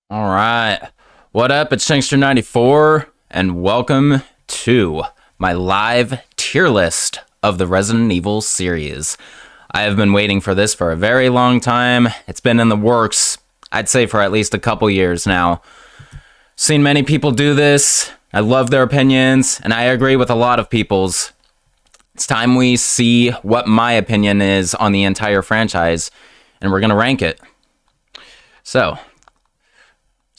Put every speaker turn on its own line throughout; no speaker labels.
All right. What up? It's Shankster94, and welcome to my live tier list of the Resident Evil series. I have been waiting for this for a very long time. It's been in the works, I'd say, for at least a couple years now. Seen many people do this. I love their opinions, and I agree with a lot of people's. It's time we see what my opinion is on the entire franchise, and we're going to rank it. So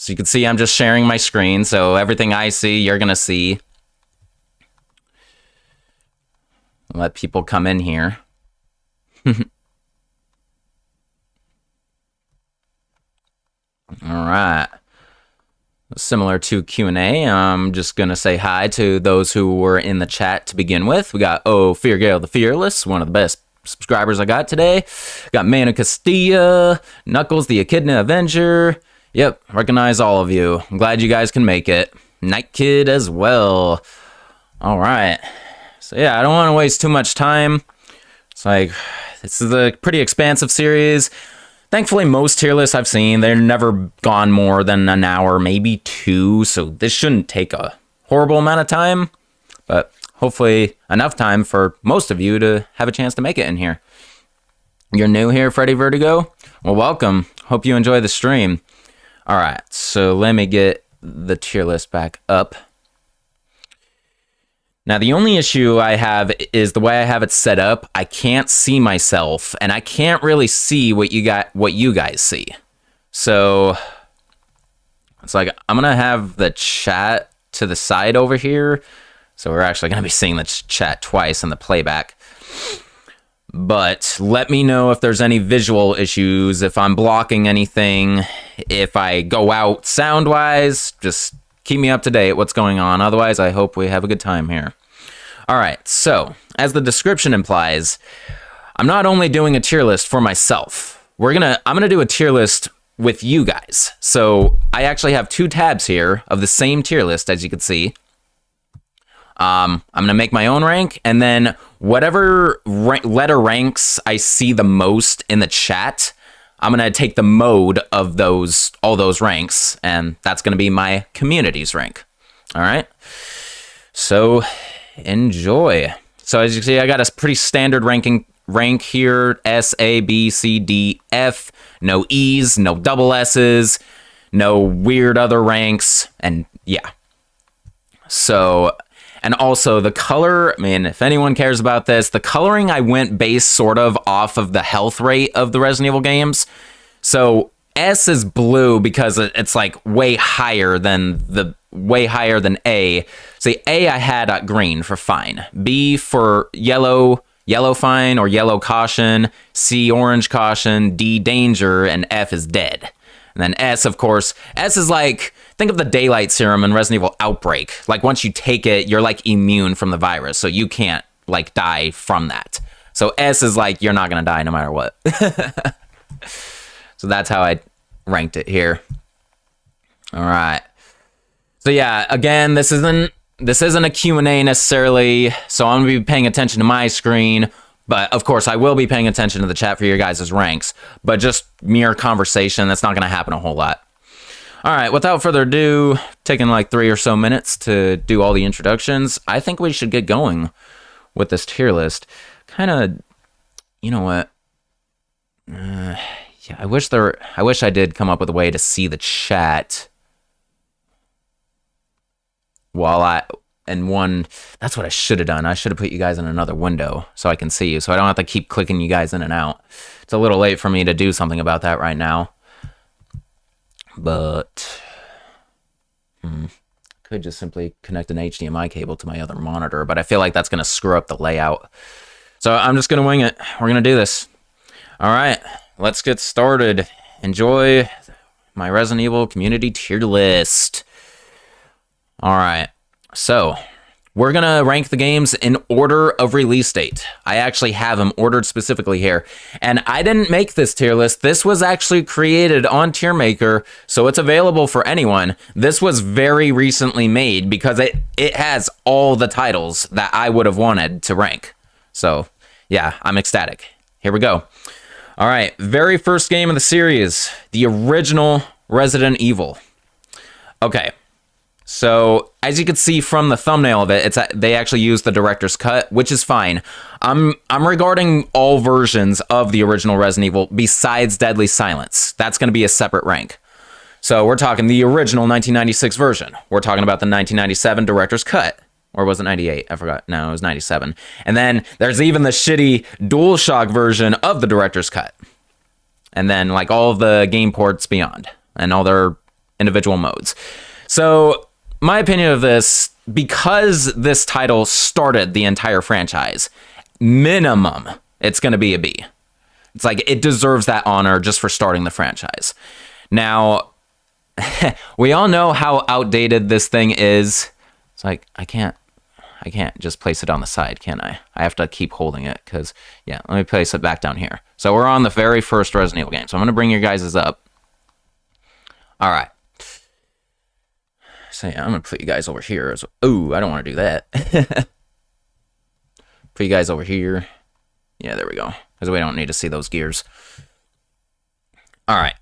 you can see I'm just sharing my screen, so everything I see, you're going to see. Let people come in here. All right. Similar to Q&A, I'm just going to say hi to those who were in the chat to begin with. We got Fear Gale the Fearless, one of the best subscribers I got today. Got Manu Castilla, Knuckles the Echidna Avenger. Yep, recognize all of you. I'm glad you guys can make it. Night Kid as well. All right. So yeah, I don't want to waste too much time. It's like, this is a pretty expansive series. Thankfully, most tier lists I've seen, they're never gone more than an hour, maybe two. So this shouldn't take a horrible amount of time. But hopefully enough time for most of you to have a chance to make it in here. You're new here, Freddy Vertigo? Well, welcome. Hope you enjoy the stream. All right, so let me get the tier list back up. Now, the only issue I have is the way I have it set up. I can't see myself, and I can't really see what you guys see. So it's like I'm gonna have the chat to the side over here. So we're actually gonna be seeing the chat twice in the playback. But let me know if there's any visual issues, if I'm blocking anything, if I go out sound-wise, just keep me up to date what's going on. Otherwise, I hope we have a good time here. All right, so as the description implies, I'm not only doing a tier list for myself. I'm gonna do a tier list with you guys. So I actually have two tabs here of the same tier list, as you can see. I'm going to make my own rank, and then whatever letter ranks I see the most in the chat, I'm going to take the mode of all those ranks, and that's going to be my community's rank. All right? So, enjoy. So, as you can see, I got a pretty standard rank here. S, A, B, C, D, F. No E's, no double S's, no weird other ranks, and yeah. So, and also the color, I mean, if anyone cares about this, the coloring I went based sort of off of the health rate of the Resident Evil games. So S is blue because it's like way higher than A. See, A I had green for fine. B for yellow fine or yellow caution. C orange caution. D danger, and F is dead. And then S, of course, S is like, think of the daylight serum in Resident Evil Outbreak. Like, once you take it, you're, like, immune from the virus, so you can't, like, die from that. So S is like, you're not gonna die no matter what. So that's how I ranked it here. All right. So yeah, again, this isn't a Q&A necessarily, so I'm gonna be paying attention to my screen. But, of course, I will be paying attention to the chat for your guys' ranks. But just mere conversation, that's not going to happen a whole lot. All right, without further ado, taking like 3 or so minutes to do all the introductions, I think we should get going with this tier list. Kind of, you know what? Yeah, I wish I did come up with a way to see the chat that's what I should have done. I should have put you guys in another window so I can see you, so I don't have to keep clicking you guys in and out. It's a little late for me to do something about that right now. But could just simply connect an HDMI cable to my other monitor, but I feel like that's going to screw up the layout. So I'm just going to wing it. We're going to do this. All right, let's get started. Enjoy my Resident Evil community tier list. All right. So, we're going to rank the games in order of release date. I actually have them ordered specifically here. And I didn't make this tier list. This was actually created on TierMaker, so it's available for anyone. This was very recently made because it has all the titles that I would have wanted to rank. So, yeah, I'm ecstatic. Here we go. All right, very first game of the series, the original Resident Evil. Okay. So, as you can see from the thumbnail of it, they actually use the director's cut, which is fine. I'm regarding all versions of the original Resident Evil besides Deadly Silence. That's going to be a separate rank. So, we're talking the original 1996 version. We're talking about the 1997 director's cut. Or was it 98? I forgot. No, it was 97. And then there's even the shitty DualShock version of the director's cut. And then, like, all of the game ports beyond. And all their individual modes. So, my opinion of this, because this title started the entire franchise, minimum, it's going to be a B. It's like, it deserves that honor just for starting the franchise. Now, we all know how outdated this thing is. It's like, I can't just place it on the side, can I? I have to keep holding it, because, yeah, let me place it back down here. So we're on the very first Resident Evil game. So I'm going to bring your guys' up. All right. So yeah, I'm going to put you guys over here. Ooh, I don't want to do that. Put you guys over here. Yeah, there we go. Because we don't need to see those gears. All right.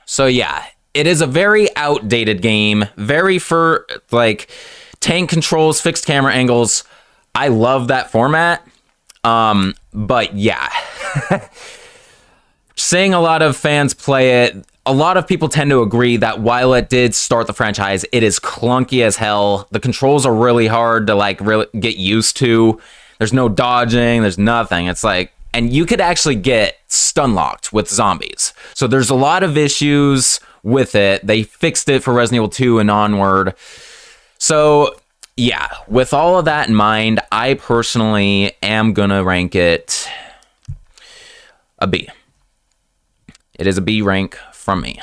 So yeah, it is a very outdated game. Very for, like, tank controls, fixed camera angles. I love that format. But yeah. Seeing a lot of fans play it, a lot of people tend to agree that while it did start the franchise, it is clunky as hell. The controls are really hard to, like, really get used to. There's no dodging. There's nothing. It's like, and you could actually get stun locked with zombies. So there's a lot of issues with it. They fixed it for Resident Evil 2 and onward. So yeah, with all of that in mind, I personally am gonna rank it a B. It is a B rank from me.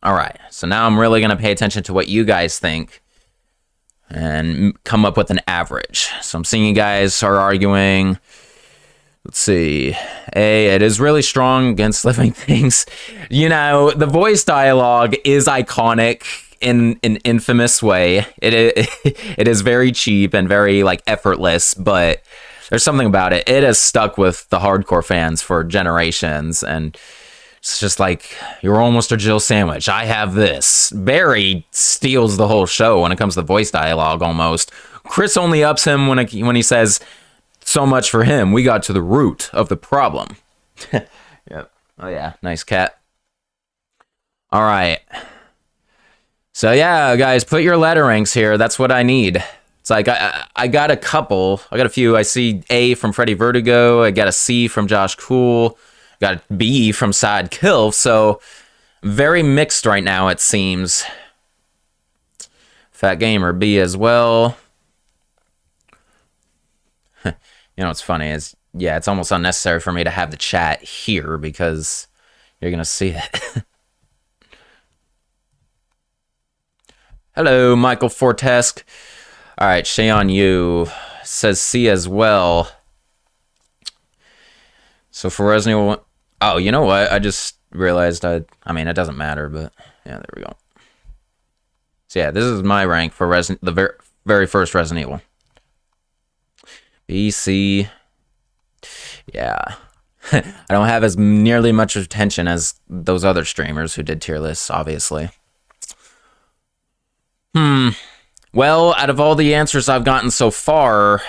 All right, so now I'm really going to pay attention to what you guys think and come up with an average. So I'm seeing you guys are arguing. Let's see. A, it is really strong against living things. You know, the voice dialogue is iconic in an infamous way. It is very cheap and very, like, effortless, but there's something about it. It has stuck with the hardcore fans for generations, and it's just like, you're almost a Jill sandwich. I have this. Barry steals the whole show when it comes to voice dialogue almost. Chris only ups him when he says, so much for him. We got to the root of the problem. Yep. Oh, yeah. Nice cat. All right. So, yeah, guys, put your letter ranks here. That's what I need. It's like, I got a couple. I got a few. I see A from Freddy Vertigo. I got a C from Josh Cool. Got a B from Side Kill, so very mixed right now, it seems. Fat Gamer, B as well. You know what's funny is, yeah, it's almost unnecessary for me to have the chat here because you're going to see it. Hello, Michael Fortesque. All right, Shayon Yu says C as well. So for Resident Evil... Oh, you know what? I just realized I mean, it doesn't matter, but... Yeah, there we go. So yeah, this is my rank for the very first Resident Evil. B, C... Yeah. I don't have as nearly much attention as those other streamers who did tier lists, obviously. Well, out of all the answers I've gotten so far,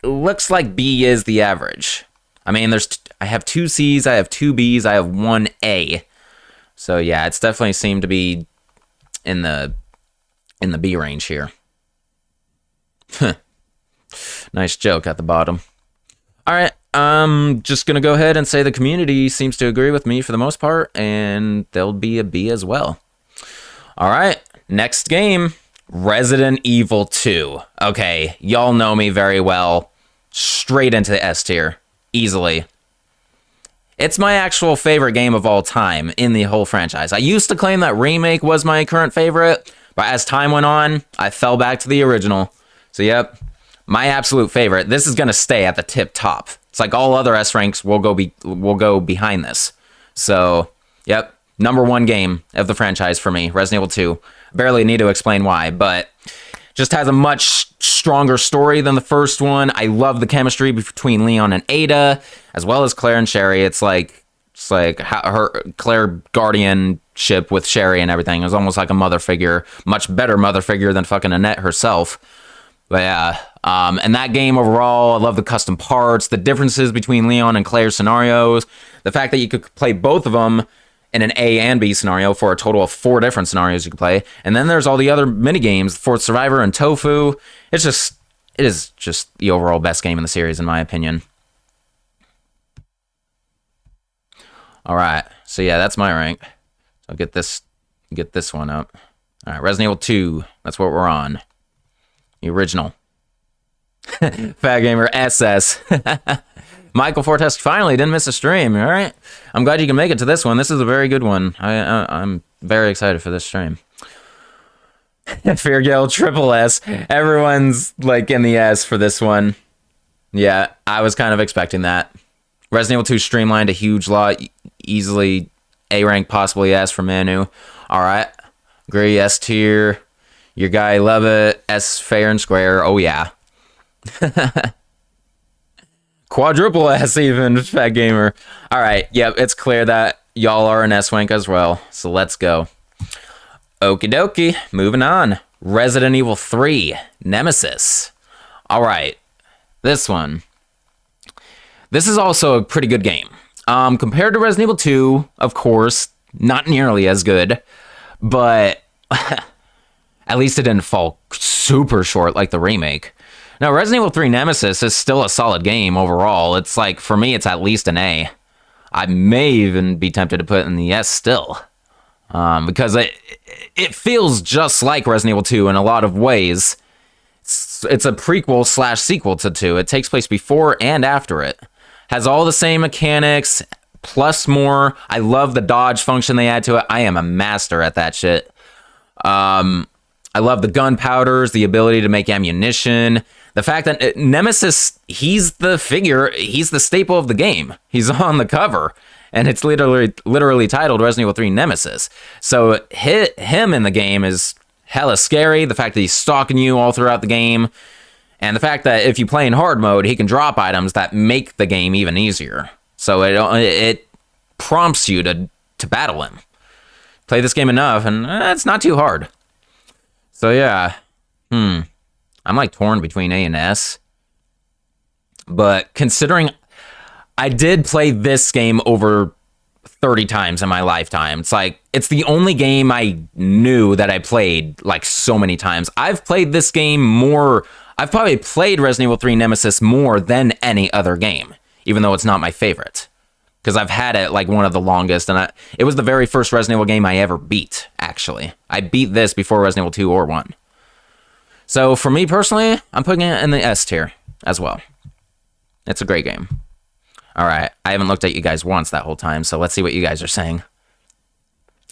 it looks like B is the average. I mean, I have 2 C's, I have 2 B's, I have 1 A. So yeah, it's definitely seemed to be in the B range here. Nice joke at the bottom. All right, I'm just gonna go ahead and say the community seems to agree with me for the most part, and there'll be a B as well. All right, next game, Resident Evil 2. Okay, y'all know me very well. Straight into the S tier. Easily. It's my actual favorite game of all time in the whole franchise. I used to claim that Remake was my current favorite, but as time went on, I fell back to the original. So yep, my absolute favorite. This is going to stay at the tip top. It's like all other S ranks will go behind this. So, yep, #1 game of the franchise for me, Resident Evil 2. Barely need to explain why, but just has a much stronger story than the first one. I love the chemistry between Leon and Ada, as well as Claire and Sherry. It's like how her Claire Guardian relationship with Sherry and everything. It was almost like a mother figure, much better mother figure than fucking Annette herself. But yeah, and that game overall, I love the custom parts, the differences between Leon and Claire's scenarios, the fact that you could play both of them in an A and B scenario for a total of 4 different scenarios you could play. And then there's all the other mini games, Fourth Survivor and Tofu. It is just the overall best game in the series, in my opinion. All right, so yeah, that's my rank. So I'll get this one up. All right, Resident Evil 2, that's what we're on. The original. Fat Gamer SS. Michael Fortest finally didn't miss a stream, all right? I'm glad you can make it to this one. This is a very good one. I'm very excited for this stream. Fear Gale Triple S. Everyone's like in the S for this one. Yeah, I was kind of expecting that. Resident Evil 2 streamlined a huge lot. Easily A rank, possibly S for Manu. All right. Agree, S tier. Your guy, love it. S fair and square. Oh, yeah. Quadruple S even, Fat Gamer. All right. Yep, it's clear that y'all are an S-Wank as well. So let's go. Okie dokie. Moving on. Resident Evil 3 Nemesis. All right. This one. This is also a pretty good game. Compared to Resident Evil 2, of course, not nearly as good, but at least it didn't fall super short like the remake. Now, Resident Evil 3 Nemesis is still a solid game overall. It's like, for me, it's at least an A. I may even be tempted to put it in the S still. Because it feels just like Resident Evil 2 in a lot of ways. It's a prequel / sequel to 2. It takes place before and after it. Has all the same mechanics, plus more. I love the dodge function they add to it. I am a master at that shit. I love the gunpowders, the ability to make ammunition. The fact that Nemesis, he's the staple of the game. He's on the cover. And it's literally titled Resident Evil 3 Nemesis. So him in the game is hella scary. The fact that he's stalking you all throughout the game. And the fact that if you play in hard mode, he can drop items that make the game even easier. So it prompts you to battle him. Play this game enough, and it's not too hard. So yeah, I'm like torn between A and S. But considering I did play this game over 30 times in my lifetime, it's the only game I knew that I played like so many times. I've played this game more. I've probably played Resident Evil 3 Nemesis more than any other game, even though it's not my favorite. Because I've had it like one of the longest, and it was the very first Resident Evil game I ever beat, actually. I beat this before Resident Evil 2 or 1. So for me personally, I'm putting it in the S tier as well. It's a great game. All right, I haven't looked at you guys once that whole time, so let's see what you guys are saying.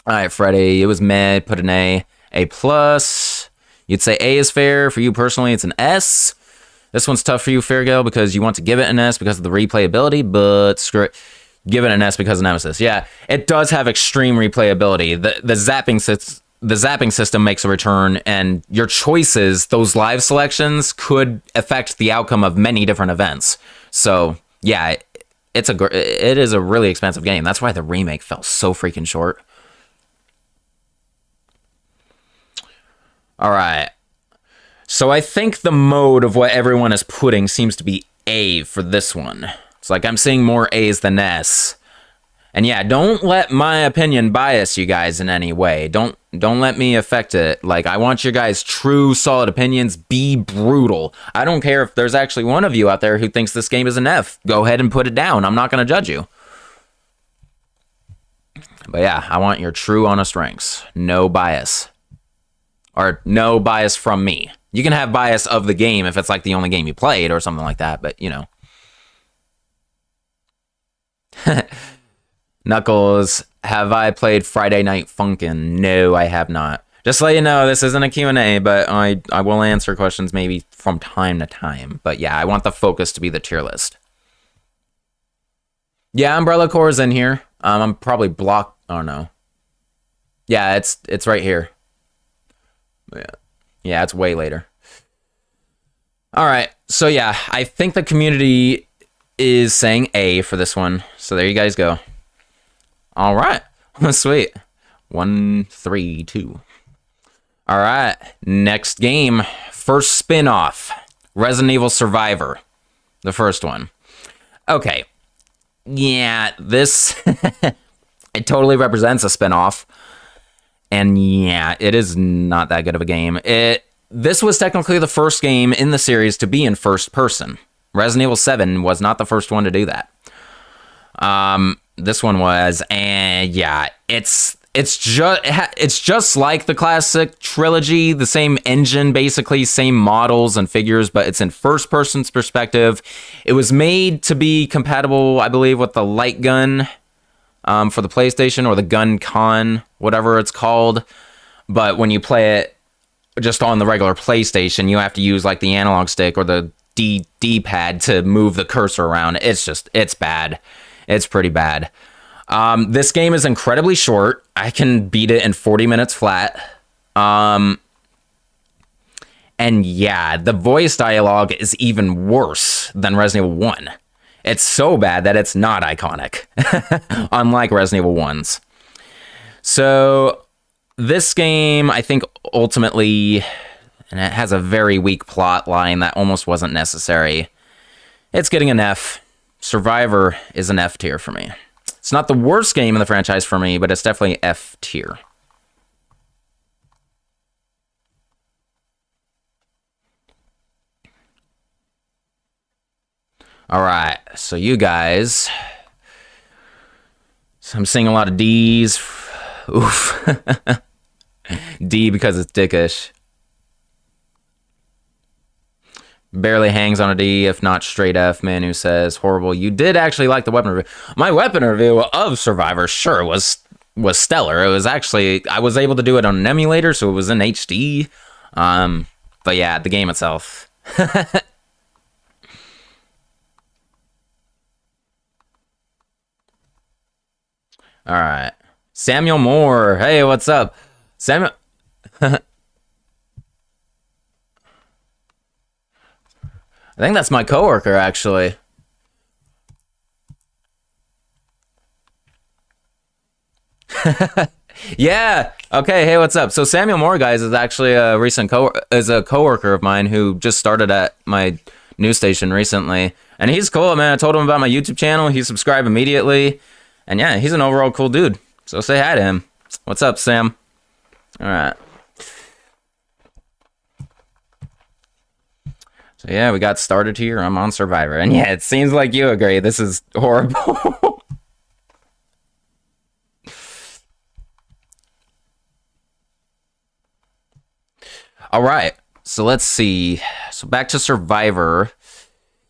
All right, Freddy, it was meh, put an A. A plus. You'd say A is fair. For you personally, it's an S. This one's tough for you, Fairgale, because you want to give it an S because of the replayability, but screw it. Give it an S because of Nemesis. Yeah, it does have extreme replayability. The zapping system makes a return, and your choices, those live selections, could affect the outcome of many different events. So yeah, it is a really expensive game. That's why the remake fell so freaking short. All right. So I think the mode of what everyone is putting seems to be A for this one. It's like I'm seeing more A's than S. And yeah, don't let my opinion bias you guys in any way. Don't let me affect it. Like, I want your guys' true, solid opinions. Be brutal. I don't care if there's actually one of you out there who thinks this game is an F. Go ahead and put it down. I'm not going to judge you. But yeah, I want your true, honest ranks. No bias. Or no bias from me. You can have bias of the game if it's like the only game you played or something like that, but you know. Knuckles, have I played Friday Night Funkin'? No, I have not. Just to let you know, this isn't a Q&A, but I will answer questions maybe from time to time. But yeah, I want the focus to be the tier list. Yeah, Umbrella Corps is in here. I'm probably blocked. Oh no. Yeah, it's right here. Yeah, it's way later. All right, so yeah, I think the community is saying A for this one. So there you guys go. All right, sweet. 1-3-2. All right, next game. First spin-off. Resident Evil Survivor. The first one. Okay. Yeah, this... it totally represents a spin-off. And yeah, it is not that good of a game. This was technically the first game in the series to be in first person. Resident Evil 7 was not the first one to do that. This one was, and yeah, it's just like the classic trilogy, the same engine, basically, same models and figures, but it's in first person's perspective. It was made to be compatible, I believe, with the light gun for the PlayStation, or the Gun Con, whatever it's called. But when you play it just on the regular PlayStation, you have to use like the analog stick or the D-pad to move the cursor around. It's bad. It's pretty bad. This game is incredibly short. I can beat it in 40 minutes flat. And yeah, the voice dialogue is even worse than Resident Evil 1. It's so bad that it's not iconic, unlike Resident Evil 1's. So this game, I think, ultimately, and it has a very weak plot line that almost wasn't necessary. It's getting an F. Survivor is an F tier for me. It's not the worst game in the franchise for me, but it's definitely F tier. All right, so you guys, so I'm seeing a lot of D's. Oof. D because it's dickish. Barely hangs on a D, if not straight F. Manu says, horrible. You did actually like the weapon review. My weapon review of Survivor, sure, was stellar. It was actually, I was able to do it on an emulator, so it was in HD. But yeah, the game itself. All right. Samuel Moore. Hey, what's up? Samuel. I think that's my coworker, actually. Yeah. Okay. Hey, what's up? So Samuel Moore, guys, is actually a recent coworker of mine who just started at my news station recently, and he's cool, man. I told him about my YouTube channel. He subscribed immediately, and yeah, he's an overall cool dude. So say hi to him. What's up, Sam? All right. So yeah, we got started here. I'm on Survivor, and yeah, it seems like you agree. This is horrible. All right, so let's see. So back to Survivor.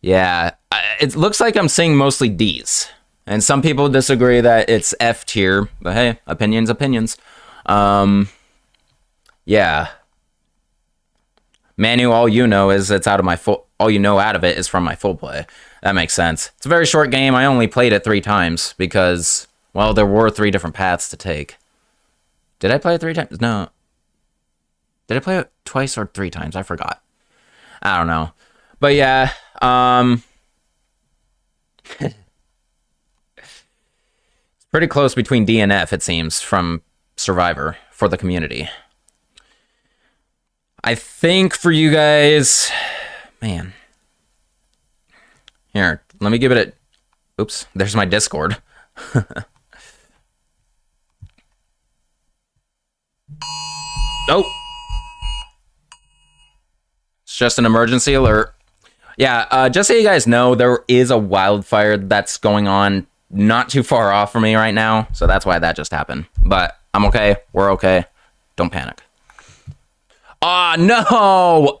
Yeah, it looks like I'm seeing mostly D's, and some people disagree that it's F tier. But hey, opinions. Yeah. Manu, all you know is it's out of my full. All you know out of it is from my full play. That makes sense. It's a very short game. I only played it 3 times because, well, there were 3 different paths to take. Did I play it 3 times? No. Did I play it twice or 3 times? I forgot. I don't know. But yeah, it's pretty close between D and F, it seems, from Survivor for the community. I think for you guys, man. Here, let me give it a... Oops, there's my Discord. Oh! It's just an emergency alert. Yeah, just so you guys know, there is a wildfire that's going on not too far off from me right now, so that's why that just happened. But I'm okay. We're okay. Don't panic. Oh, no!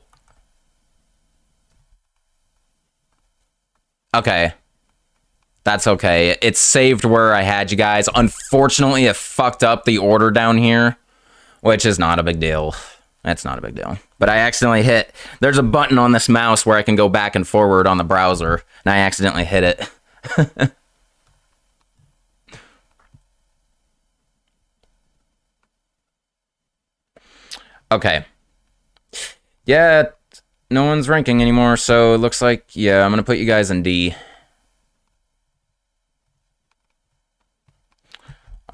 Okay. That's okay. It's saved where I had you guys. Unfortunately, it fucked up the order down here, which is not a big deal. That's not a big deal. But I accidentally hit... There's a button on this mouse where I can go back and forward on the browser, and I accidentally hit it. Okay. Yeah, no one's ranking anymore, so it looks like, yeah, I'm going to put you guys in D.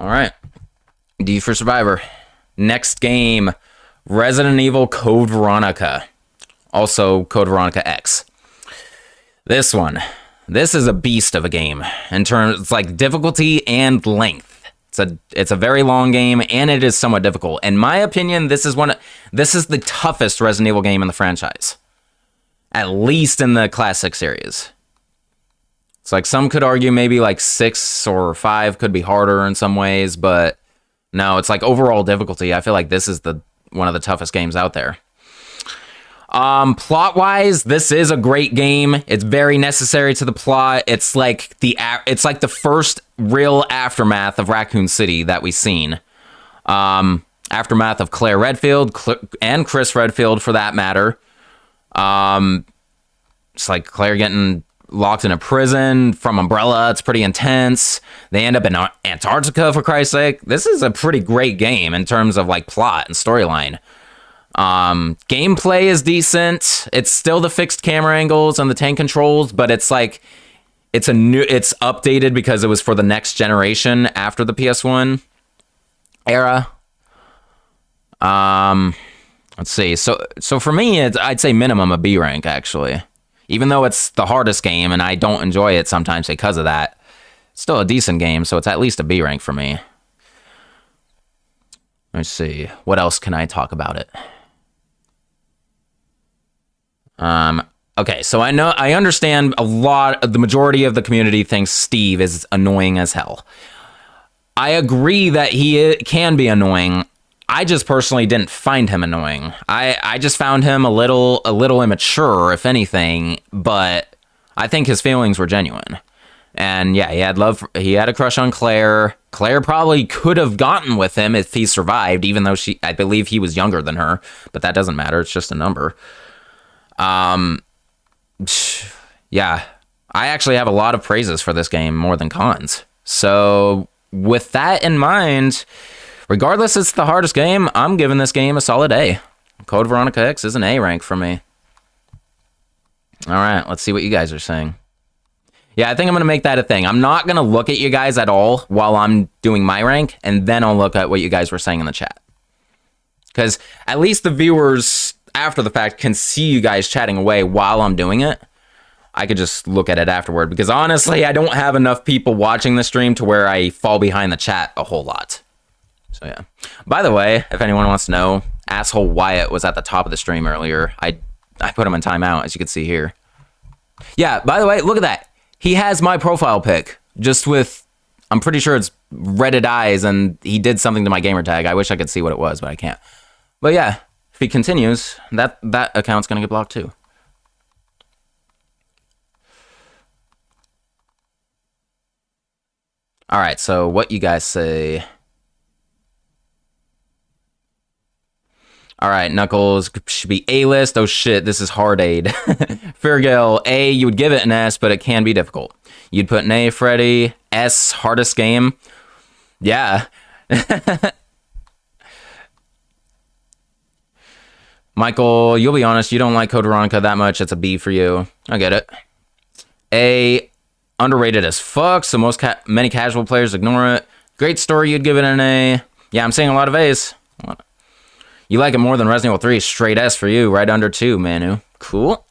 All right. D for Survivor. Next game, Resident Evil Code Veronica. Also Code Veronica X. This is a beast of a game in terms of like difficulty and length. It's a very long game and it is somewhat difficult. In my opinion, this is the toughest Resident Evil game in the franchise. At least in the classic series. It's like some could argue maybe like 6 or 5 could be harder in some ways, but no, it's like overall difficulty. I feel like this is one of the toughest games out there. Plot-wise, this is a great game. It's very necessary to the plot. It's like the first real aftermath of Raccoon City that we've seen. Aftermath of Claire Redfield and Chris Redfield, for that matter. It's like Claire getting locked in a prison from Umbrella. It's pretty intense. They end up in Antarctica, for Christ's sake. This is a pretty great game in terms of like plot and storyline. Gameplay is decent. It's still the fixed camera angles and the tank controls, but it's like it's updated because it was for the next generation after the PS1 era. Let's see. So for me, I'd say minimum a B rank, actually. Even though it's the hardest game and I don't enjoy it sometimes because of that, it's still a decent game, so it's at least a B rank for me. Let's see. What else can I talk about it? Okay, so I understand the majority of the community thinks Steve is annoying as hell. I agree that he can be annoying. I just personally didn't find him annoying. I just found him a little immature, if anything, but I think his feelings were genuine. And yeah, he had a crush on Claire. Claire probably could have gotten with him if he survived, even though I believe he was younger than her, but that doesn't matter. It's just a number. Yeah, I actually have a lot of praises for this game, more than cons. So with that in mind, regardless it's the hardest game, I'm giving this game a solid A. Code Veronica X is an A rank for me. All right, let's see what you guys are saying. Yeah, I think I'm going to make that a thing. I'm not going to look at you guys at all while I'm doing my rank, and then I'll look at what you guys were saying in the chat. Because at least the viewers, after the fact, can see you guys chatting away while I'm doing it. I could just look at it afterward, because honestly, I don't have enough people watching the stream to where I fall behind the chat a whole lot. So yeah. By the way, if anyone wants to know, Asshole Wyatt was at the top of the stream earlier. I put him in timeout, as you can see here. Yeah, by the way, look at that. He has my profile pic, just with, I'm pretty sure it's Reddit eyes, and he did something to my gamer tag. I wish I could see what it was, but I can't. But yeah, if he continues, that account's gonna get blocked too. All right, so what you guys say? All right, Knuckles should be A-list. Oh shit, this is hard aid. Fairgale, A, you would give it an S, but it can be difficult. You'd put an A, Freddy. S, hardest game. Yeah. Michael, you'll be honest, you don't like Code Veronica that much. It's a B for you. I get it. A, underrated as fuck, so many casual players ignore it. Great story, you'd give it an A. Yeah, I'm seeing a lot of A's. You like it more than Resident Evil 3. Straight S for you, right under 2, Manu. Cool.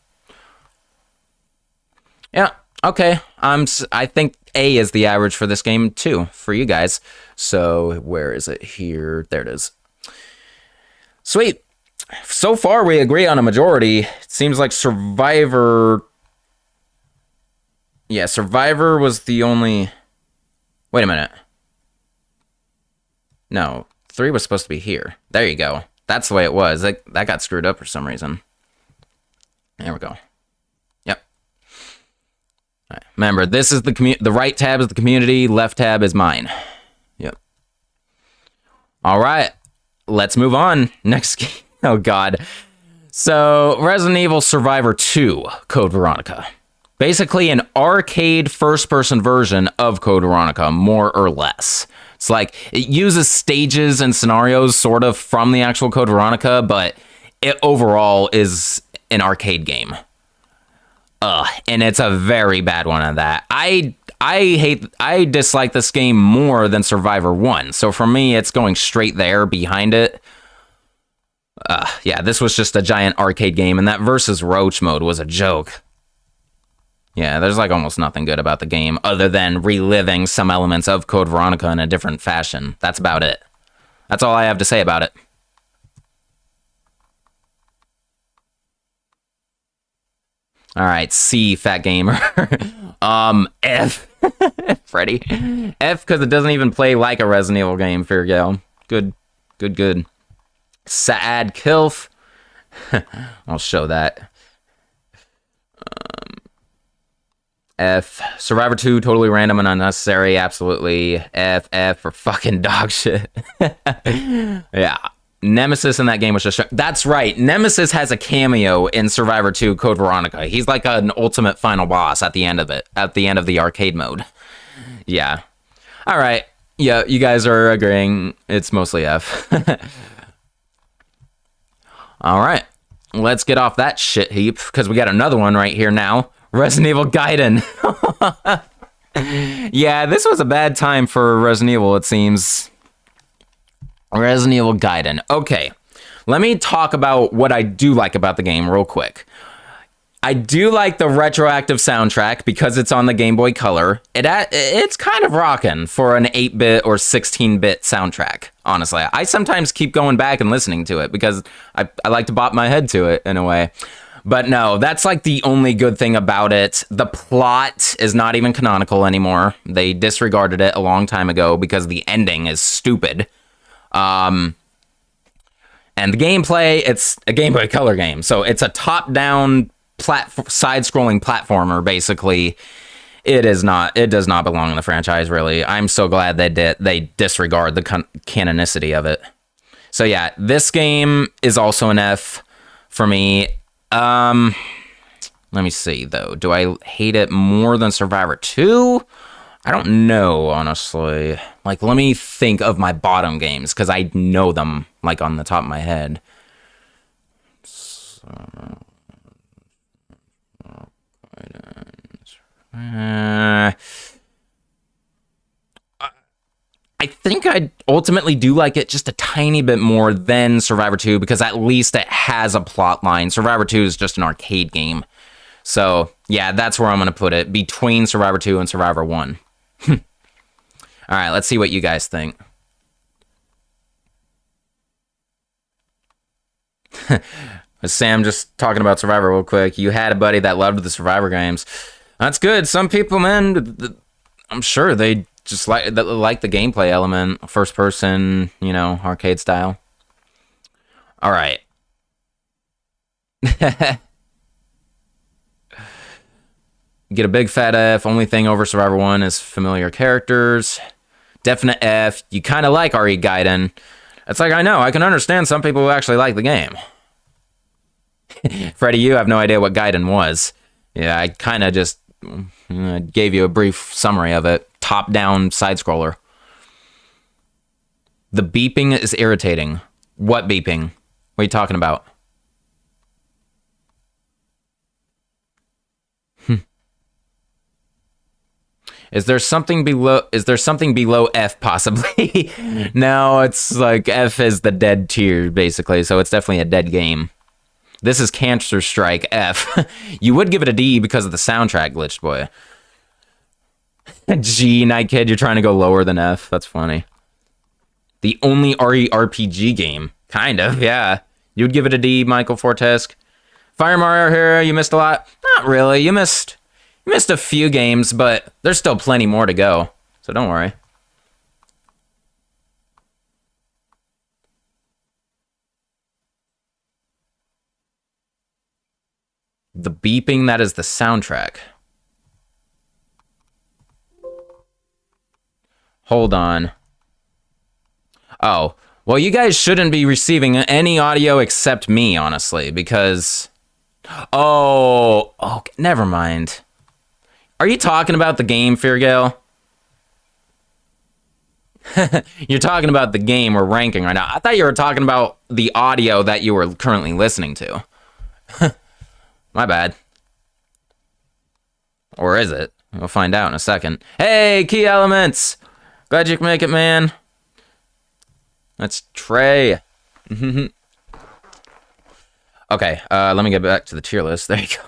Yeah, okay. I think A is the average for this game, too, for you guys. So, where is it here? There it is. Sweet. So far, we agree on a majority. It seems like Survivor... Yeah, Survivor was the only... Wait a minute. No, 3 was supposed to be here. There you go. That's the way it was. That got screwed up for some reason. There we go. Yep. All right. Remember, this is the right tab is the community, left tab is mine. Yep. All right. Let's move on. Next game. Oh, God. So, Resident Evil Survivor 2, Code Veronica. Basically an arcade first-person version of Code Veronica, more or less. It's like, it uses stages and scenarios sort of from the actual Code Veronica, but it overall is an arcade game. And it's a very bad one at that. I I dislike this game more than Survivor 1. So for me, it's going straight there behind it. Yeah, this was just a giant arcade game, and that versus Roach mode was a joke. Yeah, there's like almost nothing good about the game other than reliving some elements of Code Veronica in a different fashion. That's about it. That's all I have to say about it. All right, C, fat gamer. F. Freddy. F, because it doesn't even play like a Resident Evil game, Feargale. Good. Sad Kilf. I'll show that. F. Survivor 2, totally random and unnecessary. Absolutely. F for fucking dog shit. Yeah. Nemesis in that game was just... That's right. Nemesis has a cameo in Survivor 2 Code Veronica. He's like an ultimate final boss at the end of it. At the end of the arcade mode. Yeah. All right. Yeah, you guys are agreeing. It's mostly F. All right. Let's get off that shit heap, because we got another one right here now. Resident Evil Gaiden. Yeah, this was a bad time for Resident Evil, it seems. Resident Evil Gaiden. Okay, let me talk about what I do like about the game real quick. I do like the retroactive soundtrack because it's on the Game Boy Color. It's kind of rocking for an 8-bit or 16-bit soundtrack, honestly. I sometimes keep going back and listening to it because I like to bop my head to it in a way. But no, that's like the only good thing about it. The plot is not even canonical anymore. They disregarded it a long time ago because the ending is stupid. And the gameplay, it's a Game Boy Color game. So it's a top-down side-scrolling platformer, basically. It does not belong in the franchise, really. I'm so glad they disregard the canonicity of it. So yeah, this game is also an F for me. Let me see, though. Do I hate it more than Survivor 2? I don't know, honestly. Like, let me think of my bottom games, because I know them, like, on the top of my head. I think I ultimately do like it just a tiny bit more than Survivor 2 because at least it has a plot line. Survivor 2 is just an arcade game. So, yeah, that's where I'm going to put it, between Survivor 2 and Survivor 1. All right, let's see what you guys think. Sam, just talking about Survivor real quick. You had a buddy that loved the Survivor games. That's good. Some people, man, I'm sure they just like the gameplay element, first person, arcade style. All right. Get a big fat F. Only thing over Survivor 1 is familiar characters. Definite F. You kind of like RE Gaiden. It's like, I know, I can understand some people who actually like the game. Freddy, you have no idea what Gaiden was. Yeah, I kind of just gave you a brief summary of it. Top-down side-scroller. The beeping is irritating. What beeping? What are you talking about? Is there something below F possibly? No, it's like F is the dead tier, basically, so it's definitely a dead game. This is Cancer Strike F. You would give it a D because of the soundtrack glitched, boy. G, Night Kid, you're trying to go lower than F. That's funny. The only RE RPG game. Kind of, yeah. You would give it a D, Michael Fortesk. Fire Mario Hero, you missed a lot? Not really. You missed a few games, but there's still plenty more to go. So don't worry. The beeping, that is the soundtrack. Hold on. Oh, well, you guys shouldn't be receiving any audio except me, honestly, because... Oh, never mind. Are you talking about the game, Feargale? You're talking about the game we're ranking right now. I thought you were talking about the audio that you were currently listening to. My bad. Or is it? We'll find out in a second. Hey, Key Elements! Glad you can make it, man. That's Trey. Okay, let me get back to the tier list. There you go.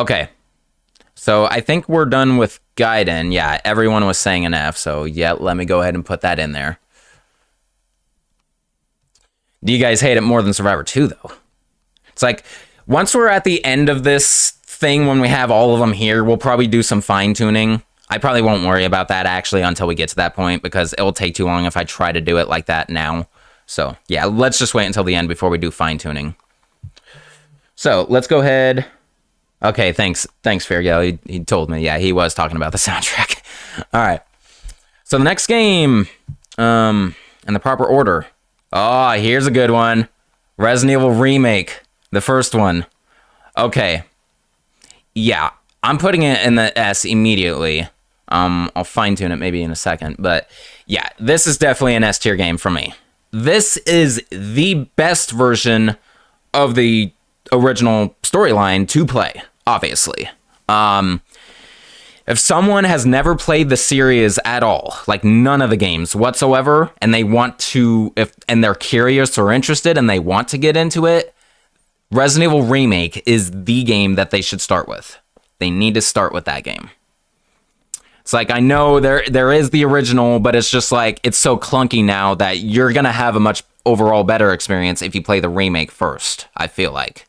Okay. So I think we're done with Gaiden. Yeah, everyone was saying an F, so yeah, let me go ahead and put that in there. Do you guys hate it more than Survivor 2, though? It's like, once we're at the end of this thing, when we have all of them here, we'll probably do some fine-tuning. I probably won't worry about that, actually, until we get to that point, because it will take too long if I try to do it like that now. So, yeah, let's just wait until the end before we do fine-tuning. So, let's go ahead... Okay, thanks, Fairgale. He told me, yeah, he was talking about the soundtrack. All right. So the next game, in the proper order. Oh, here's a good one. Resident Evil Remake, the first one. Okay. Yeah, I'm putting it in the S immediately. I'll fine-tune it maybe in a second, but yeah, this is definitely an S tier game for me. This is the best version of the original storyline to play, obviously. If someone has never played the series at all, like none of the games whatsoever, and they want to, and they're curious or interested and they want to get into it, Resident Evil Remake is the game that they should start with. They need to start with that game. It's like, I know there is the original, but it's just like, it's so clunky now that you're gonna have a much overall better experience if you play the remake first, I feel like.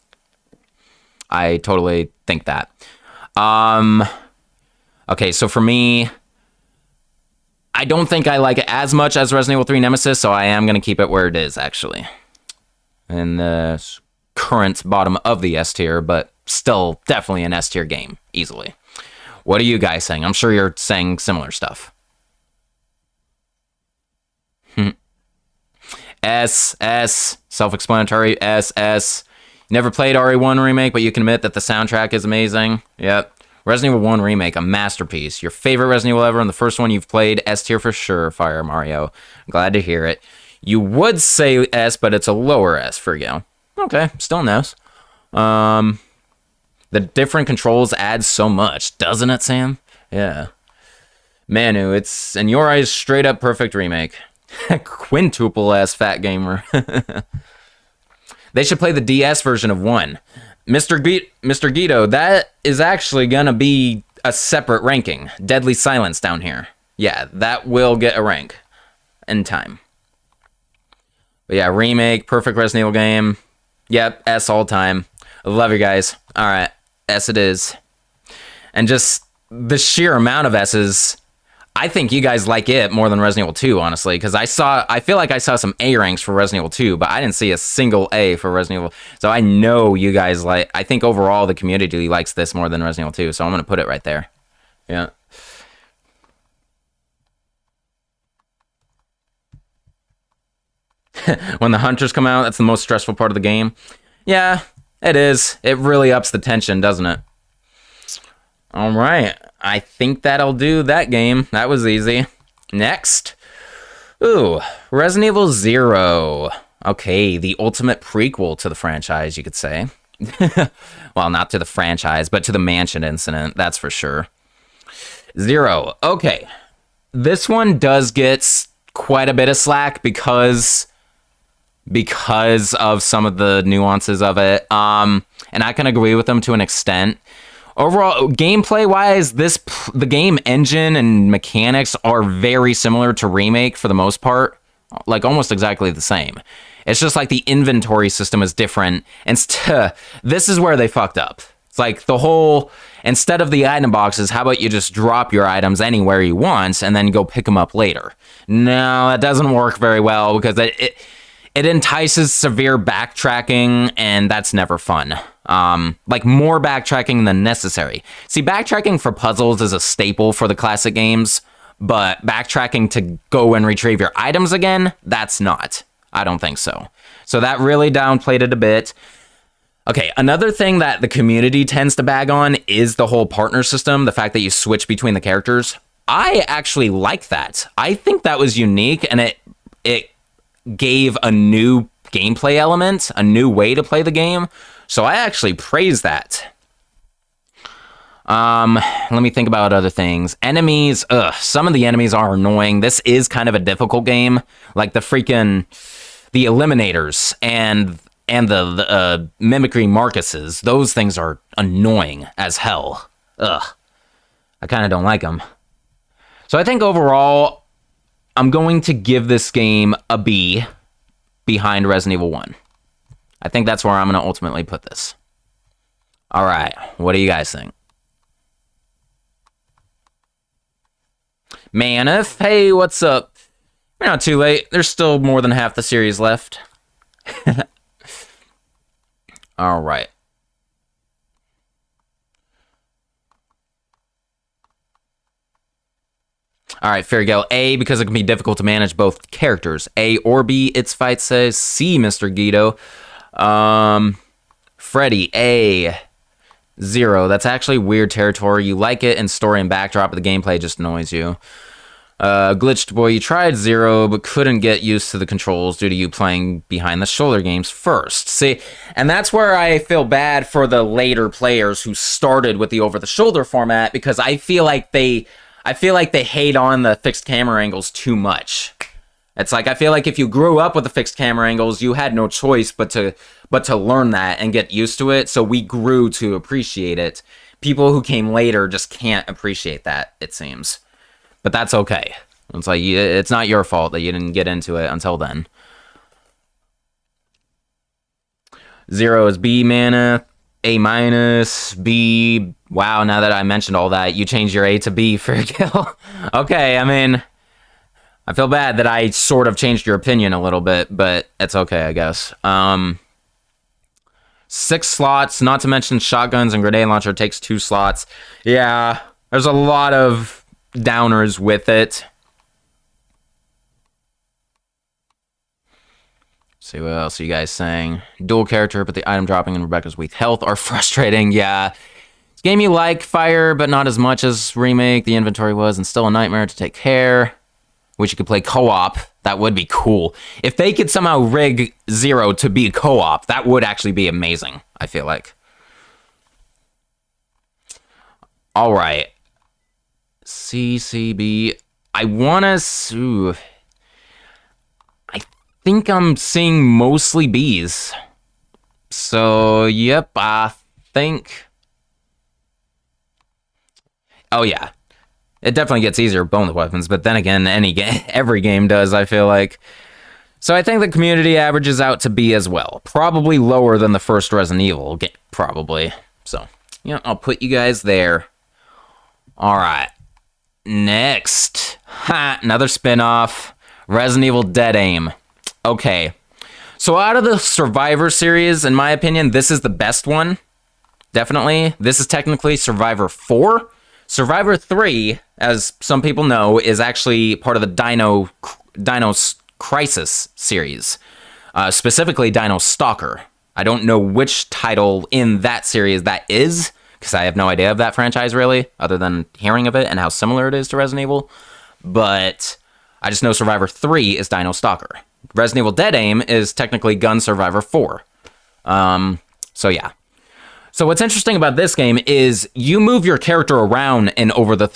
I totally think that. Okay, so for me, I don't think I like it as much as Resident Evil 3 Nemesis, so I am going to keep it where it is, actually. In the current bottom of the S tier, but still definitely an S tier game, easily. What are you guys saying? I'm sure you're saying similar stuff. S, self-explanatory, S. Never played RE1 Remake, but you can admit that the soundtrack is amazing. Yep. Resident Evil 1 Remake, a masterpiece. Your favorite Resident Evil ever, and the first one you've played. S tier for sure, Fire Mario. Glad to hear it. You would say S, but it's a lower S for you. Okay, still an S. The different controls add so much, doesn't it, Sam? Yeah. Manu, it's, in your eyes, straight up perfect remake. Quintuple S fat gamer. They should play the DS version of 1. Mr. Guido, that is actually gonna be a separate ranking. Deadly Silence down here. Yeah, that will get a rank in time. But yeah, remake, perfect Resident Evil game. Yep, S all time. Love you guys. Alright, S it is. And just the sheer amount of S's, I think you guys like it more than Resident Evil 2, honestly, because I feel like I saw some A ranks for Resident Evil 2, but I didn't see a single A for Resident Evil. So I know you guys like, I think overall the community likes this more than Resident Evil 2, so I'm going to put it right there. Yeah. When the hunters come out, that's the most stressful part of the game. Yeah, it is. It really ups the tension, doesn't it? All right. I think that'll do that game. That was easy. Next. Ooh, Resident Evil 0. Okay, the ultimate prequel to the franchise, you could say. Well, not to the franchise, but to the mansion incident, that's for sure. 0. Okay. This one does get quite a bit of slack because of some of the nuances of it. And I can agree with them to an extent. Overall, gameplay-wise, the game engine and mechanics are very similar to Remake for the most part. Like, almost exactly the same. It's just like the inventory system is different. And this is where they fucked up. It's like the whole, instead of the item boxes, how about you just drop your items anywhere you want and then go pick them up later? No, that doesn't work very well because it entices severe backtracking, and that's never fun. Like more backtracking than necessary. See, backtracking for puzzles is a staple for the classic games, but backtracking to go and retrieve your items again, that's not. I don't think so. So that really downplayed it a bit. Okay, another thing that the community tends to bag on is the whole partner system, the fact that you switch between the characters. I actually like that. I think that was unique, and it gave a new gameplay element, a new way to play the game. So I actually praise that. Let me think about other things. Enemies, some of the enemies are annoying. This is kind of a difficult game. Like the Eliminators and the Mimicry Marcuses. Those things are annoying as hell. Ugh. I kind of don't like them. So I think overall, I'm going to give this game a B behind Resident Evil 1. I think that's where I'm going to ultimately put this. All right, what do you guys think? Manif, hey, what's up? We're not too late. There's still more than half the series left. All right. All right, Fair Gale. A, because it can be difficult to manage both characters. A or B, its fight says. C, Mr. Guido. Freddy, A. 0. That's actually weird territory. You like it in story and backdrop, but the gameplay just annoys you. Glitched Boy, you tried 0, but couldn't get used to the controls due to you playing behind the shoulder games first. See, and that's where I feel bad for the later players who started with the over-the-shoulder format, because I feel like they hate on the fixed camera angles too much. It's like, I feel like if you grew up with the fixed camera angles, you had no choice but to learn that and get used to it, so we grew to appreciate it. People who came later just can't appreciate that, it seems. But that's okay. It's like, it's not your fault that you didn't get into it until then. 0 is B, mana. A minus, B. Wow, now that I mentioned all that, you changed your A to B for kill. Okay, I mean, I feel bad that I sort of changed your opinion a little bit, but it's okay, I guess. 6 slots, not to mention shotguns and grenade launcher takes 2 slots. Yeah, there's a lot of downers with it. See what else are you guys saying. Dual character, but the item dropping and Rebecca's weak health are frustrating. Yeah. It's a game you like, Fire, but not as much as Remake. The inventory was, and still a nightmare to take care. Wish you could play co-op. That would be cool. If they could somehow rig 0 to be co-op, that would actually be amazing, I feel like. All right. CCB. I want to... I think I'm seeing mostly Bs. So, yep, I think... Oh, yeah. It definitely gets easier with bonus weapons, but then again, every game does, I feel like. So I think the community averages out to B as well. Probably lower than the first Resident Evil game, probably. So, yeah, I'll put you guys there. All right. Next. Another spin-off. Resident Evil Dead Aim. Okay. So out of the Survivor series, in my opinion, this is the best one. Definitely. This is technically Survivor 4. Survivor 3, as some people know, is actually part of the Dino Crisis series. Specifically, Dino Stalker. I don't know which title in that series that is, because I have no idea of that franchise, really, other than hearing of it and how similar it is to Resident Evil. But I just know Survivor 3 is Dino Stalker. Resident Evil Dead Aim is technically Gun Survivor 4. So yeah. So what's interesting about this game is you move your character around in over the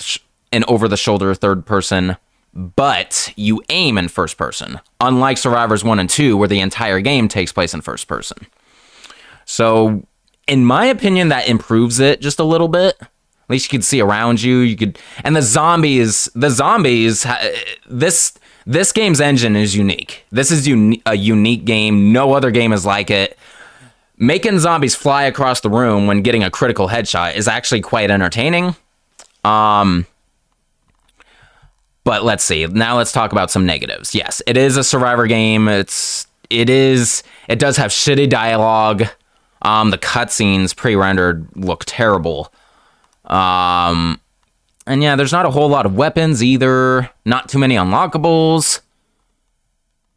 shoulder third person, but you aim in first person, unlike Survivors 1 and 2, where the entire game takes place in first person. So, in my opinion, that improves it just a little bit. At least you could see around you. And the zombies. This game's engine is unique. This is a unique game. No other game is like it. Making zombies fly across the room when getting a critical headshot is actually quite entertaining. But let's see. Now let's talk about some negatives. Yes, it is a Survivor game. It does have shitty dialogue. The cutscenes pre-rendered look terrible. And yeah, there's not a whole lot of weapons either. Not too many unlockables.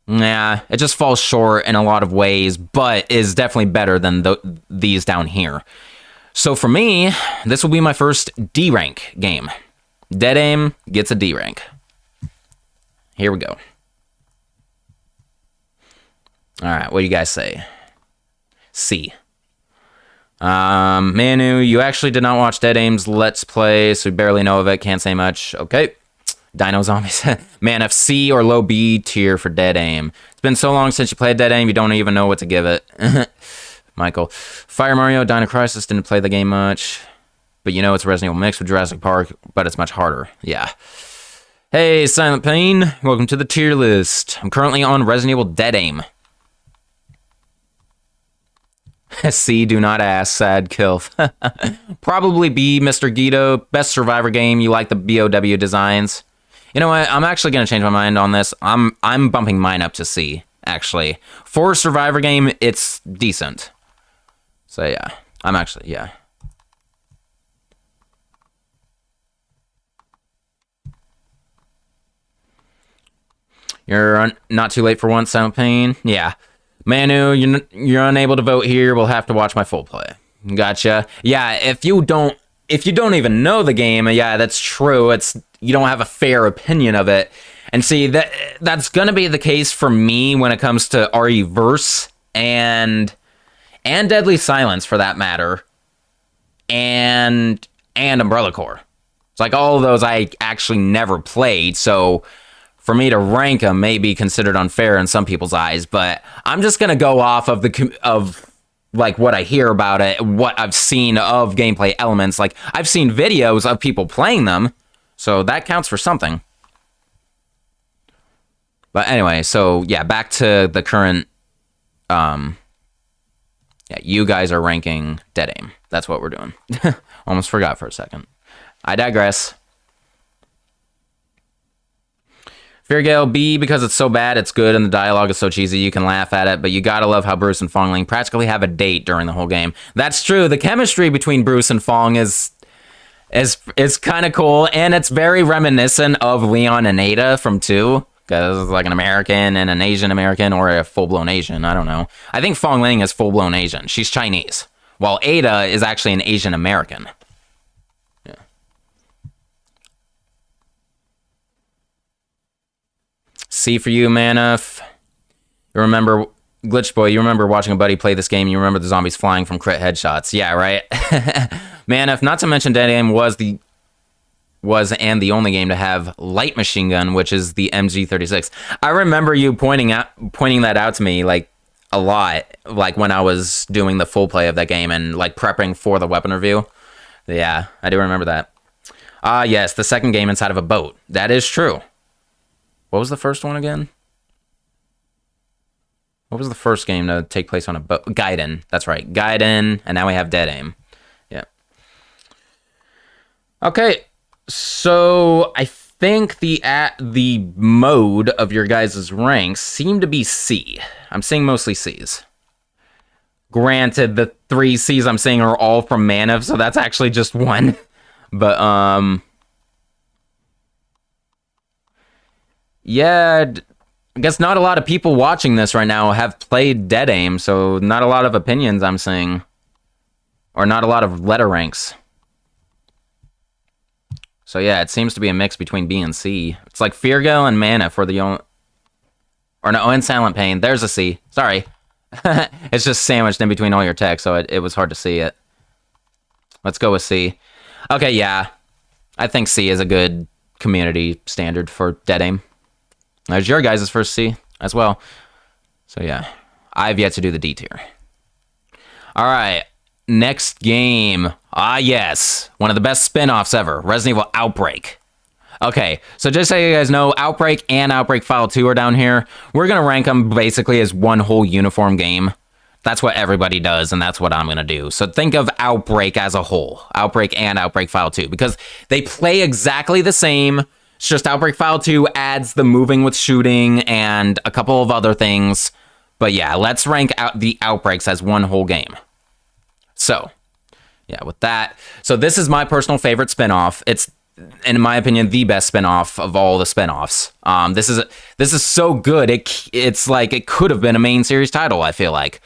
Yeah, it just falls short in a lot of ways, but is definitely better than these down here. So for me, this will be my first D rank game. Dead Aim gets a D rank. Here we go. All right, what do you guys say? C. Manu, you actually did not watch Dead Aim's Let's Play, so you barely know of it. Can't say much. Okay. Dino Zombies. Man, F C or low B tier for Dead Aim. It's been so long since you played Dead Aim, you don't even know what to give it. Michael. Fire Mario, Dino Crisis, didn't play the game much. But you know it's a Resident Evil mix with Jurassic Park, but it's much harder. Yeah. Hey, Silent Pain. Welcome to the tier list. I'm currently on Resident Evil Dead Aim. C, do not ask. Sad kill. Probably B, Mr. Guido. Best Survivor game. You like the BOW designs. You know what? I'm actually going to change my mind on this. I'm bumping mine up to C, actually. For a Survivor game, it's decent. So, yeah. Yeah. You're not too late for once, Silent Pain. Yeah. Manu, you're unable to vote here. We'll have to watch my full play. Gotcha. Yeah, if you don't even know the game, yeah, that's true. You don't have a fair opinion of it. And see, that's gonna be the case for me when it comes to RE-Verse and Deadly Silence, for that matter, and Umbrella Corps. It's like all of those I actually never played, so for me to rank them may be considered unfair in some people's eyes, but I'm just gonna go off of like what I hear about it, what I've seen of gameplay elements. Like I've seen videos of people playing them, so that counts for something. But anyway, so yeah, back to the current. Yeah, you guys are ranking Dead Aim. That's what we're doing. Almost forgot for a second. I digress. Feargale B, because it's so bad, it's good, and the dialogue is so cheesy, you can laugh at it, but you gotta love how Bruce and Fong Ling practically have a date during the whole game. That's true. The chemistry between Bruce and Fong is kind of cool, and it's very reminiscent of Leon and Ada from 2, because it's like an American and an Asian American, or a full-blown Asian, I don't know. I think Fong Ling is full-blown Asian. She's Chinese, while Ada is actually an Asian American. Yeah. C for you, Manuf. You remember, Glitch Boy, you remember watching a buddy play this game, you remember the zombies flying from crit headshots. Yeah, right? Manuf, not to mention Dead Aim was the only game to have light machine gun, which is the MG36. I remember you pointing that out to me like a lot, like when I was doing the full play of that game and like prepping for the weapon review. Yeah, I do remember that. Yes, the second game inside of a boat. That is true. What was the first one again? What was the first game to take place on a boat? Gaiden. That's right. Gaiden. And now we have Dead Aim. Yeah. Okay. So I think the mode of your guys' ranks seem to be C. I'm seeing mostly C's. Granted, the 3 C's I'm seeing are all from Manuf, so that's actually just one. But, yeah, I guess not a lot of people watching this right now have played Dead Aim, so not a lot of opinions I'm seeing. Or not a lot of letter ranks. So yeah, it seems to be a mix between B and C. It's like Feargale and Manuf for the only... Or no, and Silent Pain. There's a C. Sorry. It's just sandwiched in between all your text, so it was hard to see it. Let's go with C. Okay, yeah. I think C is a good community standard for Dead Aim. There's your guys' first C as well. So yeah, I've yet to do the D tier. All right, next game. Ah, yes, one of the best spin-offs ever, Resident Evil Outbreak. Okay, so just so you guys know, Outbreak and Outbreak File 2 are down here. We're going to rank them basically as one whole uniform game. That's what everybody does, and that's what I'm going to do. So think of Outbreak as a whole. Outbreak and Outbreak File 2, because they play exactly the same. It's just Outbreak File 2 adds the moving with shooting and a couple of other things. But yeah, let's rank out the Outbreaks as one whole game. So, yeah, with that. So this is my personal favorite spinoff. It's, in my opinion, the best spinoff of all the spinoffs. This is so good. It's like it could have been a main series title, I feel like.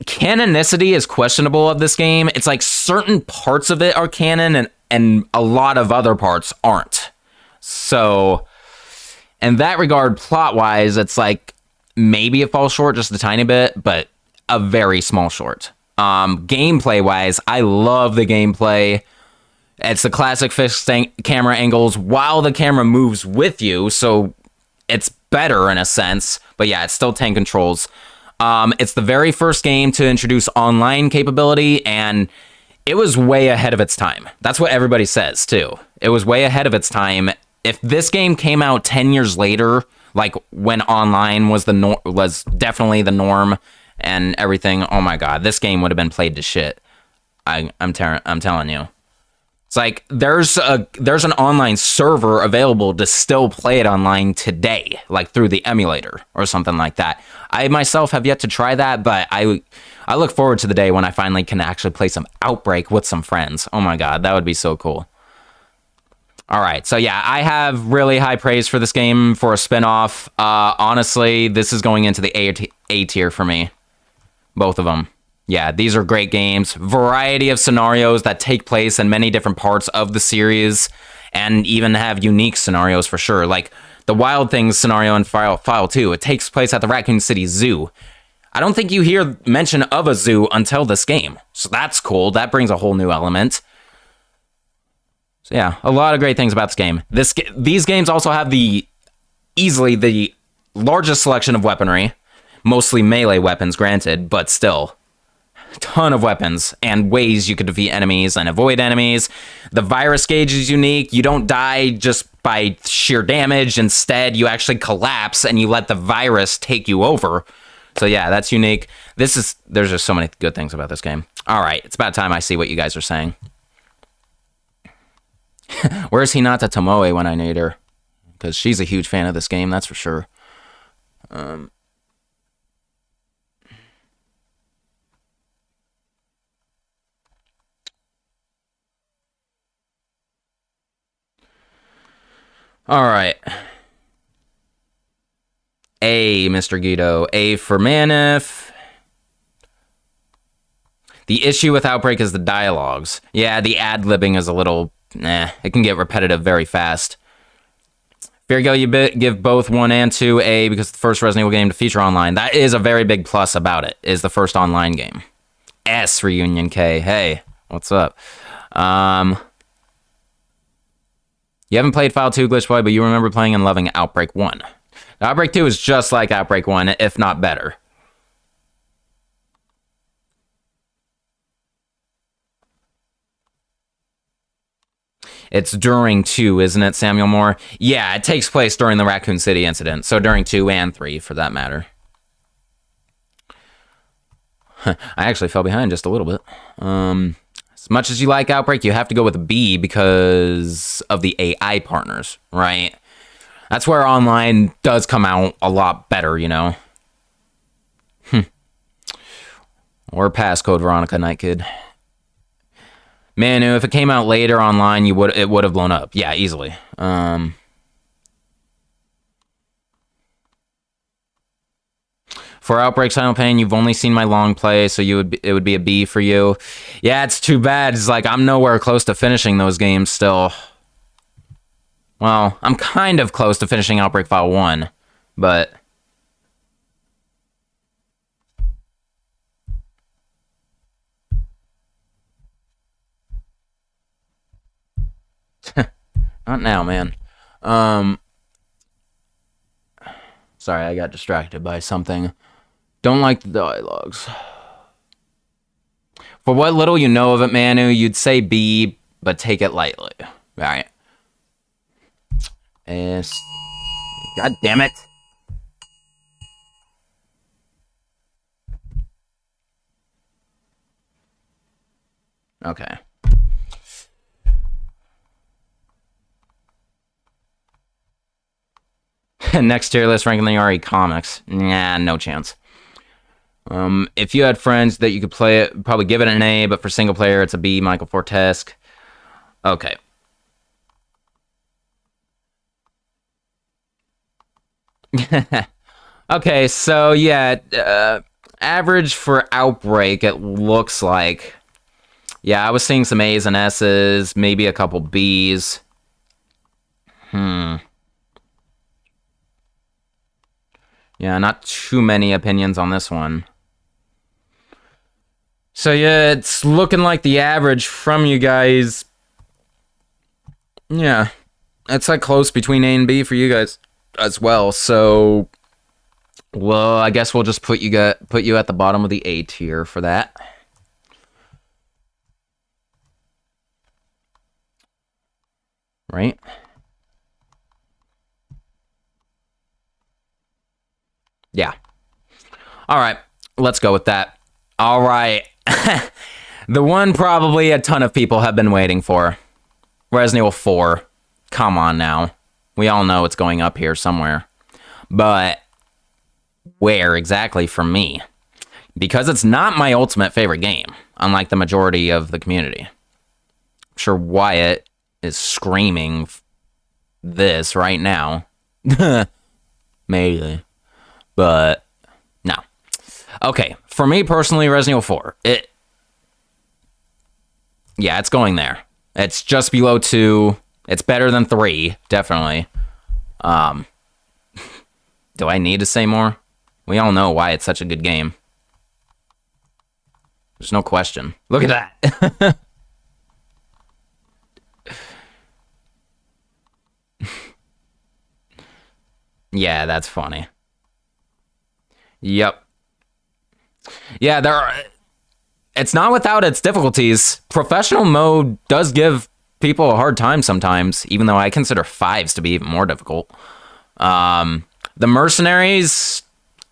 Canonicity is questionable of this game. It's like certain parts of it are canon and a lot of other parts aren't. So, in that regard, plot-wise, it's like maybe it falls short just a tiny bit, but a very small short. Gameplay wise, I love the gameplay. It's the classic fixed camera angles while the camera moves with you, so it's better in a sense. But yeah, it's still tank controls. It's the very first game to introduce online capability, and it was way ahead of its time. That's what everybody says, too. It was way ahead of its time. If this game came out 10 years later, like when online was was definitely the norm and everything, oh my god, this game would have been played to shit. I'm telling you. It's like there's an online server available to still play it online today, like through the emulator or something like that. I myself have yet to try that, but I look forward to the day when I finally can actually play some Outbreak with some friends. Oh my god, that would be so cool. All right, so yeah, I have really high praise for this game for a spinoff. Honestly, this is going into the A tier for me. Both of them. Yeah, these are great games. Variety of scenarios that take place in many different parts of the series, and even have unique scenarios for sure. Like the Wild Things scenario in File 2, it takes place at the Raccoon City Zoo. I don't think you hear mention of a zoo until this game, so that's cool. That brings a whole new element. So yeah, a lot of great things about this game. These games also have easily the largest selection of weaponry, mostly melee weapons, granted, but still. Ton of weapons and ways you could defeat enemies and avoid enemies. The virus gauge is unique. You don't die just by sheer damage. Instead, you actually collapse and you let the virus take you over. So yeah, that's unique. There's just so many good things about this game. All right, it's about time I see what you guys are saying. Where's Hinata Tomoe when I need her? Because she's a huge fan of this game, that's for sure. All right. A, Mr. Guido. A for Manif. The issue with Outbreak is the dialogues. Yeah, the ad-libbing is a little... it can get repetitive very fast. Virgo, you give both 1 and 2 A because the first Resident Evil game to feature online. That is a very big plus about it, is the first online game. S, Reunion K. Hey, what's up? You haven't played File 2, Glitch Boy, but you remember playing and loving Outbreak 1. Outbreak 2 is just like Outbreak 1, if not better. It's during 2, isn't it, Samuel Moore? Yeah, it takes place during the Raccoon City incident, so during 2 and 3, for that matter. I actually fell behind just a little bit. As much as you like Outbreak, you have to go with a B because of the AI partners, right? That's where online does come out a lot better, you know? Or Passcode Veronica Night Kid. Manu, if it came out later online, it would have blown up. Yeah, easily. For Outbreak Silent Pain, you've only seen my long play, so it would be a B for you. Yeah, it's too bad. It's like I'm nowhere close to finishing those games still. Well, I'm kind of close to finishing Outbreak File 1, but... Not now, man. Sorry, I got distracted by something. Don't like the dialogues. For what little you know of it, Manu, you'd say B, but take it lightly. Right. God damn it. Okay. Next tier list ranking the RE comics. Nah, no chance. If you had friends that you could play it, probably give it an A, but for single player, it's a B, Michael Fortesque. Okay. Okay, so yeah, average for Outbreak, it looks like. Yeah, I was seeing some A's and S's, maybe a couple B's. Yeah, not too many opinions on this one. So yeah, it's looking like the average from you guys. Yeah, it's like close between A and B for you guys as well. So, well, I guess we'll just put you at the bottom of the A tier for that. Right? Yeah. All right, let's go with that. All right. The one probably a ton of people have been waiting for. Resident Evil 4. Come on now. We all know it's going up here somewhere. But where exactly for me? Because it's not my ultimate favorite game, unlike the majority of the community. I'm sure Wyatt is screaming this right now. Maybe. But no. Okay, for me personally, Resident Evil 4. Yeah, it's going there. It's just below 2. It's better than 3, definitely. Do I need to say more? We all know why it's such a good game. There's no question. Look at that. Yeah, that's funny. Yep. Yeah, it's not without its difficulties. Professional mode does give people a hard time sometimes, even though I consider 5s to be even more difficult. The mercenaries,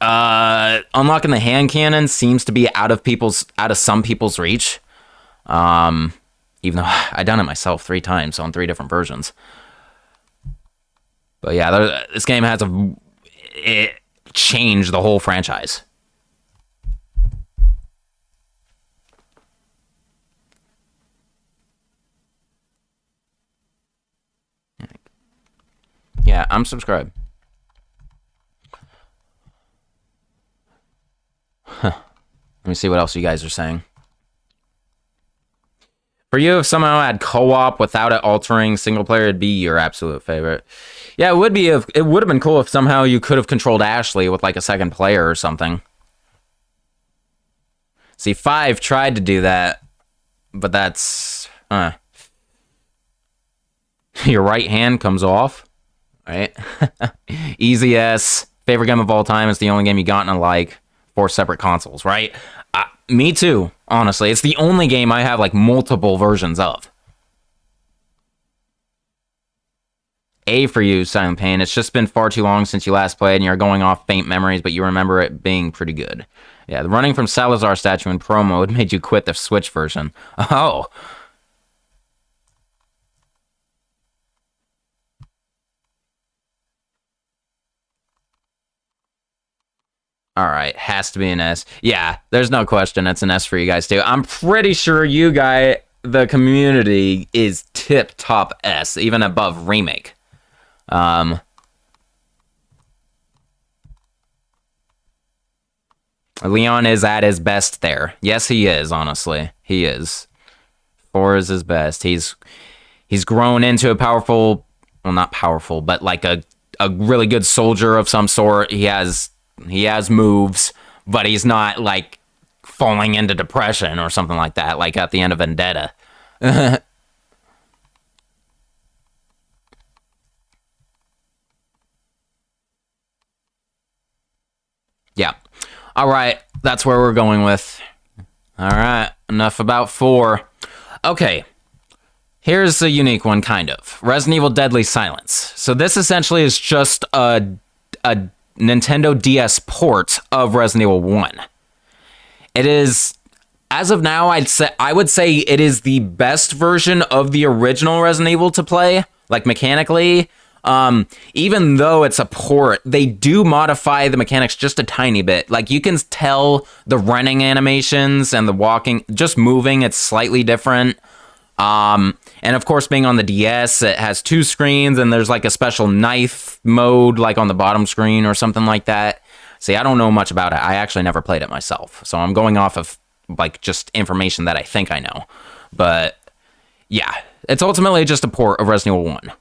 unlocking the hand cannon seems to be out of some people's reach. Even though I done it myself 3 times on 3 different versions. But yeah, this game has it changed the whole franchise. Yeah, I'm subscribed. Let me see what else you guys are saying. For you, if somehow had co-op without it altering single player, it'd be your absolute favorite. Yeah, it would be. It would have been cool if somehow you could have controlled Ashley with like a second player or something. See, 5 tried to do that, but that's your right hand comes off. Right? Easy S. Favorite game of all time. It's the only game you gotten to like 4 separate consoles, right? Me too, honestly. It's the only game I have like multiple versions of. A for you, Silent Pain. It's just been far too long since you last played and you're going off faint memories, but you remember it being pretty good. Yeah, the running from Salazar statue in pro mode made you quit the Switch version. Oh. Alright, has to be an S. Yeah, there's no question it's an S for you guys too. I'm pretty sure the community is tip-top S, even above Remake. Leon is at his best there. Yes, he is, honestly. He is. 4 is his best. He's grown into a powerful, well, not powerful, but like a really good soldier of some sort. He has moves, but he's not like falling into depression or something like that, like at the end of Vendetta. Yeah. All right, that's where we're going with. All right, enough about 4. Okay. Here's a unique one, kind of. Resident Evil Deadly Silence. So this essentially is just a Nintendo DS port of Resident Evil 1. It is, as of now, I would say it is the best version of the original Resident Evil to play, like mechanically. Even though it's a port, they do modify the mechanics just a tiny bit. Like, you can tell the running animations and the walking, just moving, it's slightly different. And of course, being on the DS, it has 2 screens, and there's like a special knife mode, like on the bottom screen or something like that. See, I don't know much about it. I actually never played it myself, so I'm going off of like just information that I think I know. But yeah, it's ultimately just a port of Resident Evil 1.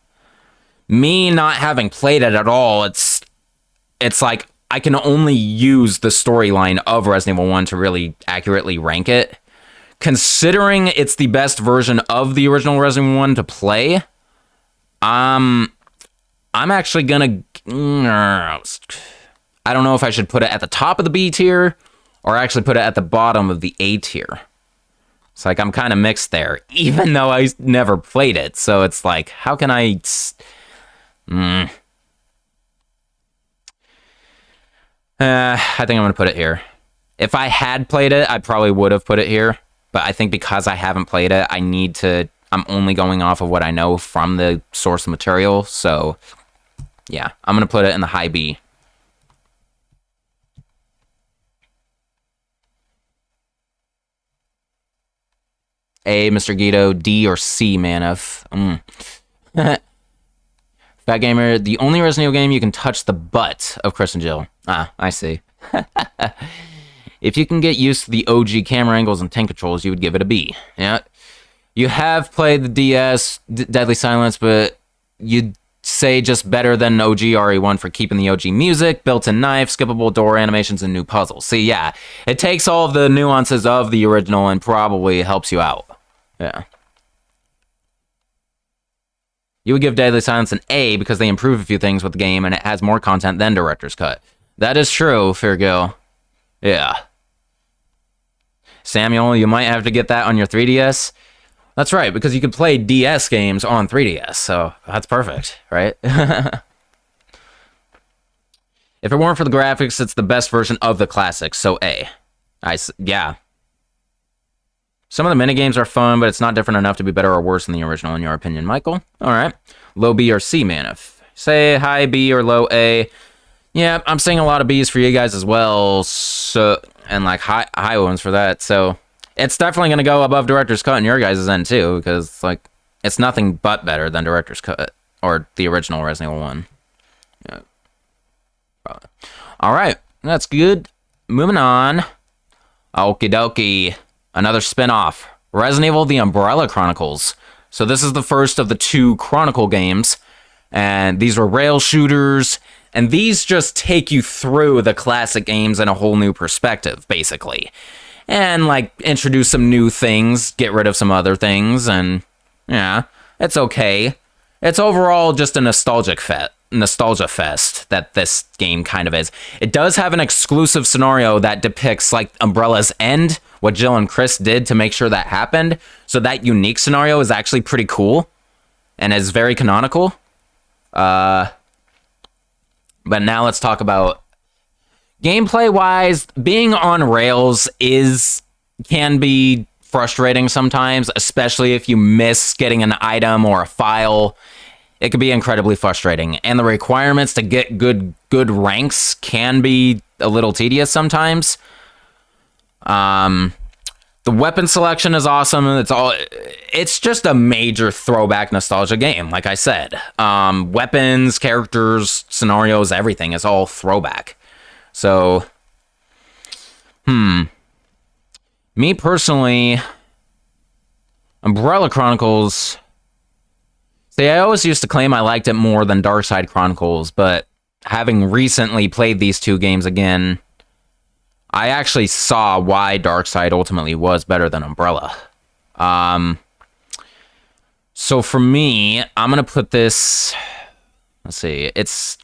Me not having played it at all, it's like I can only use the storyline of Resident Evil 1 to really accurately rank it. considering it's the best version of the original Resident Evil 1 to play, I'm actually gonna... I don't know if I should put it at the top of the B tier or actually put it at the bottom of the A tier. It's like I'm kind of mixed there, even though I never played it. So it's like, how can I... I think I'm going to put it here. If I had played it, I probably would have put it here. But I think because I haven't played it, I'm only going off of what I know from the source material. So, yeah, I'm going to put it in the high B. A, Mr. Guido, D, or C, Manif. Fat Gamer, the only Resident Evil game you can touch the butt of Chris and Jill. Ah, I see. If you can get used to the OG camera angles and tank controls, you would give it a B. Yeah. You have played the DS, Deadly Silence, but you'd say just better than OG RE1 for keeping the OG music, built-in knife, skippable door animations, and new puzzles. See, yeah, it takes all of the nuances of the original and probably helps you out. Yeah. You would give Deadly Silence an A because they improve a few things with the game and it has more content than Director's Cut. That is true, Fairgill. Yeah. Samuel, you might have to get that on your 3DS. That's right, because you could play DS games on 3DS, so that's perfect, right? If it weren't for the graphics, it's the best version of the classics, so A. Yeah. Some of the minigames are fun, but it's not different enough to be better or worse than the original, in your opinion, Michael. All right. Low B or C, Manif. Say high B or low A. Yeah, I'm seeing a lot of B's for you guys as well, so, and like high ones for that, so it's definitely going to go above Director's Cut in your guys' end too, because like it's nothing but better than Director's Cut or the original Resident Evil 1. Yeah. All right, that's good. Moving on. Okie dokie. Another spin-off. Resident Evil: The Umbrella Chronicles. So this is the first of the 2 Chronicle games, and these were rail shooters. And these just take you through the classic games in a whole new perspective, basically. And, like, introduce some new things, get rid of some other things, and, yeah, it's okay. It's overall just a nostalgia fest that this game kind of is. It does have an exclusive scenario that depicts, like, Umbrella's end, what Jill and Chris did to make sure that happened. So that unique scenario is actually pretty cool, and is very canonical. But now let's talk about gameplay-wise. Being on rails can be frustrating sometimes, especially if you miss getting an item or a file. It can be incredibly frustrating, and the requirements to get good ranks can be a little tedious sometimes. The weapon selection is awesome, and it's just a major throwback nostalgia game, like I said. Weapons, characters, scenarios, everything is all throwback. So, me personally, Umbrella Chronicles, see, I always used to claim I liked it more than Darkside Chronicles, but having recently played these 2 games again, I actually saw why Darkside ultimately was better than Umbrella. So for me, I'm going to put this... Let's see. It's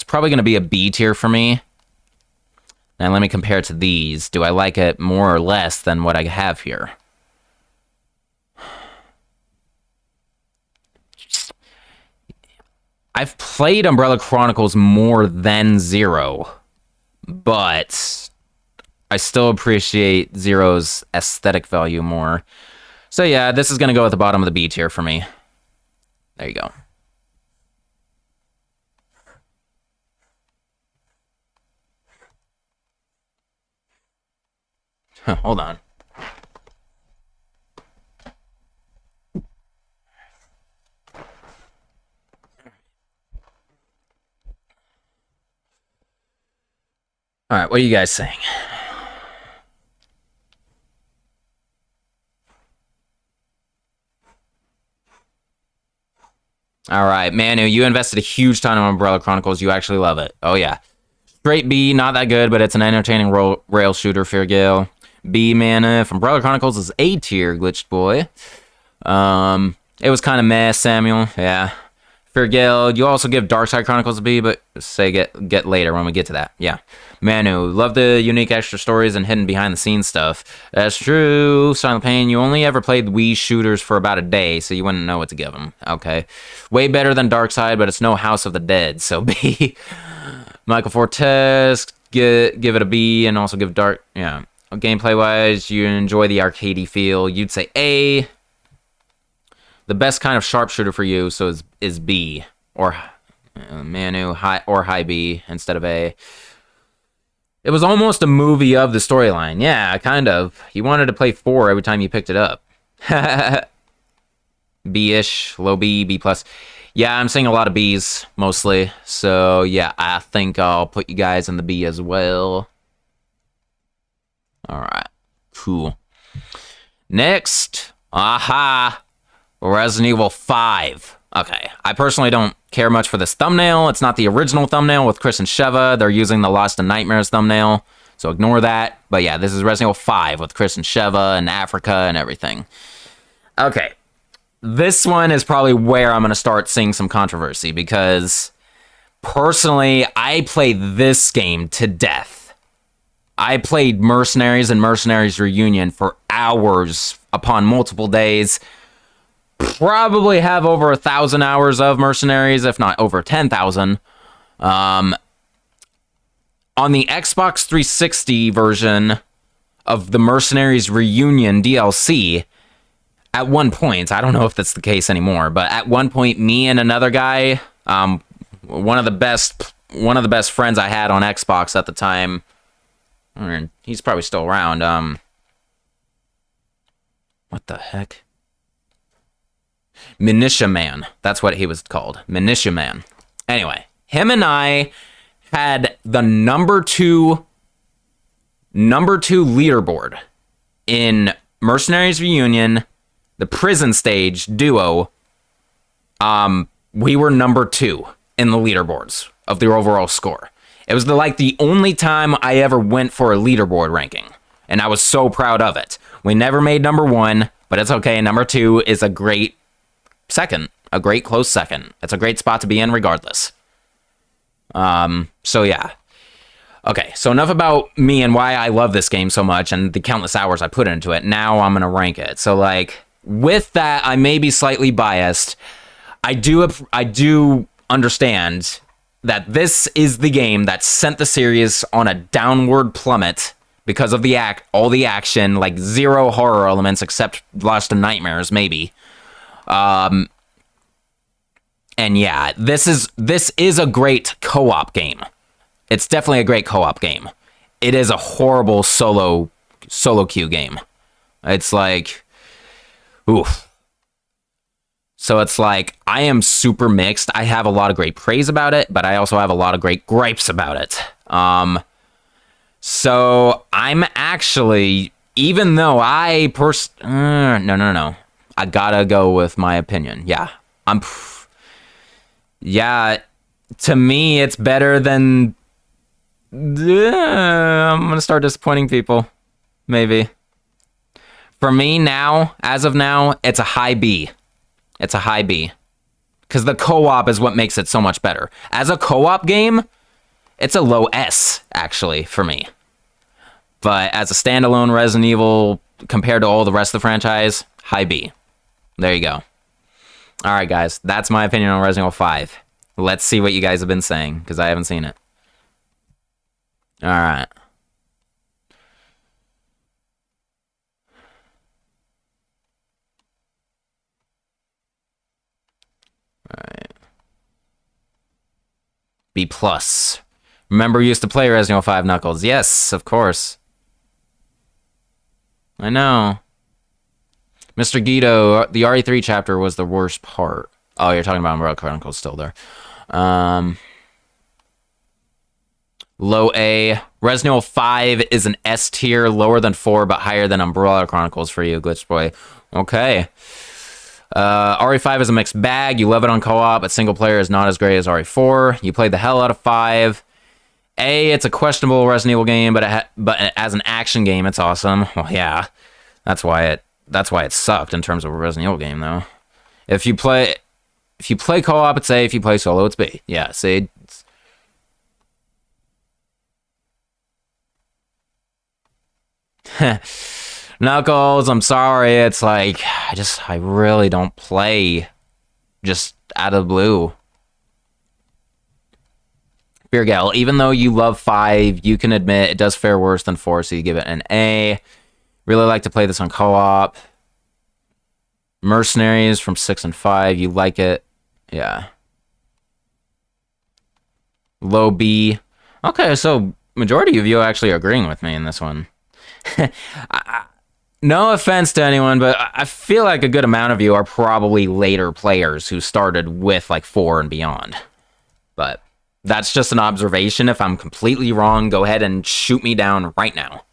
probably going to be a B tier for me. Now let me compare it to these. Do I like it more or less than what I have here? I've played Umbrella Chronicles more than Zero, but I still appreciate Zero's aesthetic value more. So yeah, this is going to go at the bottom of the B tier for me. There you go. Hold on. All right, what are you guys saying? All right, Manu, you invested a huge ton in Umbrella Chronicles. You actually love it. Oh, yeah. Straight B, not that good, but it's an entertaining rail shooter, Fairgale. B mana from Umbrella Chronicles is A tier, glitched boy. It was kind of meh, Samuel. Yeah. Fair Gale, you also give Darkside Chronicles a B, but say get later when we get to that. Yeah. Manu, love the unique extra stories and hidden behind the scenes stuff. That's true. Silent Pain, you only ever played Wii shooters for about a day, so you wouldn't know what to give them. Okay. Way better than Darkside, but it's no House of the Dead, so B. Michael Fortes, give it a B, and also give Dark. Yeah. Gameplay wise, you enjoy the arcadey feel. You'd say A. The best kind of sharpshooter for you, so is B or Manu high B instead of A. It was almost a movie of the storyline. Yeah, kind of. You wanted to play 4 every time you picked it up. B-ish, low B, B+. Yeah, I'm seeing a lot of Bs mostly. So yeah, I think I'll put you guys in the B as well. All right, cool. Next, aha. Resident Evil 5. Okay, I personally don't care much for this thumbnail. It's not the original thumbnail with Chris and Sheva. They're using the Lost in Nightmares thumbnail, so ignore that. But yeah, this is Resident Evil 5 with Chris and Sheva and Africa and everything. Okay, this one is probably where I'm going to start seeing some controversy because personally, I played this game to death. I played Mercenaries and Mercenaries Reunion for hours upon multiple days. Probably have over 1,000 hours of Mercenaries, if not over 10,000. On the Xbox 360 version of the Mercenaries Reunion DLC, at one point, I don't know if that's the case anymore, but at one point, me and another guy, one of the best friends I had on Xbox at the time, he's probably still around. What the heck? Minutia Man. That's what he was called. Minutia Man. Anyway, him and I had the number two leaderboard in Mercenaries Reunion, the prison stage duo. We were number 2 in the leaderboards of the overall score. It was the only time I ever went for a leaderboard ranking, and I was so proud of it. We never made number 1, but it's okay. Number 2 is a great second, a great close second. It's a great spot to be in regardless. So yeah. Okay, so enough about me and why I love this game so much and the countless hours I put into it. Now I'm going to rank it. So with that, I may be slightly biased. I do understand that this is the game that sent the series on a downward plummet because of all the action, zero horror elements except Lost in Nightmares, maybe. And yeah, this is a great co-op game. It's definitely a great co-op game. It is a horrible solo queue game. It's oof. So it's I am super mixed. I have a lot of great praise about it, but I also have a lot of great gripes about it. So I'm actually, even though no. I gotta go with my opinion. Yeah. To me, it's better than... I'm gonna start disappointing people. Maybe. For me now, as of now, it's a high B. It's a high B. Because the co-op is what makes it so much better. As a co-op game, it's a low S, actually, for me. But as a standalone Resident Evil, compared to all the rest of the franchise, high B. There you go. Alright, guys. That's my opinion on Resident Evil 5. Let's see what you guys have been saying, because I haven't seen it. Alright. Alright. B+. Remember, you used to play Resident Evil 5 Knuckles. Yes, of course. I know. Mr. Guido, the RE3 chapter was the worst part. Oh, you're talking about Umbrella Chronicles still there. Low A. Resident Evil 5 is an S tier, lower than 4, but higher than Umbrella Chronicles for you, Glitch Boy. Okay. RE5 is a mixed bag. You love it on co-op, but single player is not as great as RE4. You played the hell out of 5. A, it's a questionable Resident Evil game, but as an action game, it's awesome. Well, yeah, that's why it sucked in terms of a Resident Evil game, though. If you play co-op, it's A. If you play solo, it's B. Yeah, see. Knuckles, I'm sorry. It's like I really don't play just out of the blue. Beergal, even though you love 5, you can admit it does fare worse than 4, so you give it an A. Really like to play this on co-op. Mercenaries from 6 and 5, you like it. Yeah. Low B. Okay, so majority of you actually are agreeing with me in this one. No offense to anyone, but I feel like a good amount of you are probably later players who started with like 4 and beyond. But that's just an observation. If I'm completely wrong, go ahead and shoot me down right now.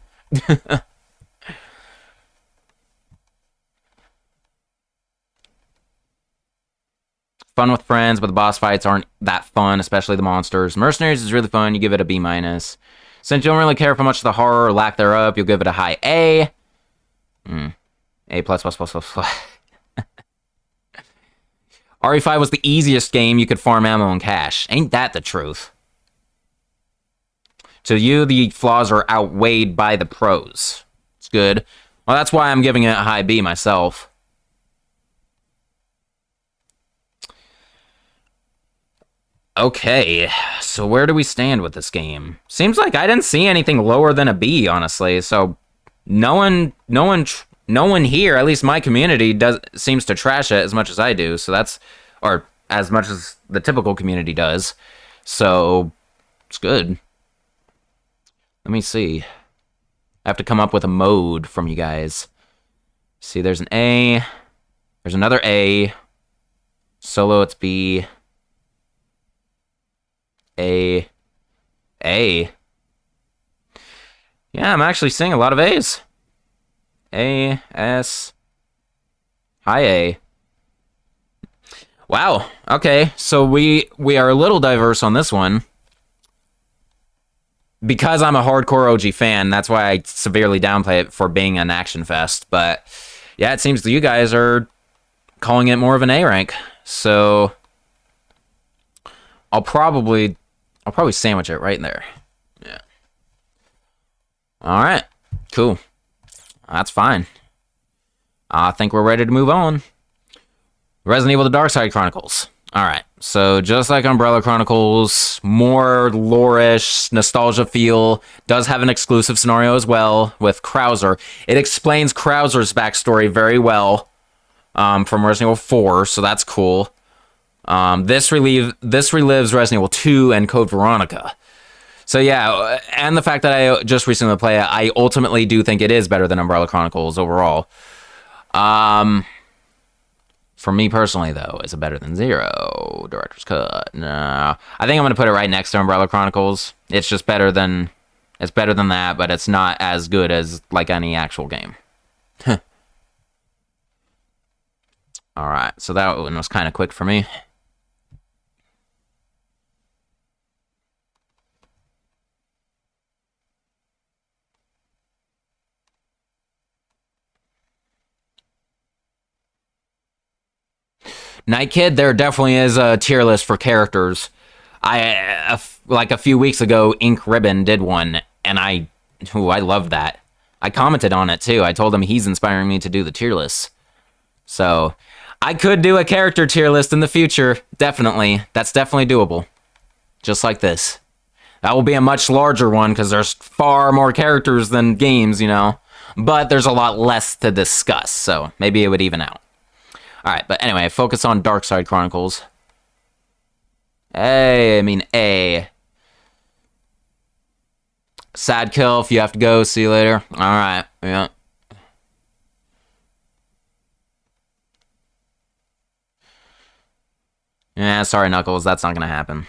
Fun with friends, but the boss fights aren't that fun, especially the monsters. Mercenaries is really fun. You give it a B-. Since you don't really care for much of the horror or lack thereof, you'll give it a high A. A+++++. RE5 was the easiest game you could farm ammo and cash. Ain't that the truth? To you, the flaws are outweighed by the pros. It's good. Well, that's why I'm giving it a high B myself. Okay, so where do we stand with this game? Seems like I didn't see anything lower than a B, honestly. So no one here, at least my community, seems to trash it as much as I do. So that's, or as much as the typical community does. So it's good. Let me see. I have to come up with a mode from you guys. See, there's an A. There's another A. Solo, it's B. A. Yeah, I'm actually seeing a lot of A's. A, S, high A. Wow, okay, so we are a little diverse on this one. Because I'm a hardcore OG fan, that's why I severely downplay it for being an action fest. But yeah, it seems that you guys are calling it more of an A rank. So I'll probably sandwich it right in there. Yeah. All right. Cool. That's fine. I think we're ready to move on. Resident Evil: The Dark Side Chronicles. All right. So just like Umbrella Chronicles, more lore-ish, nostalgia feel. Does have an exclusive scenario as well with Krauser. It explains Krauser's backstory very well from Resident Evil 4, so that's cool. This relives Resident Evil 2 and Code Veronica. So yeah, and the fact that I just recently played it, I ultimately do think it is better than Umbrella Chronicles overall. For me personally, though, is it better than Zero? Director's Cut? No. I think I'm going to put it right next to Umbrella Chronicles. It's just better than that, but it's not as good as like any actual game. Alright, so that one was kind of quick for me. Night Kid, there definitely is a tier list for characters. Like a few weeks ago, Ink Ribbon did one, and I loved that. I commented on it too. I told him he's inspiring me to do the tier list. So I could do a character tier list in the future. Definitely. That's definitely doable. Just like this. That will be a much larger one because there's far more characters than games, you know. But there's a lot less to discuss, so maybe it would even out. Alright, but anyway, focus on Dark Side Chronicles. A. Sad kill if you have to go. See you later. Alright, yeah. Yeah, sorry, Knuckles. That's not gonna happen.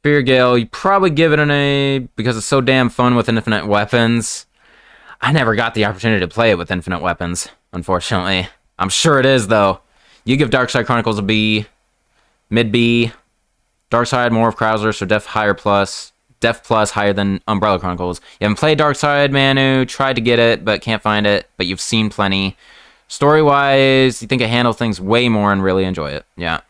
Fear Gale, you probably give it an A because it's so damn fun with infinite weapons. I never got the opportunity to play it with infinite weapons, unfortunately. I'm sure it is, though. You give Dark Side Chronicles a B. Mid B. Darkside, more of Krauser, so Def Plus higher than Umbrella Chronicles. You haven't played Darkside, Manu, tried to get it, but can't find it, but you've seen plenty. Story-wise, you think it handles things way more and really enjoy it. Yeah.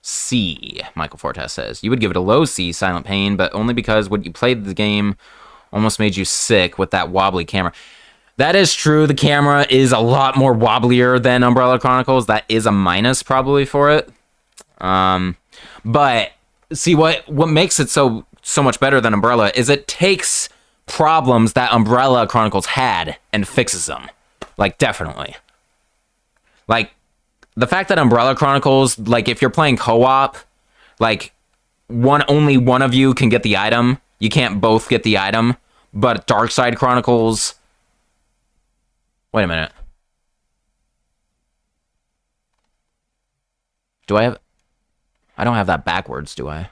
C, Michael Fortes says. You would give it a low C, Silent Pain, but only because when you played the game almost made you sick with that wobbly camera. That is true. The camera is a lot more wobblier than Umbrella Chronicles. That is a minus probably for it. But see, what makes it so much better than Umbrella is it takes problems that Umbrella Chronicles had and fixes them. Like, definitely. Like, the fact that Umbrella Chronicles, like, if you're playing co-op, like, only one of you can get the item. You can't both get the item. But Darkside Chronicles... Wait a minute. I don't have that backwards, do I?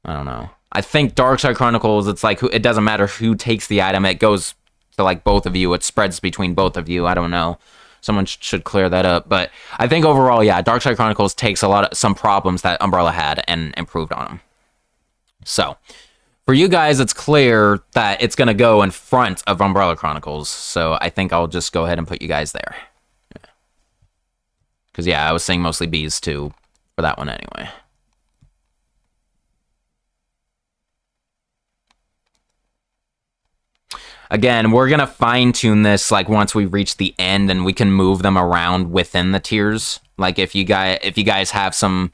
I don't know. I think Darkside Chronicles, it's like, it doesn't matter who takes the item. It goes to, like, both of you. It spreads between both of you. I don't know. Someone should clear that up. But I think overall, yeah, Darkside Chronicles takes some problems that Umbrella had and improved on them. So, for you guys, it's clear that it's going to go in front of Umbrella Chronicles. So I think I'll just go ahead and put you guys there. Because, yeah, I was saying mostly Bs, too, for that one anyway. Again, we're going to fine-tune this, like, once we reach the end, and we can move them around within the tiers. Like, if you guys have some,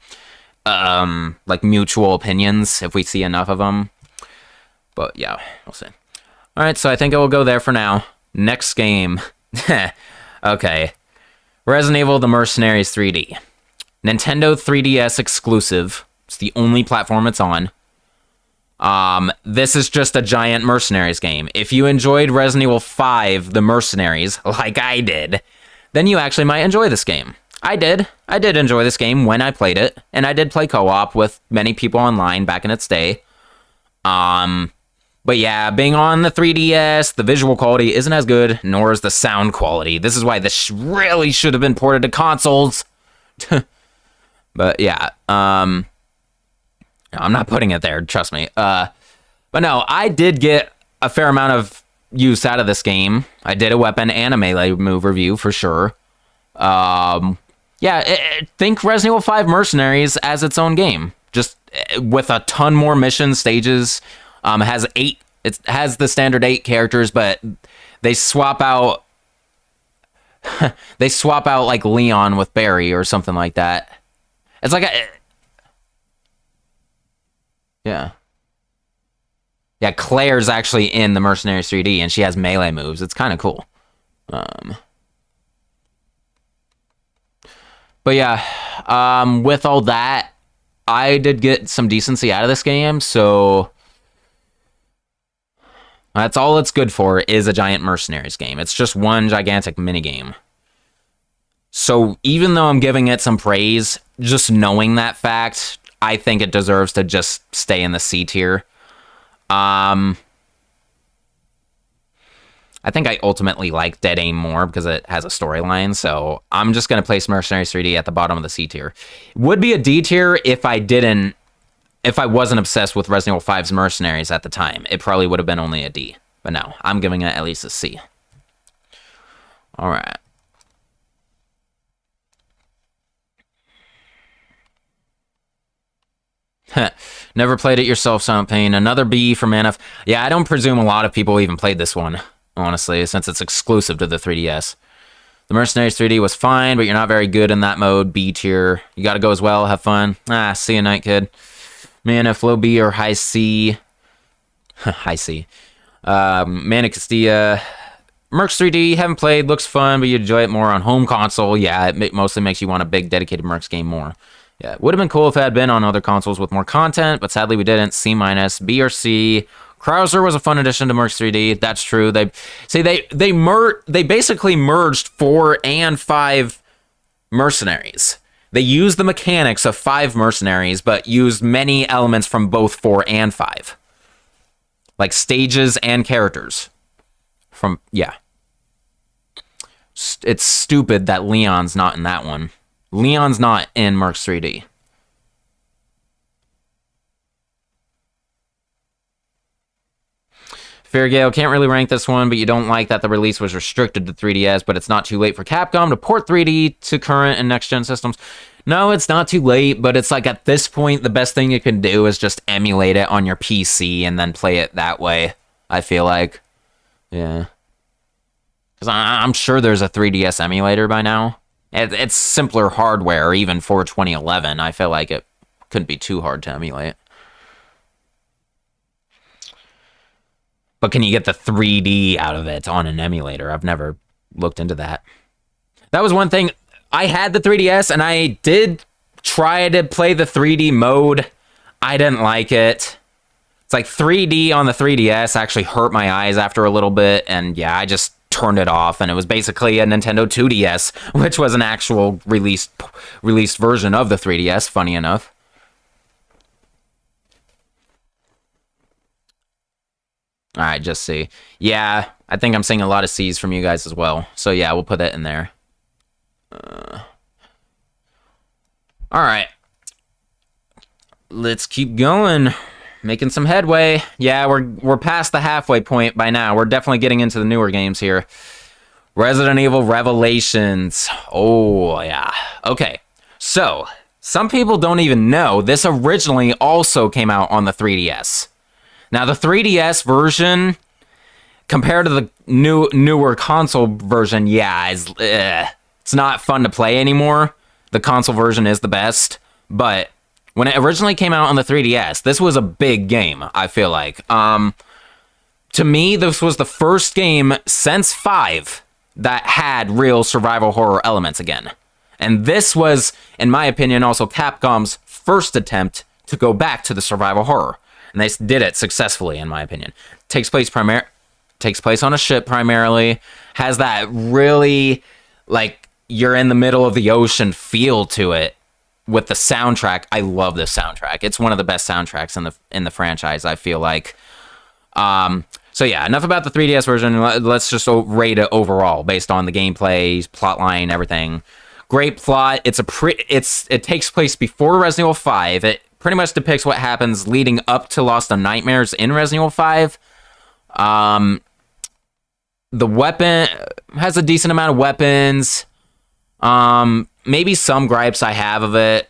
like, mutual opinions, if we see enough of them. But, yeah, we'll see. Alright, so I think it will go there for now. Next game. Okay. Resident Evil The Mercenaries 3D. Nintendo 3DS exclusive. It's the only platform it's on. This is just a giant Mercenaries game. If you enjoyed Resident Evil 5, The Mercenaries, like I did, then you actually might enjoy this game. I did. I did enjoy this game when I played it, and I did play co-op with many people online back in its day. But yeah, being on the 3DS, the visual quality isn't as good, nor is the sound quality. This is why this really should have been ported to consoles. But yeah, I'm not putting it there, trust me. But no, I did get a fair amount of use out of this game. I did a weapon and a melee move review for sure. Think Resident Evil 5 Mercenaries as its own game. Just with a ton more mission stages. It has the standard 8 characters, but they swap out like Leon with Barry or something like that. It's like yeah, Claire's actually in the Mercenaries 3D, and she has melee moves. It's kind of cool. But yeah, with all that, I did get some decency out of this game, so that's all it's good for, is a giant Mercenaries game. It's just one gigantic minigame. So even though I'm giving it some praise, just knowing that fact, I think it deserves to just stay in the C tier. I think I ultimately like Dead Aim more because it has a storyline, so I'm just going to place Mercenaries 3D at the bottom of the C tier. Would be a D tier if I wasn't obsessed with Resident Evil 5's Mercenaries at the time. It probably would have been only a D. But no, I'm giving it at least a C. Alright. Never played it yourself, Silent Pain. Another B for Manif. Yeah, I don't presume a lot of people even played this one, honestly, since it's exclusive to the 3DS. The Mercenaries 3D was fine, but you're not very good in that mode. B tier. You gotta go as well. Have fun. See you night, kid. Manif, low B or high C. High C. Mana Castilla. Mercs 3D, haven't played, looks fun, but you enjoy it more on home console. Yeah, it mostly makes you want a big dedicated Mercs game more. Yeah, would have been cool if it had been on other consoles with more content, but sadly we didn't. C-, B or C. Krauser was a fun addition to Mercs 3D. That's true. They basically merged 4 and 5 Mercenaries. They used the mechanics of 5 Mercenaries, but used many elements from both 4 and 5. Like stages and characters. Yeah. It's stupid that Leon's not in that one. Leon's not in Mercs 3D. Fair Gale, can't really rank this one, but you don't like that the release was restricted to 3DS, but it's not too late for Capcom to port 3D to current and next-gen systems. No, it's not too late, but it's like at this point, the best thing you can do is just emulate it on your PC and then play it that way, I feel like. Yeah. Because I'm sure there's a 3DS emulator by now. It's simpler hardware, even for 2011. I feel like it couldn't be too hard to emulate. But can you get the 3D out of it on an emulator? I've never looked into that. That was one thing. I had the 3DS, and I did try to play the 3D mode. I didn't like it. It's like 3D on the 3DS actually hurt my eyes after a little bit, and yeah, I just turned it off, and it was basically a Nintendo 2DS, which was an actual released version of the 3DS, funny enough. All right, just see. Yeah, I think I'm seeing a lot of C's from you guys as well. So yeah, we'll put that in there. All right. Let's keep going. Making some headway. Yeah, we're past the halfway point by now. We're definitely getting into the newer games here. Resident Evil Revelations. Oh, yeah. Okay. So, some people don't even know this originally also came out on the 3DS. Now, the 3DS version, compared to the newer console version, yeah, it's not fun to play anymore. The console version is the best, but when it originally came out on the 3DS, this was a big game, I feel like. To me, this was the first game since 5 that had real survival horror elements again. And this was, in my opinion, also Capcom's first attempt to go back to the survival horror. And they did it successfully, in my opinion. Takes place on a ship primarily. Has that really, like, you're in the middle of the ocean feel to it with the soundtrack. I love this soundtrack. It's one of the best soundtracks in the franchise, I feel like. So yeah, enough about the 3DS version. Let's just rate it overall based on the gameplay, plotline, everything. Great plot. It takes place before Resident Evil 5. It pretty much depicts what happens leading up to Lost on Nightmares in Resident Evil 5. The weapon has a decent amount of weapons. Maybe some gripes I have of it.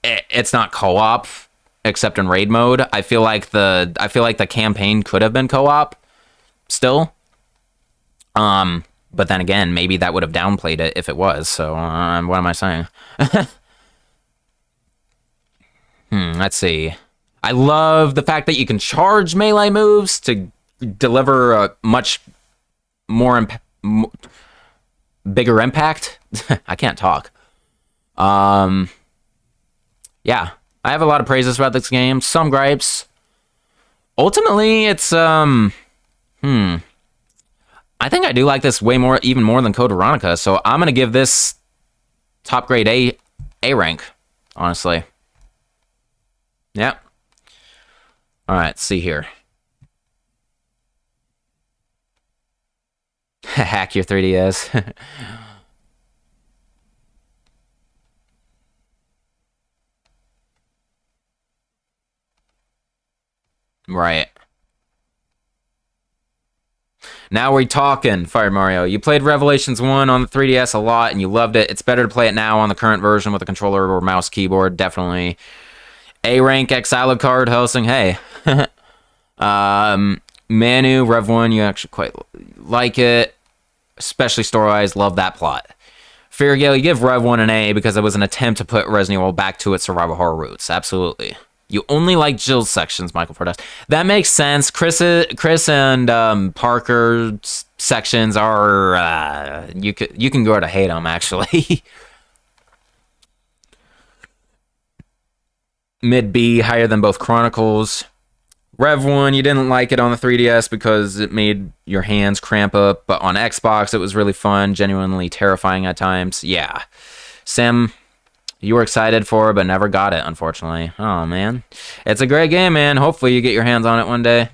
It's not co-op, except in raid mode. I feel like the campaign could have been co-op still. But then again, maybe that would have downplayed it if it was. So what am I saying? Let's see. I love the fact that you can charge melee moves to deliver a much more bigger impact. I can't talk. Yeah, I have a lot of praises about this game. Some gripes. Ultimately, it's I think I do like this even more than Code Veronica. So I'm gonna give this top grade A rank. Honestly. Yep. All right, let's see here. Hack your 3DS. Right. Now we're talking, Fire Mario. You played Revelations 1 on the 3DS a lot and you loved it. It's better to play it now on the current version with a controller or mouse keyboard, definitely. A-Rank Exilocard hosting, hey. Manu, Rev 1, you actually quite like it. Especially story-wise, love that plot. Fear Gale, you give Rev 1 an A because it was an attempt to put Resident Evil back to its survival horror roots. Absolutely. You only like Jill's sections, Michael Fordes. That makes sense. Chris and Parker's sections are you can go to hate them actually. Mid B, higher than both Chronicles. Rev 1, you didn't like it on the 3DS because it made your hands cramp up, but on Xbox it was really fun, genuinely terrifying at times. Yeah. Sim, you were excited for it, but never got it, unfortunately. Oh, man. It's a great game, man. Hopefully you get your hands on it one day.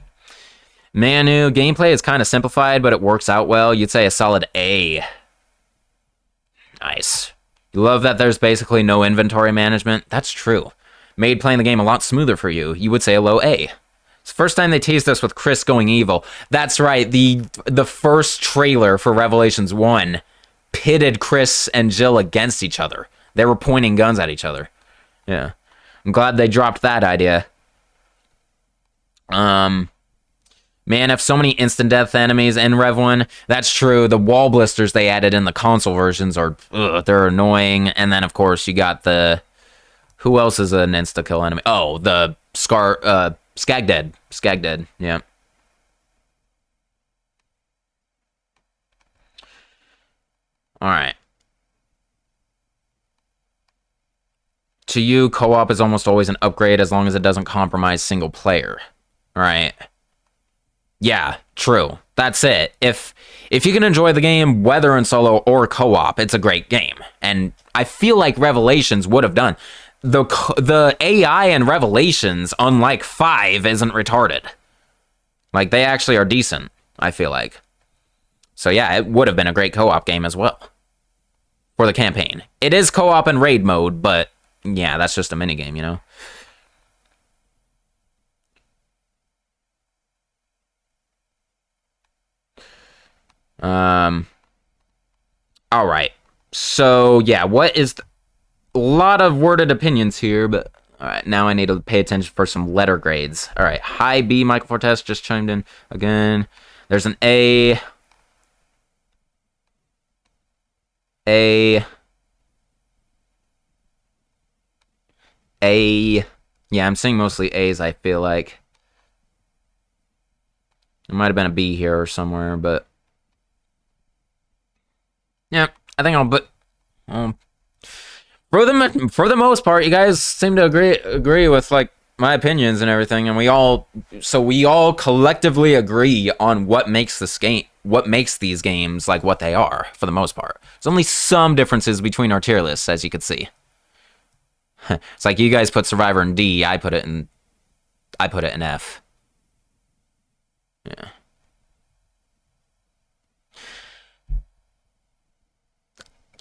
Manu, gameplay is kind of simplified, but it works out well. You'd say a solid A. Nice. You love that there's basically no inventory management? That's true. Made playing the game a lot smoother for you. You would say a low A. It's the first time they teased us with Chris going evil. That's right. The first trailer for Revelations 1 pitted Chris and Jill against each other. They were pointing guns at each other. Yeah. I'm glad they dropped that idea. Man, if so many instant death enemies in Rev 1, that's true. The wall blisters they added in the console versions are, they're annoying. And then, of course, you got the... Who else is an insta-kill enemy? Oh, the Skagdead. Skagdead, yeah. Alright. To you, co-op is almost always an upgrade as long as it doesn't compromise single player. Alright. Yeah, true. That's it. If you can enjoy the game, whether in solo or co-op, it's a great game. And I feel like Revelations would have done. The AI in Revelations, unlike 5, isn't retarded. Like, they actually are decent, I feel like. So yeah, it would have been a great co-op game as well. For the campaign. It is co-op and raid mode, but yeah, that's just a minigame, you know? Alright. So, yeah, what is... A lot of worded opinions here, but... Alright, now I need to pay attention for some letter grades. Alright, hi B, Michael Fortes just chimed in again. There's an A... Yeah, I'm seeing mostly A's, I feel like. There might have been a B here or somewhere, but... Yeah, I think I'll put... for the most part, you guys seem to agree with, like, my opinions and everything, and we all collectively agree on what makes these games like what they are, for the most part. There's only some differences between our tier lists, as you can see. It's like you guys put Survivor in D, I put it in F. Yeah.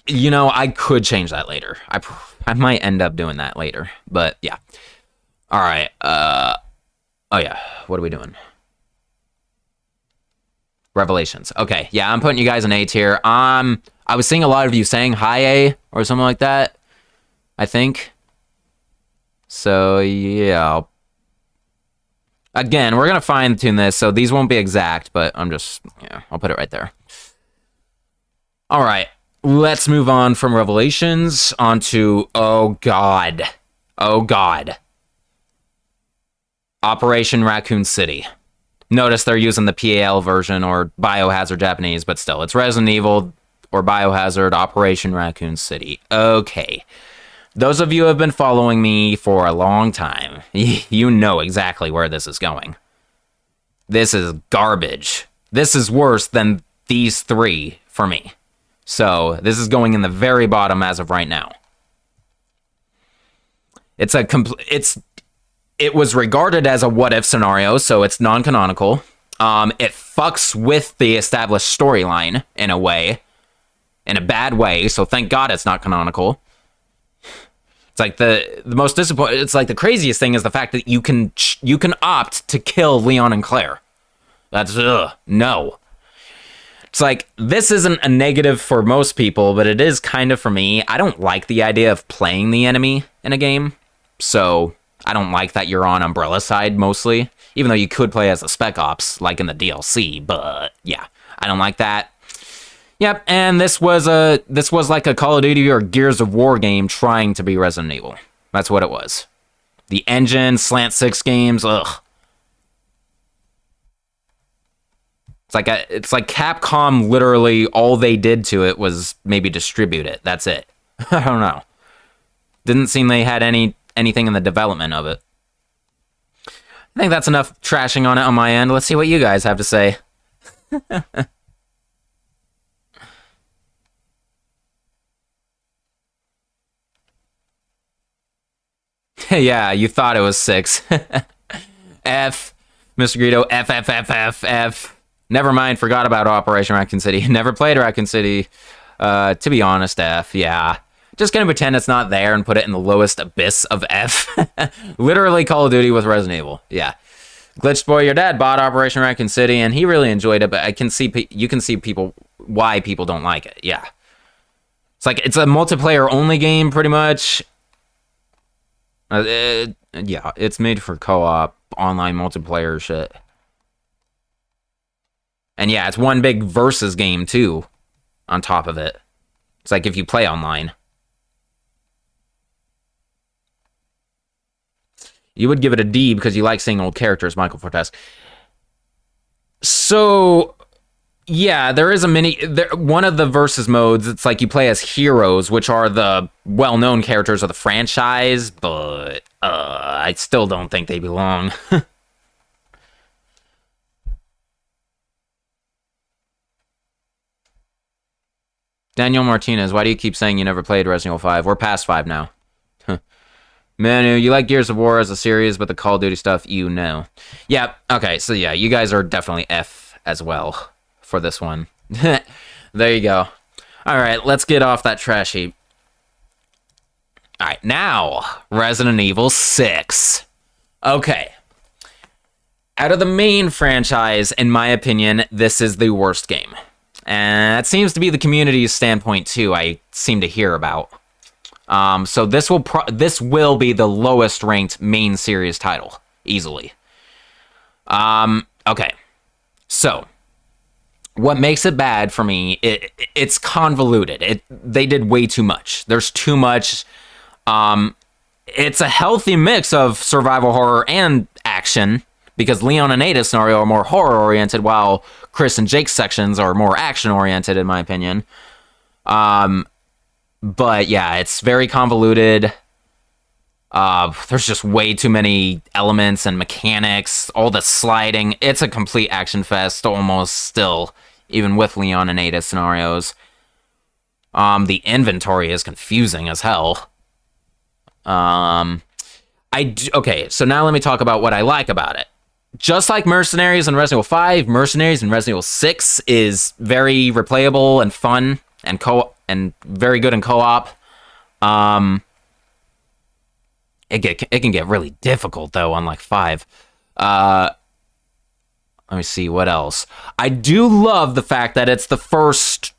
You know, I could change that later. I might end up doing that later, but yeah. All right. Oh yeah. What are we doing? Revelations. Okay. Yeah, I'm putting you guys in A tier. I was seeing a lot of you saying high A or something like that, I think. So, yeah. Again, we're going to fine-tune this, so these won't be exact, but I'll put it right there. All right. Let's move on from Revelations onto, oh god. Operation Raccoon City. Notice they're using the PAL version or Biohazard Japanese, but still, it's Resident Evil or Biohazard Operation Raccoon City. Okay. Those of you who have been following me for a long time, you know exactly where this is going. This is garbage. This is worse than these three for me. So, this is going in the very bottom as of right now. It was regarded as a what-if scenario, so it's non-canonical. It fucks with the established storyline, in a way. In a bad way, so thank God it's not canonical. It's like the most disappointing... It's like the craziest thing is the fact that you can opt to kill Leon and Claire. That's... no. It's like, this isn't a negative for most people, but it is kind of for me. I don't like the idea of playing the enemy in a game, so I don't like that you're on Umbrella's side, mostly. Even though you could play as a Spec Ops, like in the DLC, but yeah, I don't like that. Yep, and this was like a Call of Duty or Gears of War game trying to be Resident Evil. That's what it was. The engine, slant 6 games, ugh. It's like Capcom literally all they did to it was maybe distribute it. That's it. I don't know. Didn't seem they had anything in the development of it. I think that's enough trashing on it on my end. Let's see what you guys have to say. Yeah, you thought it was 6. F. Mr. Greedo, F. Never mind, forgot about Operation Raccoon City. Never played Raccoon City. To be honest, F, yeah. Just gonna pretend it's not there and put it in the lowest abyss of F. Literally Call of Duty with Resident Evil, yeah. Glitched Boy, your dad bought Operation Raccoon City, and he really enjoyed it, but you can see people why people don't like it. Yeah. It's like, it's a multiplayer-only game, pretty much. Yeah, it's made for co-op, online multiplayer shit. And yeah, it's one big versus game, too, on top of it. It's like if you play online. You would give it a D because you like seeing old characters, Michael Fortes. So, yeah, there is a one of the versus modes, it's like you play as heroes, which are the well-known characters of the franchise, but I still don't think they belong. Daniel Martinez, why do you keep saying you never played Resident Evil 5? We're past 5 now. Manu, you like Gears of War as a series, but the Call of Duty stuff, you know. Yeah, okay, so yeah, you guys are definitely F as well for this one. There you go. Alright, let's get off that trash heap. Alright, now, Resident Evil 6. Okay. Out of the main franchise, in my opinion, this is the worst game. And that seems to be the community's standpoint, too, I seem to hear about. So this will be the lowest ranked main series title, easily. Okay. So, what makes it bad for me, it's convoluted. They did way too much. There's too much. It's a healthy mix of survival horror and action, because Leon and Ada's scenario are more horror-oriented, while Chris and Jake's sections are more action-oriented, in my opinion. But yeah, it's very convoluted. There's just way too many elements and mechanics, all the sliding. It's a complete action fest, almost still, even with Leon and Ada scenarios. The inventory is confusing as hell. Okay, so now let me talk about what I like about it. Just like Mercenaries in Resident Evil 5, Mercenaries in Resident Evil 6 is very replayable and fun and very good in co-op. It can get really difficult though, unlike 5. Let me see what else. I do love the fact that it's the first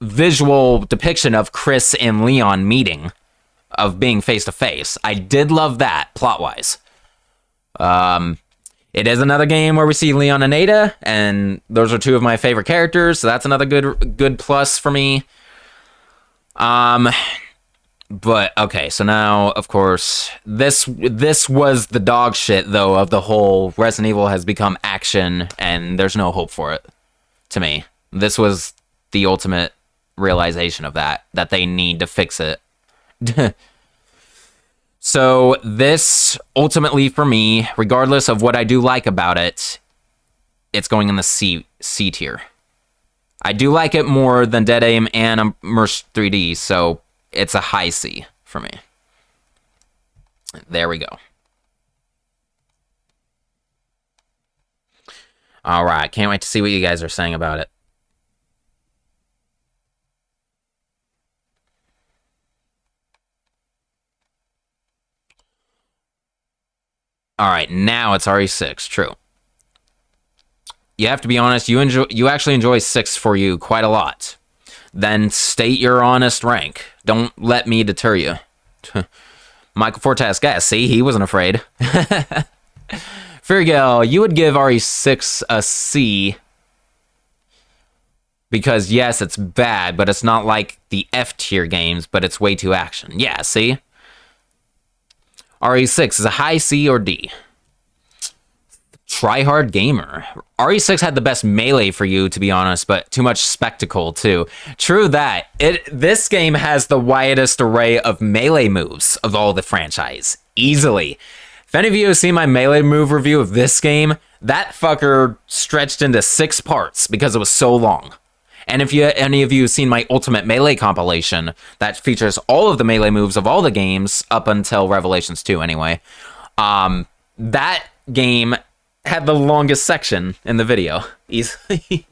visual depiction of Chris and Leon meeting, of being face to face. I did love that plot-wise. It is another game where we see Leon and Ada, and those are two of my favorite characters, so that's another good plus for me. But okay, so now, of course, this was the dog shit, though, of the whole Resident Evil has become action, and there's no hope for it, to me. This was the ultimate realization of that they need to fix it. So this, ultimately for me, regardless of what I do like about it, it's going in the C tier. I do like it more than Dead Aim and Immerse 3D, so it's a high C for me. There we go. All right, can't wait to see what you guys are saying about it. All right, now it's RE6, true. You have to be honest, you actually enjoy 6 for you quite a lot. Then state your honest rank. Don't let me deter you. Michael Fortes, guys, see, he wasn't afraid. Fergal, you would give RE6 a C. Because yes, it's bad, but it's not like the F tier games, but it's way too action. Yeah, see? RE6 is a high C or D. Tryhard Gamer. RE6 had the best melee for you, to be honest, but too much spectacle, too. True that. This game has the widest array of melee moves of all the franchise. Easily. If any of you have seen my melee move review of this game, that fucker stretched into 6 parts because it was so long. And if any of you have seen my Ultimate Melee compilation, that features all of the melee moves of all the games, up until Revelations 2 anyway, that game had the longest section in the video, easily.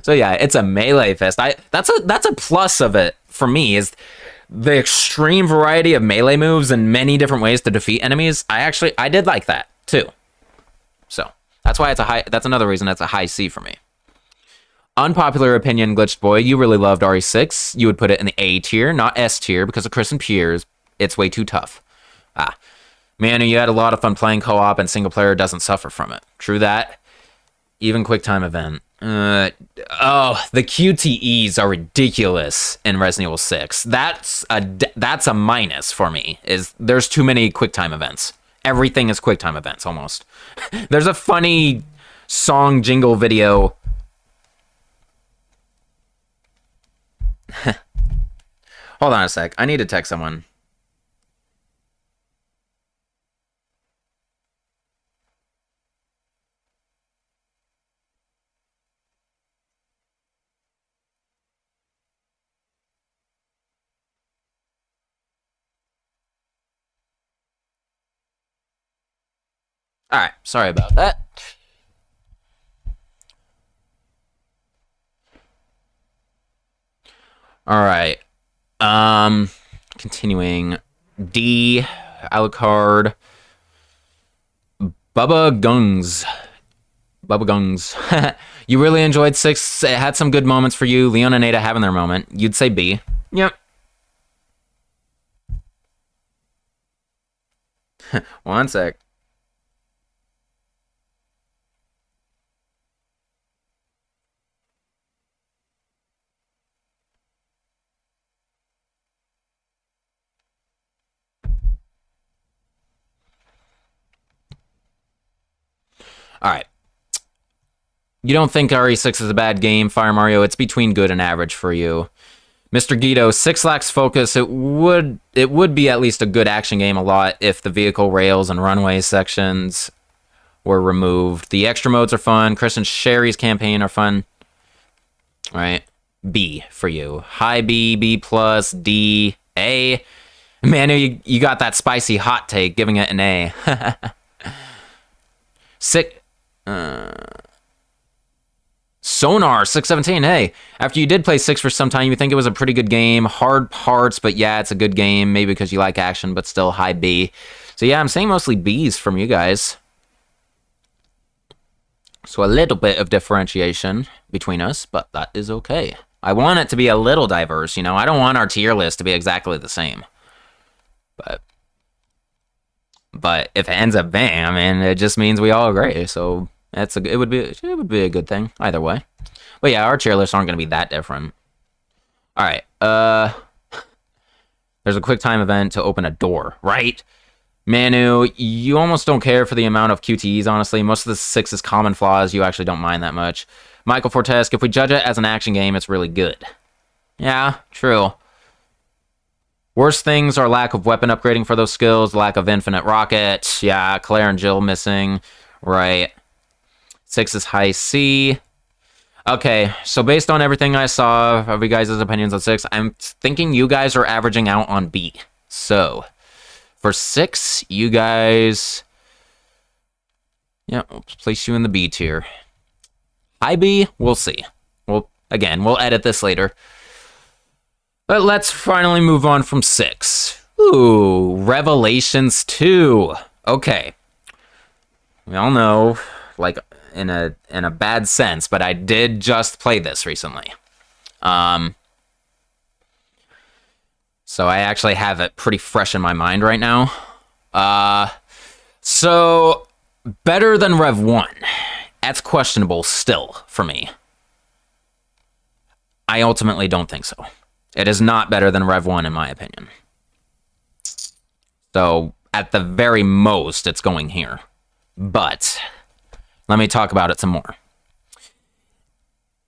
So yeah, it's a melee fest. That's a plus of it for me, is the extreme variety of melee moves and many different ways to defeat enemies. I did like that too. So That's why it's a high. That's another reason it's a high C for me. Unpopular opinion, Glitched Boy. You really loved RE6. You would put it in the A tier, not S tier, because of Chris and Piers. It's way too tough. Man, you had a lot of fun playing co-op, and single player doesn't suffer from it. True that. Even QuickTime event. The QTEs are ridiculous in Resident Evil 6. That's a minus for me. There's too many QuickTime events. Everything is QuickTime events almost. There's a funny song jingle video. Hold on a sec. I need to text someone. All right, sorry about that. All right. Continuing. D. Alucard. Bubba Gungs. You really enjoyed 6. It had some good moments for you. Leon and Ada having their moment. You'd say B. Yep. One sec. All right. You don't think RE6 is a bad game, Fire Mario? It's between good and average for you. Mr. Guido, 6 lacks focus. It would be at least a good action game a lot if the vehicle rails and runway sections were removed. The extra modes are fun. Chris and Sherry's campaign are fun. All right. B for you. High B, B+, D, A. Man, you got that spicy hot take, giving it an A. Sonar 617. Hey, after you did play 6 for some time, you think it was a pretty good game. Hard parts, but yeah, it's a good game. Maybe because you like action, but still high B. So yeah, I'm saying mostly B's from you guys. So a little bit of differentiation between us, but that is okay. I want it to be a little diverse, you know. I don't want our tier list to be exactly the same. But if it ends up bang, I mean, it just means we all agree. So it would be a good thing either way. But yeah, our tier lists aren't going to be that different. All right. There's a quick time event to open a door, right? Manu, you almost don't care for the amount of QTEs, honestly. Most of the 6's common flaws, you actually don't mind that much. Michael Fortesque, if we judge it as an action game, it's really good. Yeah, true. Worst things are lack of weapon upgrading for those skills, lack of infinite rockets. Yeah, Claire and Jill missing. Right. 6 is high C. Okay, so based on everything I saw of you guys' opinions on 6, I'm thinking you guys are averaging out on B. So, for 6, you guys... Yeah, we'll place you in the B tier. High B, we'll see. We'll edit this later. But let's finally move on from 6. Ooh, Revelations 2. Okay. We all know, like, in a bad sense, but I did just play this recently. So I actually have it pretty fresh in my mind right now. So, better than Rev 1. That's questionable still for me. I ultimately don't think so. It is not better than Rev 1 in my opinion. So, at the very most, it's going here. But, let me talk about it some more.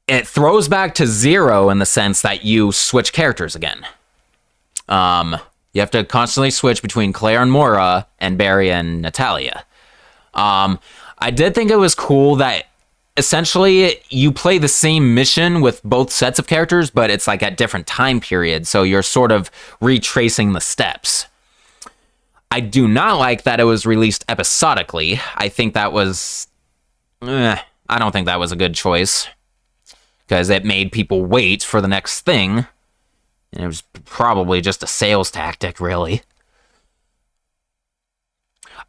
It throws back to 0 in the sense that you switch characters again. You have to constantly switch between Claire and Mora and Barry and Natalia. I did think it was cool that essentially you play the same mission with both sets of characters, but it's like at different time periods, so you're sort of retracing the steps. I do not like that it was released episodically. I think that was... I don't think that was a good choice, because it made people wait for the next thing. And it was probably just a sales tactic, really.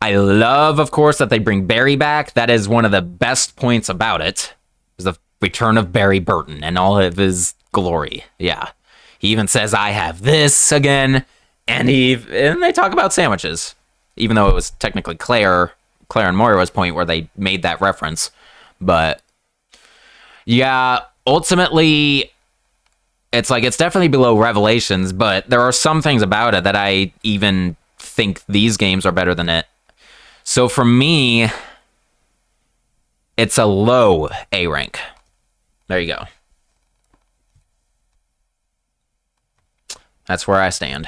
I love, of course, that they bring Barry back. That is one of the best points about it, is the return of Barry Burton and all of his glory. Yeah. He even says, I have this again. And they talk about sandwiches, even though it was technically Claire and Moira's point where they made that reference. But yeah, ultimately, it's like, it's definitely below Revelations, but there are some things about it that I even think these games are better than it. So for me, it's a low A rank. There you go. That's where I stand.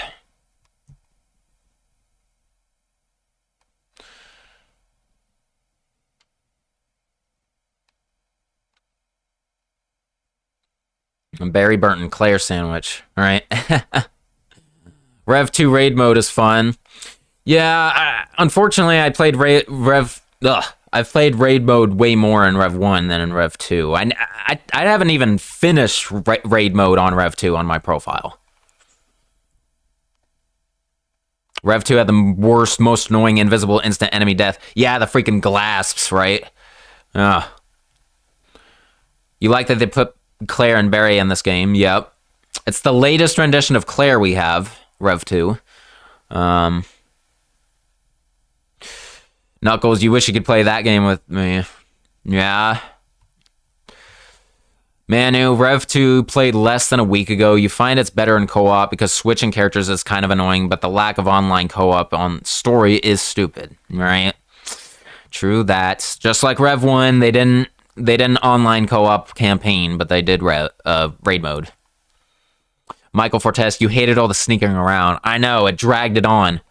Barry Burton, Claire sandwich. All right. Rev 2 raid mode is fun. Yeah, unfortunately, I played I've played raid mode way more in Rev 1 than in Rev 2. I haven't even finished raid mode on Rev 2 on my profile. Rev 2 had the worst, most annoying invisible instant enemy death. Yeah, the freaking Glasps, right? You like that they put Claire and Barry in this game? Yep. It's the latest rendition of Claire we have, Rev 2. Knuckles, you wish you could play that game with me. Yeah. Manu, Rev 2 played less than a week ago. You find it's better in co-op because switching characters is kind of annoying, but the lack of online co-op on story is stupid, right? True that. Just like Rev 1, they didn't online co-op campaign, but they did raid mode. Michael Fortes, you hated all the sneaking around. I know, it dragged it on.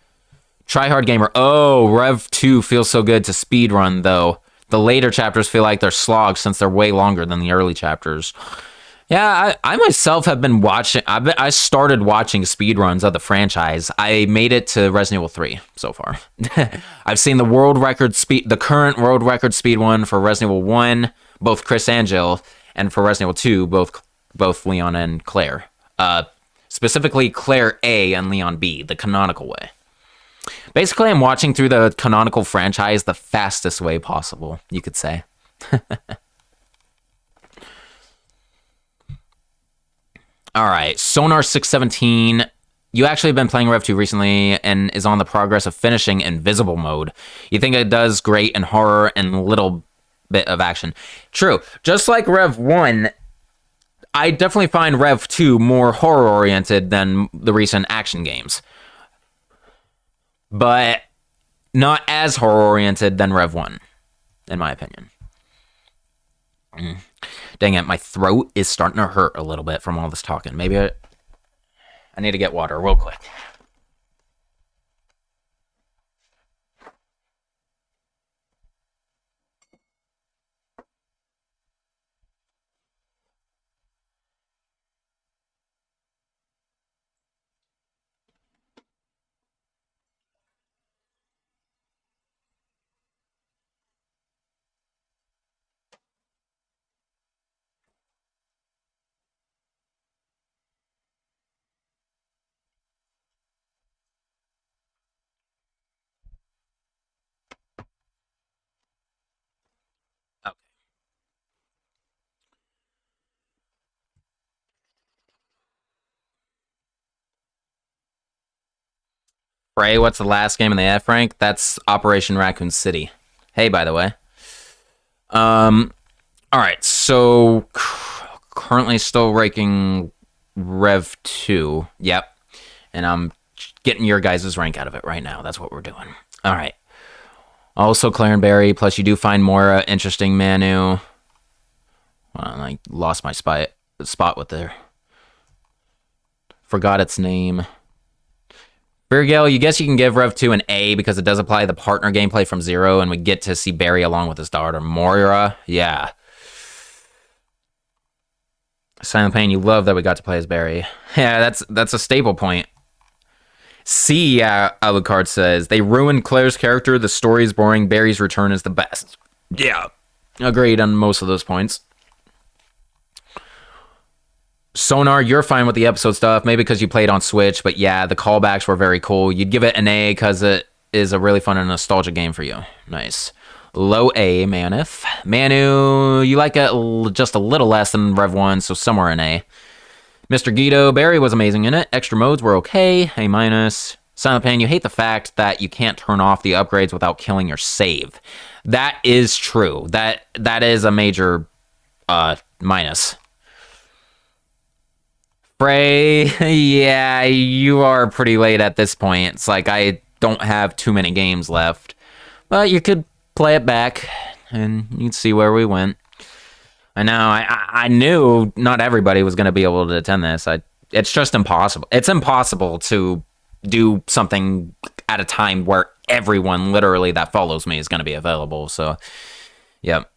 Tryhard Gamer, oh, Rev 2 feels so good to speedrun, though. The later chapters feel like they're slogs since they're way longer than the early chapters. Yeah, I myself have been watching... I started watching speedruns of the franchise. I made it to Resident Evil 3 so far. I've seen the current world record speed one for Resident Evil 1, both Chris and Jill, and for Resident Evil 2, both Leon and Claire. Specifically Claire A and Leon B, the canonical way. Basically, I'm watching through the canonical franchise the fastest way possible, you could say. All right, Sonar617. You actually have been playing Rev 2 recently and is on the progress of finishing Invisible Mode. You think it does great in horror and little bit of action. True. Just like Rev 1, I definitely find Rev 2 more horror-oriented than the recent action games. But not as horror-oriented than Rev 1, in my opinion. Dang it, my throat is starting to hurt a little bit from all this talking. Maybe I need to get water real quick. Frey, what's the last game in the F rank? That's Operation Raccoon City. Hey, by the way. Alright, so currently still ranking Rev 2. Yep. And I'm getting your guys' rank out of it right now. That's what we're doing. Alright. Also Claire and Barry, plus you do find Moira interesting, Manu. Well, I lost my spot with there. Forgot its name. Virgil, you guess you can give Rev 2 an A because it does apply the partner gameplay from Zero, and we get to see Barry along with his daughter, Moira. Yeah. Silent Pain, you love that we got to play as Barry. Yeah, that's a staple point. C, Alucard says, they ruined Claire's character, the story is boring, Barry's return is the best. Yeah, agreed on most of those points. Sonar, you're fine with the episode stuff, maybe because you played on Switch, but yeah, the callbacks were very cool. You'd give it an A because it is a really fun and nostalgic game for you. Nice. Low A, Manif. Manu, you like it just a little less than Rev 1, so somewhere in A. Mr. Guido, Barry was amazing in it. Extra modes were okay, A minus. Silent Pain, you hate the fact that you can't turn off the upgrades without killing your save. That is true. That is a major minus. Frey, yeah, you are pretty late at this point. It's like I don't have too many games left. But you could play it back, and you'd see where we went. I know, I knew not everybody was going to be able to attend this. It's just impossible. It's impossible to do something at a time where everyone literally that follows me is going to be available. So, yep.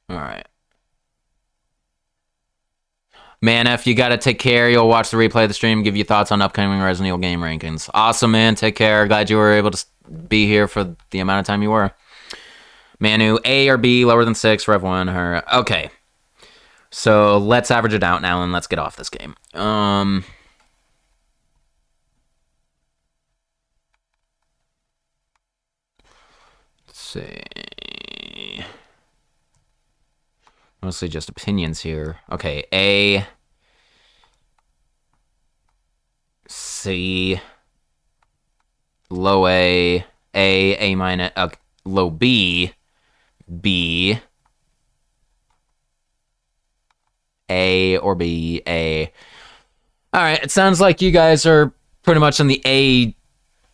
All right. Man, if you got to take care, you'll watch the replay of the stream, give you thoughts on upcoming Resident Evil game rankings. Awesome, man. Take care. Glad you were able to be here for the amount of time you were. Manu, A or B, lower than 6, Rev 1, her. Okay. So let's average it out now and let's get off this game. Let's see. Mostly just opinions here. Okay, A, C, low A, A minus, low B, B, A or B, A. All right, it sounds like you guys are pretty much in the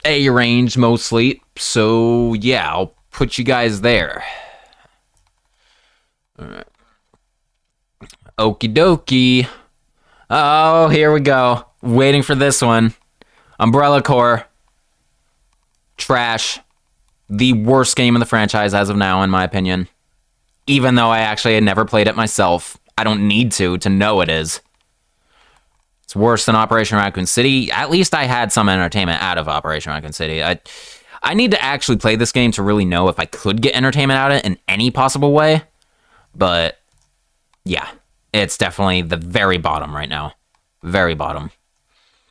A range mostly. So yeah, I'll put you guys there. All right. Okie dokie. Oh, here we go. Waiting for this one. Umbrella Corps. Trash. The worst game in the franchise as of now, in my opinion. Even though I actually had never played it myself. I don't need to know it is. It's worse than Operation Raccoon City. At least I had some entertainment out of Operation Raccoon City. I need to actually play this game to really know if I could get entertainment out of it in any possible way. But, yeah. It's definitely the very bottom right now. Very bottom.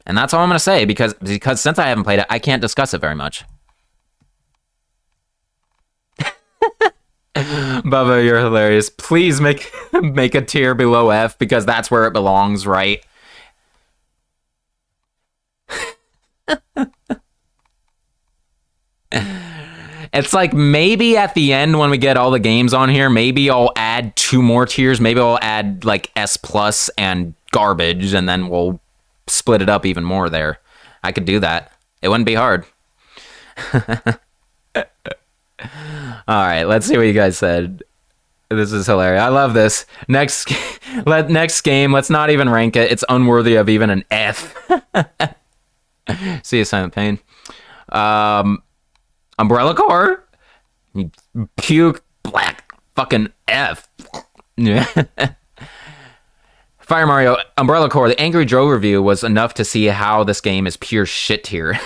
And that's all I'm going to say, because since I haven't played it, I can't discuss it very much. Bubba, you're hilarious. Please make a tier below F, because that's where it belongs, right? It's like maybe at the end when we get all the games on here, maybe I'll add 2 more tiers. Maybe I'll add like S plus and garbage, and then we'll split it up even more there. I could do that. It wouldn't be hard. All right, let's see what you guys said. This is hilarious. I love this. Next game, let's not even rank it. It's unworthy of even an F. See you, Silent Pain. Umbrella Corps? You puke black fucking F. Fire Mario, Umbrella Corps, the Angry Joe review was enough to see how this game is pure shit tier.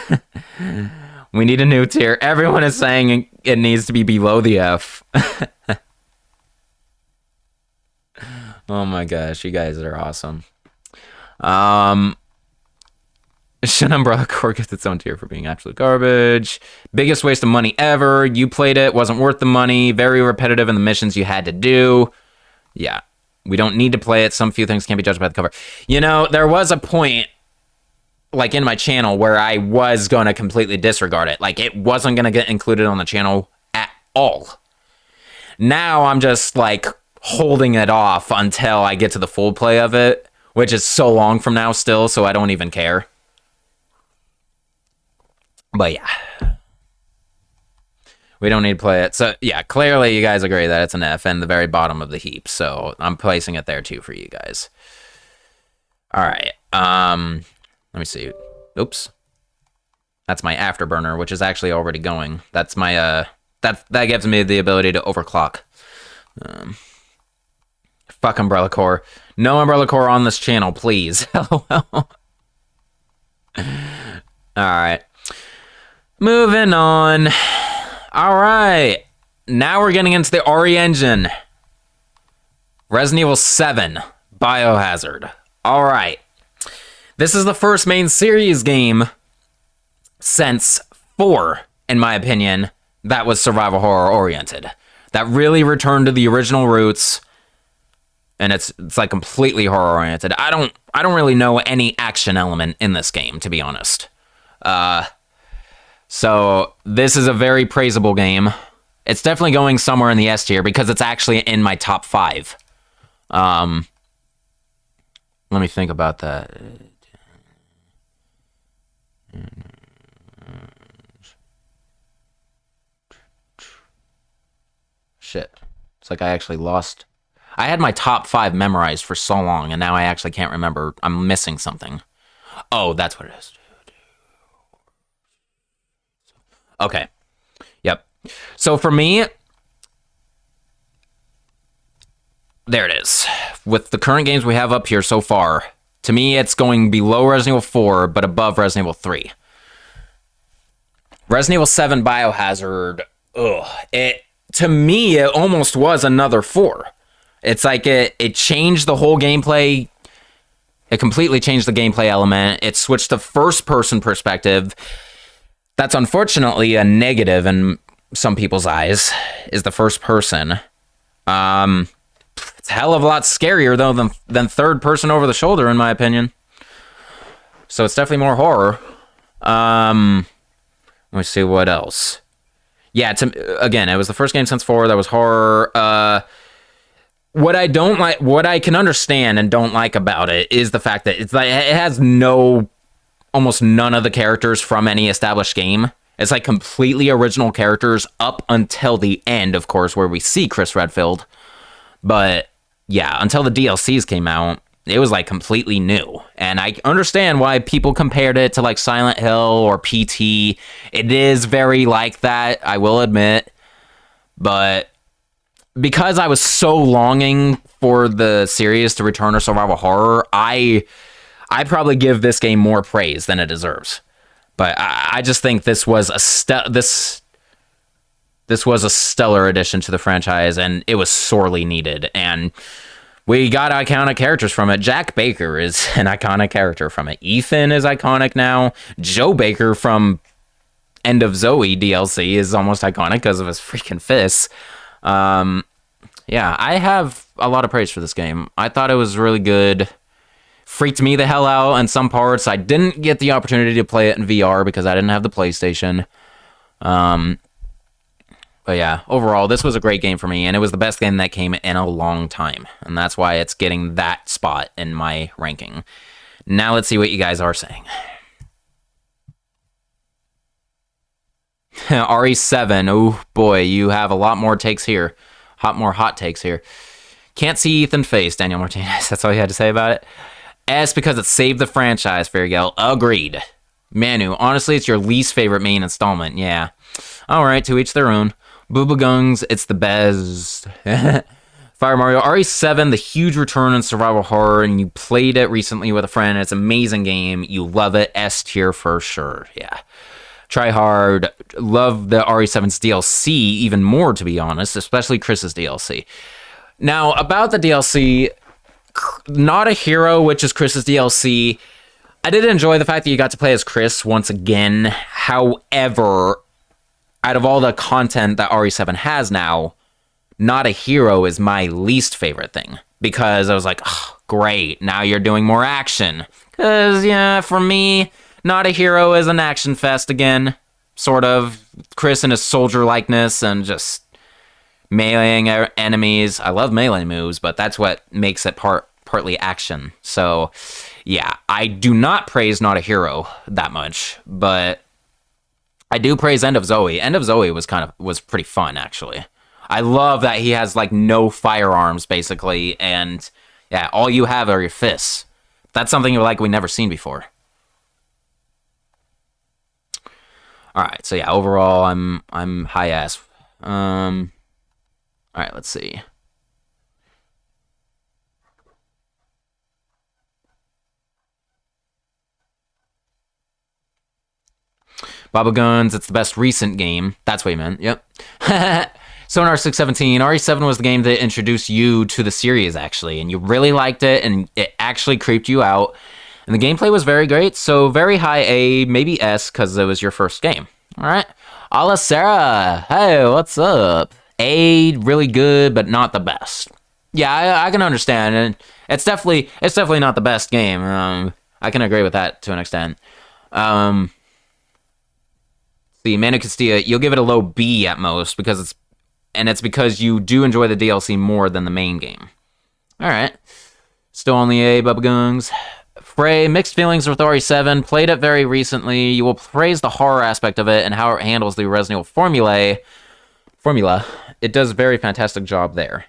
We need a new tier. Everyone is saying it needs to be below the F. Oh my gosh, you guys are awesome. Should Umbrella Corps get its own tier for being absolute garbage? Biggest waste of money ever. You played it, wasn't worth the money. Very repetitive in the missions you had to do. Yeah, we don't need to play it. Some few things can't be judged by the cover. You know, there was a point, like in my channel, where I was going to completely disregard it. Like, it wasn't going to get included on the channel at all. Now I'm just, like, holding it off until I get to the full play of it, which is so long from now still, so I don't even care. But yeah, we don't need to play it. So yeah, clearly you guys agree that it's an F and the very bottom of the heap. So I'm placing it there too for you guys. All right. Let me see. Oops. That's my afterburner, which is actually already going. That's my that gives me the ability to overclock. Fuck Umbrella Corps. No Umbrella Corps on this channel, please. All right. Moving on. All right. Now we're getting into the RE engine. Resident Evil 7 Biohazard. All right. This is the first main series game since 4, in my opinion, that was survival horror oriented. That really returned to the original roots, and it's like completely horror oriented. I don't really know any action element in this game, to be honest. So this is a very praisable game. It's definitely going somewhere in the S tier because it's actually in my top 5. Let me think about that. Shit. It's like I actually lost. I had my top 5 memorized for so long, and now I actually can't remember. I'm missing something. Oh, that's what it is. Okay. Yep. So for me, there it is. With the current games we have up here so far, to me, it's going below Resident Evil 4, but above Resident Evil 3. Resident Evil 7 Biohazard, to me, it almost was another 4. It's like it changed the whole gameplay. It completely changed the gameplay element. It switched to first-person perspective. That's unfortunately a negative in some people's eyes, is the first person. It's a hell of a lot scarier, though, than third person over the shoulder, in my opinion. So it's definitely more horror. Let me see what else. Yeah, again, it was the first game since 4 that was horror. What I don't like, what I can understand and don't like about it is the fact that it's like it has almost none of the characters from any established game. It's like completely original characters up until the end, of course, where we see Chris Redfield. But yeah, until the DLCs came out, it was like completely new. And I understand why people compared it to like Silent Hill or PT. It is very like that, I will admit. But because I was so longing for the series to return to survival horror, I probably give this game more praise than it deserves. But I just think this was this was a stellar addition to the franchise, and it was sorely needed. And we got iconic characters from it. Jack Baker is an iconic character from it. Ethan is iconic now. Joe Baker from End of Zoe DLC is almost iconic because of his freaking fists. Yeah, I have a lot of praise for this game. I thought it was really good. Freaked me the hell out in some parts. I didn't get the opportunity to play it in VR because I didn't have the PlayStation. But yeah, overall, this was a great game for me, and it was the best game that came in a long time. And that's why it's getting that spot in my ranking. Now let's see what you guys are saying. RE7, oh boy, you have a lot more takes here. More hot takes here. Can't see Ethan's face, Daniel Martinez. That's all you had to say about it. S because it saved the franchise, Fairgale. Agreed. Manu, honestly, it's your least favorite main installment. Yeah. Alright, to each their own. Booba Gungs, it's the best. Fire Mario. RE7, the huge return in survival horror, and you played it recently with a friend. It's an amazing game. You love it. S tier for sure. Yeah. Try hard. Love the RE7's DLC even more, to be honest, especially Chris's DLC. Now, about the DLC, Not a Hero, which is Chris's DLC, I did enjoy the fact that you got to play as Chris once again. However, out of all the content that RE7 has now, Not a Hero is my least favorite thing. Because I was like, oh, great, now you're doing more action. Because, yeah, for me, Not a Hero is an action fest again. Sort of. Chris and his soldier likeness and just meleeing enemies. I love melee moves, but that's what makes it partly action. So, yeah, I do not praise Not a Hero that much, but I do praise End of Zoe. End of Zoe was pretty fun, actually. I love that he has like no firearms basically, and yeah, all you have are your fists. That's something like we never seen before. All right, so yeah, overall I'm high ass. All right, let's see. Baba Guns, it's the best recent game. That's what you meant. Yep. Sonar 617, RE7 was the game that introduced you to the series, actually, and you really liked it, and it actually creeped you out. And the gameplay was very great, so very high A, maybe S, because it was your first game. All right. Ala Sarah, hey, what's up? A, really good, but not the best. Yeah, I can understand, and it's definitely not the best game. I can agree with that to an extent. The Manu Castilla, you'll give it a low B at most because it's because you do enjoy the DLC more than the main game. All right, still on the A, Bubba Gungs. Frey, mixed feelings with RE7. Played it very recently. You will praise the horror aspect of it and how it handles the Resident Evil formula. It does a very fantastic job there.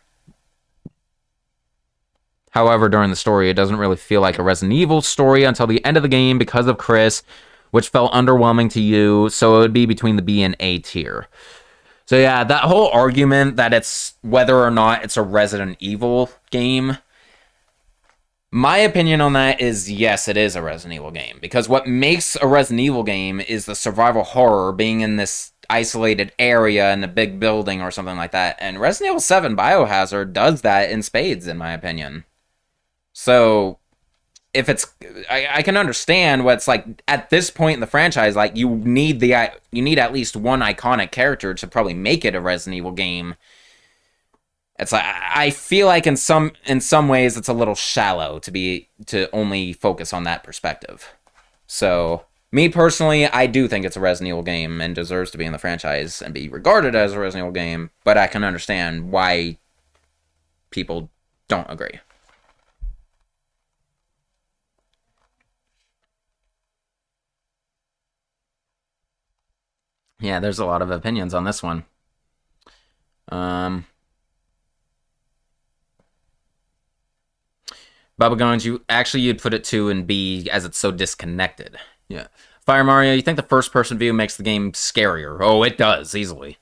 However, during the story, it doesn't really feel like a Resident Evil story until the end of the game because of Chris, which felt underwhelming to you, so it would be between the B and A tier. So yeah, that whole argument that it's whether or not it's a Resident Evil game, my opinion on that is yes, it is a Resident Evil game, because what makes a Resident Evil game is the survival horror, being in this isolated area in a big building or something like that, and Resident Evil 7 Biohazard does that in spades, in my opinion. So if it's, I can understand what's like at this point in the franchise, like you need at least one iconic character to probably make it a Resident Evil game. It's like I feel like in some ways it's a little shallow to only focus on that perspective. So me personally, I do think it's a Resident Evil game and deserves to be in the franchise and be regarded as a Resident Evil game, but I can understand why people don't agree. Yeah, there's a lot of opinions on this one. Bubba Gones, you'd put it 2 and B as it's so disconnected. Yeah. Fire Mario, you think the first-person view makes the game scarier? Oh, it does, easily.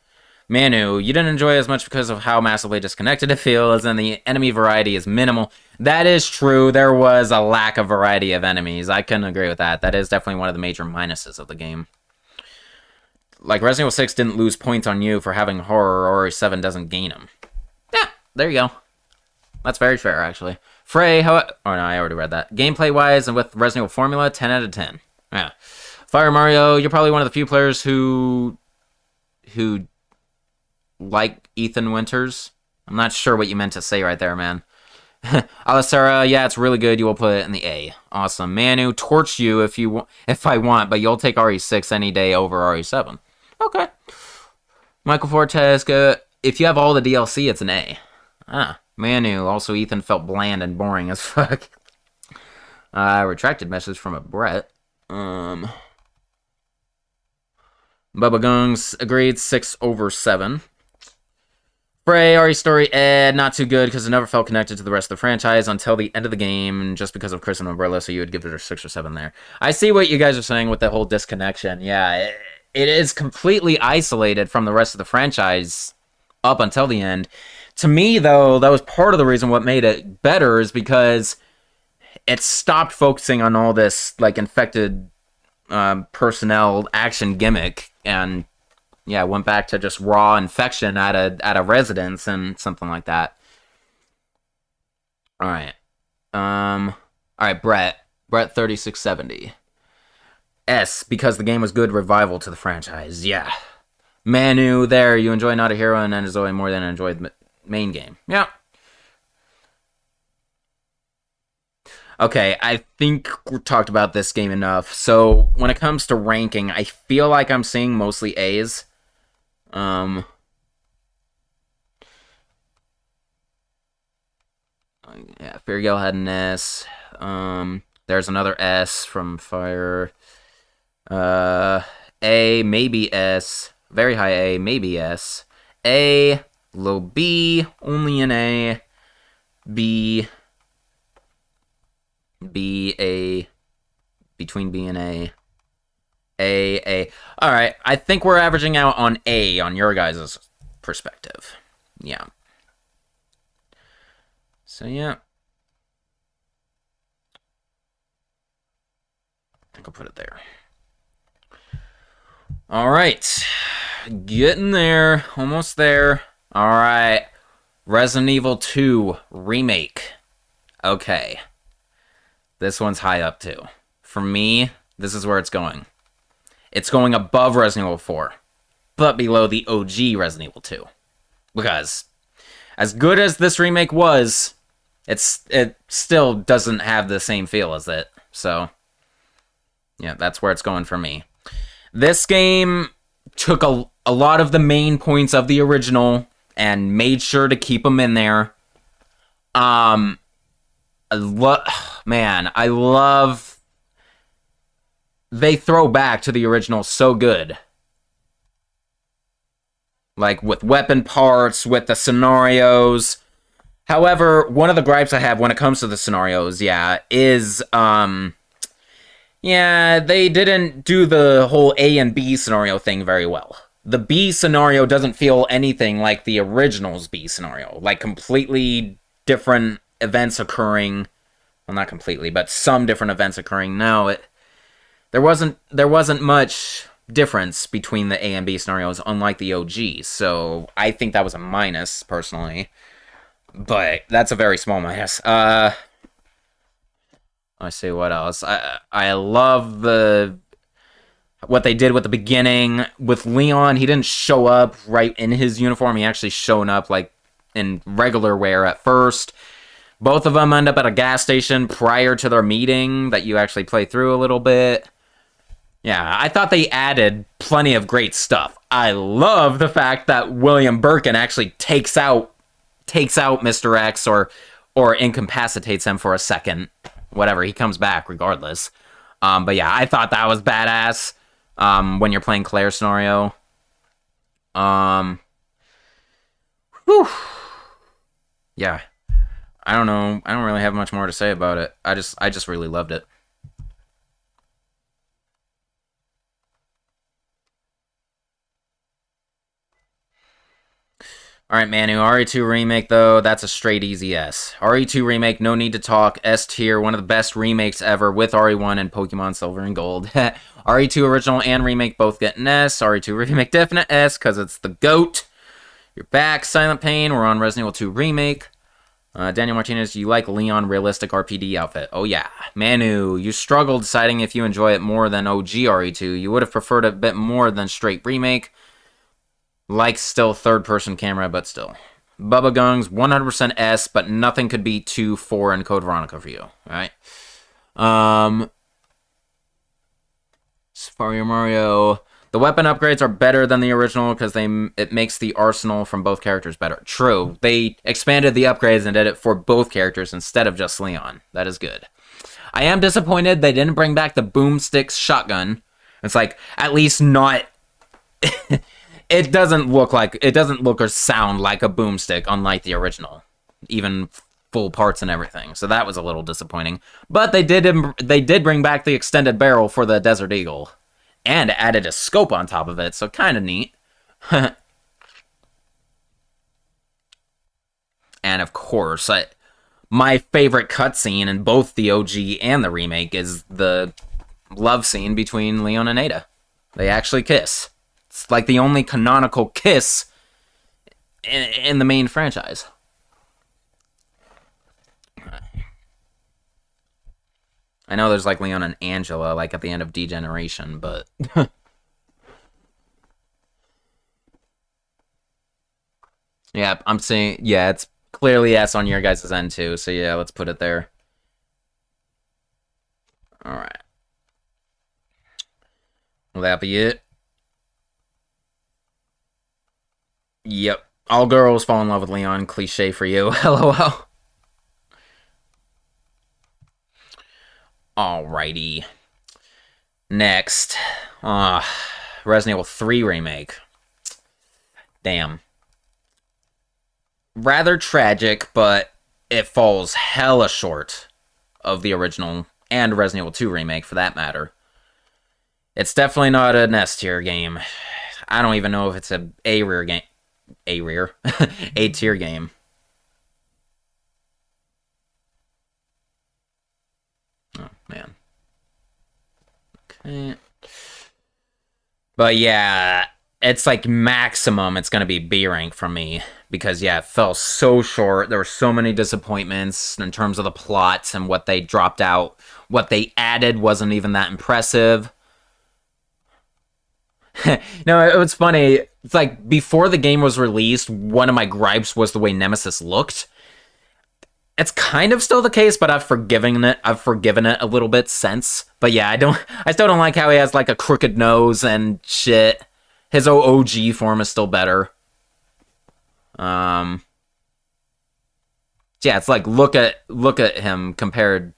Manu, you didn't enjoy it as much because of how massively disconnected it feels, and the enemy variety is minimal. That is true. There was a lack of variety of enemies. I couldn't agree with that. That is definitely one of the major minuses of the game. Like, Resident Evil 6 didn't lose points on you for having horror, or 7 doesn't gain them. Yeah, there you go. That's very fair, actually. Frey, oh no, I already read that. Gameplay-wise, and with Resident Evil formula, 10 out of 10. Yeah. Fire Mario, you're probably one of the few players who like Ethan Winters. I'm not sure what you meant to say right there, man. Alasara, yeah, it's really good. You will put it in the A. Awesome. Manu, torch you if I want, but you'll take RE6 any day over RE7. Okay. Michael Fortes, if you have all the DLC, it's an A. Manu, also Ethan felt bland and boring as fuck. Retracted message from a Brett. Bubba Gungs agreed 6 over 7. Frey, RE story, not too good because it never felt connected to the rest of the franchise until the end of the game, just because of Chris and Umbrella, so you would give it a 6 or 7 there. I see what you guys are saying with the whole disconnection. Yeah, it is completely isolated from the rest of the franchise up until the end. To me, though, that was part of the reason what made it better is because it stopped focusing on all this, like, infected personnel action gimmick, and yeah, went back to just raw infection at a residence and something like that. All right. All right, Brett 3670. S, because the game was good revival to the franchise. Yeah. Manu, there, you enjoy Not a Hero and Enzoy more than enjoyed the main game. Yeah. Okay, I think we talked about this game enough. So, when it comes to ranking, I feel like I'm seeing mostly A's. Yeah, Feargale had an S. There's another S from Fire. A, maybe S. Very high A, maybe S. A, low B, only an A. B, A, between B and A. A. Alright, I think we're averaging out on A on your guys' perspective. Yeah. So, yeah. I think I'll put it there. Alright. Getting there. Almost there. Alright. Resident Evil 2 Remake. Okay. This one's high up too. For me, this is where it's going. It's going above Resident Evil 4, but below the OG Resident Evil 2. Because, as good as this remake was, it still doesn't have the same feel as it. So, yeah, that's where it's going for me. This game took a lot of the main points of the original and made sure to keep them in there. I love... They throw back to the original so good. Like, with weapon parts, with the scenarios. However, one of the gripes I have when it comes to the scenarios, is, they didn't do the whole A and B scenario thing very well. The B scenario doesn't feel anything like the original's B scenario. Like, completely different events occurring. Well, not completely, but some different events occurring. No, there wasn't much difference between the A and B scenarios, unlike the OG. So I think that was a minus, personally. But that's a very small minus. I see what else. I love what they did with the beginning. With Leon, he didn't show up right in his uniform. He actually showed up like in regular wear at first. Both of them end up at a gas station prior to their meeting that you actually play through a little bit. Yeah, I thought they added plenty of great stuff. I love the fact that William Birkin actually takes out Mr. X or incapacitates him for a second. Whatever, he comes back regardless. But yeah, I thought that was badass when you're playing Claire scenario. Whew. Yeah. I don't know. I don't really have much more to say about it. I just really loved it. Alright, Manu, RE2 Remake, though, that's a straight easy S. RE2 Remake, no need to talk, S tier, one of the best remakes ever with RE1 and Pokemon Silver and Gold. RE2 Original and Remake both get an S. RE2 Remake definite S, because it's the GOAT. You're back, Silent Pain, we're on Resident Evil 2 Remake. Daniel Martinez, you like Leon realistic RPD outfit? Oh yeah. Manu, you struggled deciding if you enjoy it more than OG RE2. You would have preferred it a bit more than straight Remake. Like still third-person camera, but still. Bubba Gungs, 100% S, but nothing could beat 2, 4, and Code Veronica for you. Alright? Super Mario. The weapon upgrades are better than the original because it makes the arsenal from both characters better. True. They expanded the upgrades and did it for both characters instead of just Leon. That is good. I am disappointed they didn't bring back the boomsticks shotgun. It's like, at least not... It doesn't look or sound like a boomstick, unlike the original. Even full parts and everything. So that was a little disappointing. But they did bring back the extended barrel for the Desert Eagle. And added a scope on top of it, so kind of neat. And of course, my favorite cutscene in both the OG and the remake is the love scene between Leon and Ada. They actually kiss. It's like the only canonical kiss in the main franchise. I know there's like Leon and Angela, like at the end of Degeneration, but... Yeah, I'm saying, yeah, it's clearly S on your guys' end too, so yeah, let's put it there. Alright. Will that be it? Yep. All girls fall in love with Leon. Cliche for you. LOL. Alrighty. Next. Resident Evil 3 Remake. Damn. Rather tragic, but it falls hella short of the original and Resident Evil 2 Remake, for that matter. It's definitely not an S tier game. I don't even know if it's a A-tier game. A-tier game. Oh, man. Okay. But yeah, it's like maximum it's going to be B rank from me because yeah, it fell so short. There were so many disappointments in terms of the plots and what they dropped out. What they added wasn't even that impressive. No, it was funny. It's like before the game was released, one of my gripes was the way Nemesis looked. It's kind of still the case, but I've forgiven it. I've forgiven it a little bit since. But yeah, I still don't like how he has like a crooked nose and shit. His OG form is still better. Yeah, it's like look at him compared.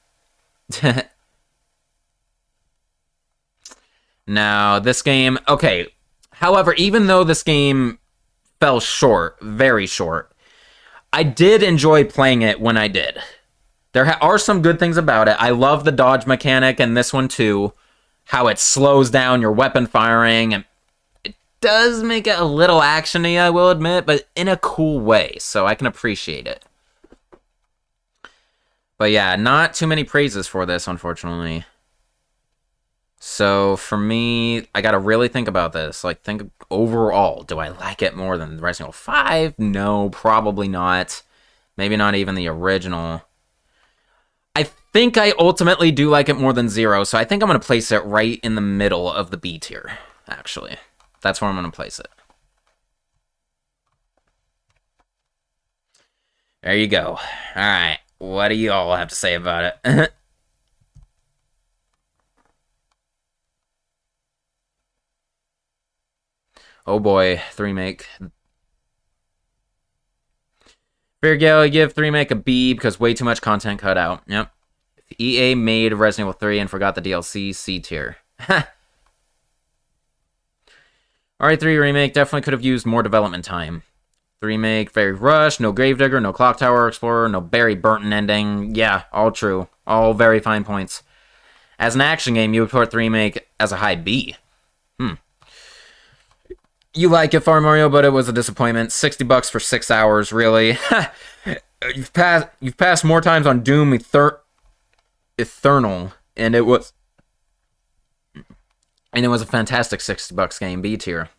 Now, this game, okay. However, even though this game fell short, very short, I did enjoy playing it when I did. There are some good things about it. I love the dodge mechanic and this one too. How it slows down your weapon firing. And it does make it a little action-y, I will admit, but in a cool way, so I can appreciate it. But yeah, not too many praises for this, unfortunately. So for me, I gotta really think about this. Like, think overall, do I like it more than Resident Evil 5? No, probably not. Maybe not even the original. I think I ultimately do like it more than 0, so I think I'm gonna place it right in the middle of the B tier, actually. That's where I'm gonna place it. There you go. Alright, what do you all have to say about it? Oh boy, 3-make. Virgil, give 3-make a B because way too much content cut out. Yep. If EA made Resident Evil 3 and forgot the DLC, C tier. RE3 remake definitely could have used more development time. 3-make, very rushed, no Gravedigger, no Clock Tower Explorer, no Barry Burton ending. Yeah, all true. All very fine points. As an action game, you would put 3-make as a high B. You like it, Far Mario, but it was a disappointment. $60 for 6 hours, really. You've passed more times on Doom Eternal, and it was a fantastic $60 game. B tier.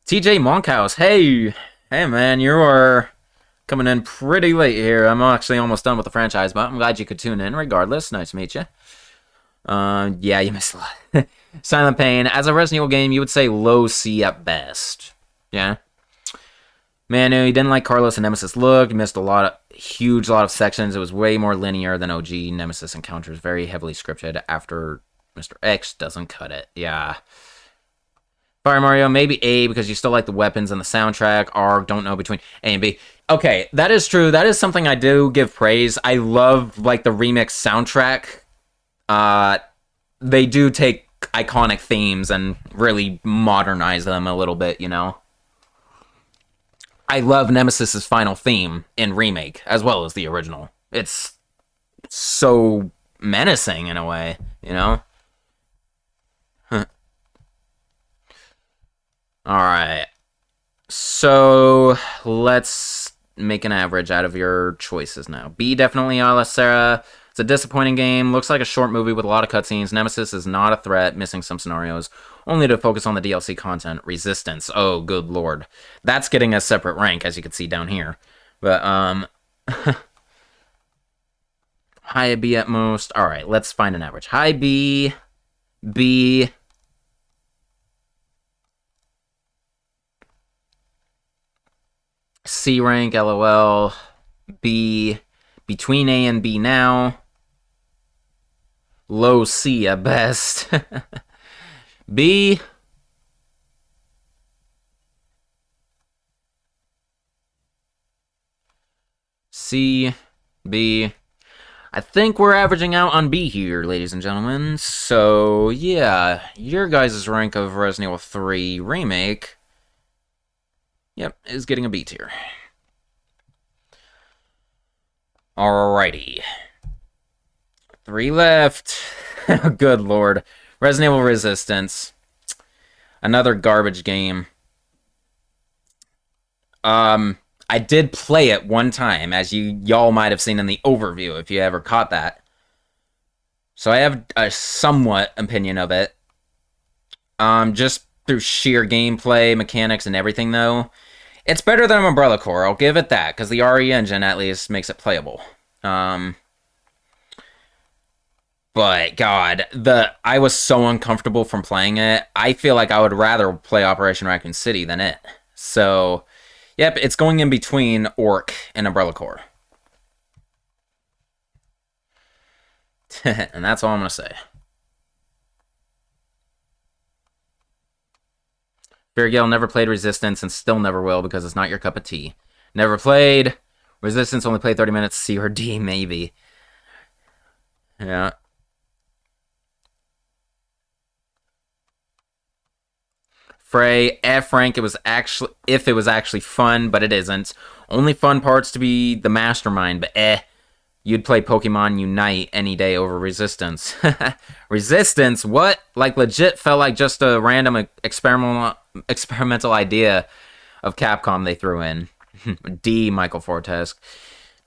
TJ Monkhouse, hey man, you are coming in pretty late here. I'm actually almost done with the franchise, but I'm glad you could tune in regardless. Nice to meet you. Yeah, you missed a lot. Silent Pain, as a Resident Evil game, you would say low C at best. Yeah. Manu, you didn't like Carlos and Nemesis look. You missed a huge lot of sections. It was way more linear than OG. Nemesis encounters very heavily scripted after Mr. X doesn't cut it. Yeah. Fire Mario, maybe A because you still like the weapons and the soundtrack. R, don't know between A and B. Okay, that is true. That is something I do give praise. I love like the remix soundtrack. They do take iconic themes and really modernize them a little bit, you know? I love Nemesis's final theme in Remake, as well as the original. It's so menacing in a way, you know? Alright. So, let's make an average out of your choices now. B, definitely Alicera. It's a disappointing game. Looks like a short movie with a lot of cutscenes. Nemesis is not a threat, missing some scenarios. Only to focus on the DLC content. Resistance. Oh, good lord. That's getting a separate rank, as you can see down here. But, high B at most. Alright, let's find an average. High B. B. C rank, LOL. B. Between A and B now. Low C at best. B. C. B. I think we're averaging out on B here, ladies and gentlemen. So, yeah. Your guys' rank of Resident Evil 3 Remake, yep, is getting a B tier. Alrighty. 3 left. Good lord. Resident Evil Resistance. Another garbage game. I did play it one time, as y'all might have seen in the overview, if you ever caught that. So I have a somewhat opinion of it. Just through sheer gameplay, mechanics, and everything, though, it's better than Umbrella Corps. I'll give it that, because the RE engine at least makes it playable. But God, I was so uncomfortable from playing it. I feel like I would rather play Operation Raccoon City than it. So, yep, it's going in between Orc and Umbrella Corps. And that's all I'm going to say. Fairgale never played Resistance and still never will because it's not your cup of tea. Never played. Resistance only played 30 minutes. C or D, maybe. Yeah. Frey, F rank. If it was actually fun, but it isn't. Only fun parts to be the mastermind, but you'd play Pokemon Unite any day over Resistance. Resistance? What? Like legit felt like just a random experimental idea of Capcom they threw in. D, Michael Fortes.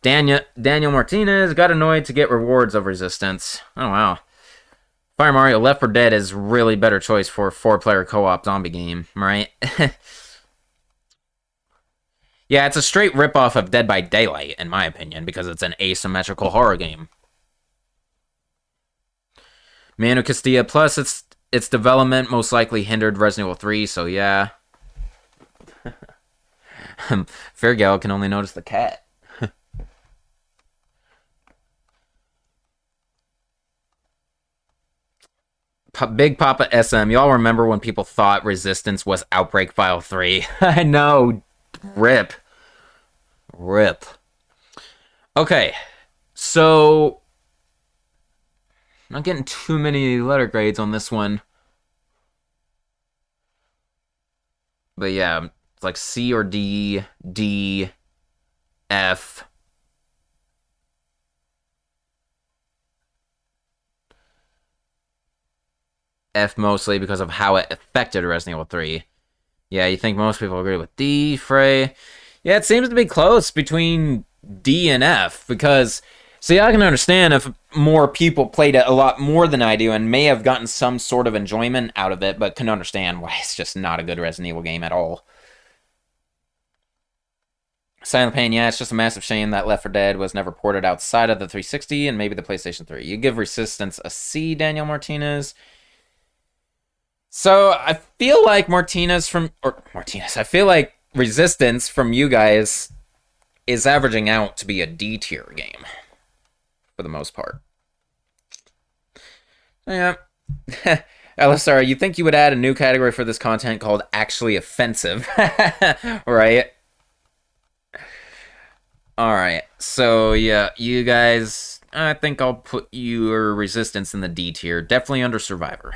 Daniel Martinez got annoyed to get rewards of Resistance. Oh, wow. Fire Mario Left 4 Dead is really better choice for a 4-player co-op zombie game, right? Yeah, it's a straight ripoff of Dead by Daylight, in my opinion, because it's an asymmetrical horror game. Manu Castilla, plus its development most likely hindered Resident Evil 3, so yeah. Fairgale can only notice the cat. Big Papa SM, y'all remember when people thought Resistance was Outbreak File 3? I know. Rip. Okay, so not getting too many letter grades on this one. But yeah, it's like C or D, D, F. F mostly because of how it affected Resident Evil 3. Yeah, you think most people agree with D, Frey. Yeah, it seems to be close between D and F, because, see, I can understand if more people played it a lot more than I do and may have gotten some sort of enjoyment out of it, but can understand why it's just not a good Resident Evil game at all. Silent Pain, yeah, it's just a massive shame that Left 4 Dead was never ported outside of the 360 and maybe the PlayStation 3. You give Resistance a C, Daniel Martinez. So, I feel like I feel like Resistance from you guys is averaging out to be a D tier game. For the most part. Yeah. LSR, you think you would add a new category for this content called Actually Offensive. Right? Alright, so yeah, you guys, I think I'll put your Resistance in the D tier. Definitely under Survivor.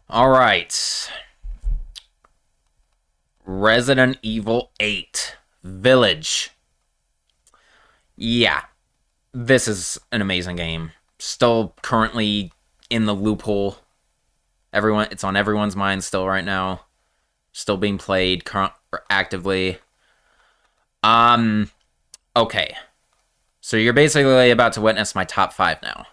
Alright. Resident Evil 8 Village. Yeah. This is an amazing game. Still currently in the loophole. It's on everyone's mind still right now. Still being played actively. Okay. So you're basically about to witness my top 5 now.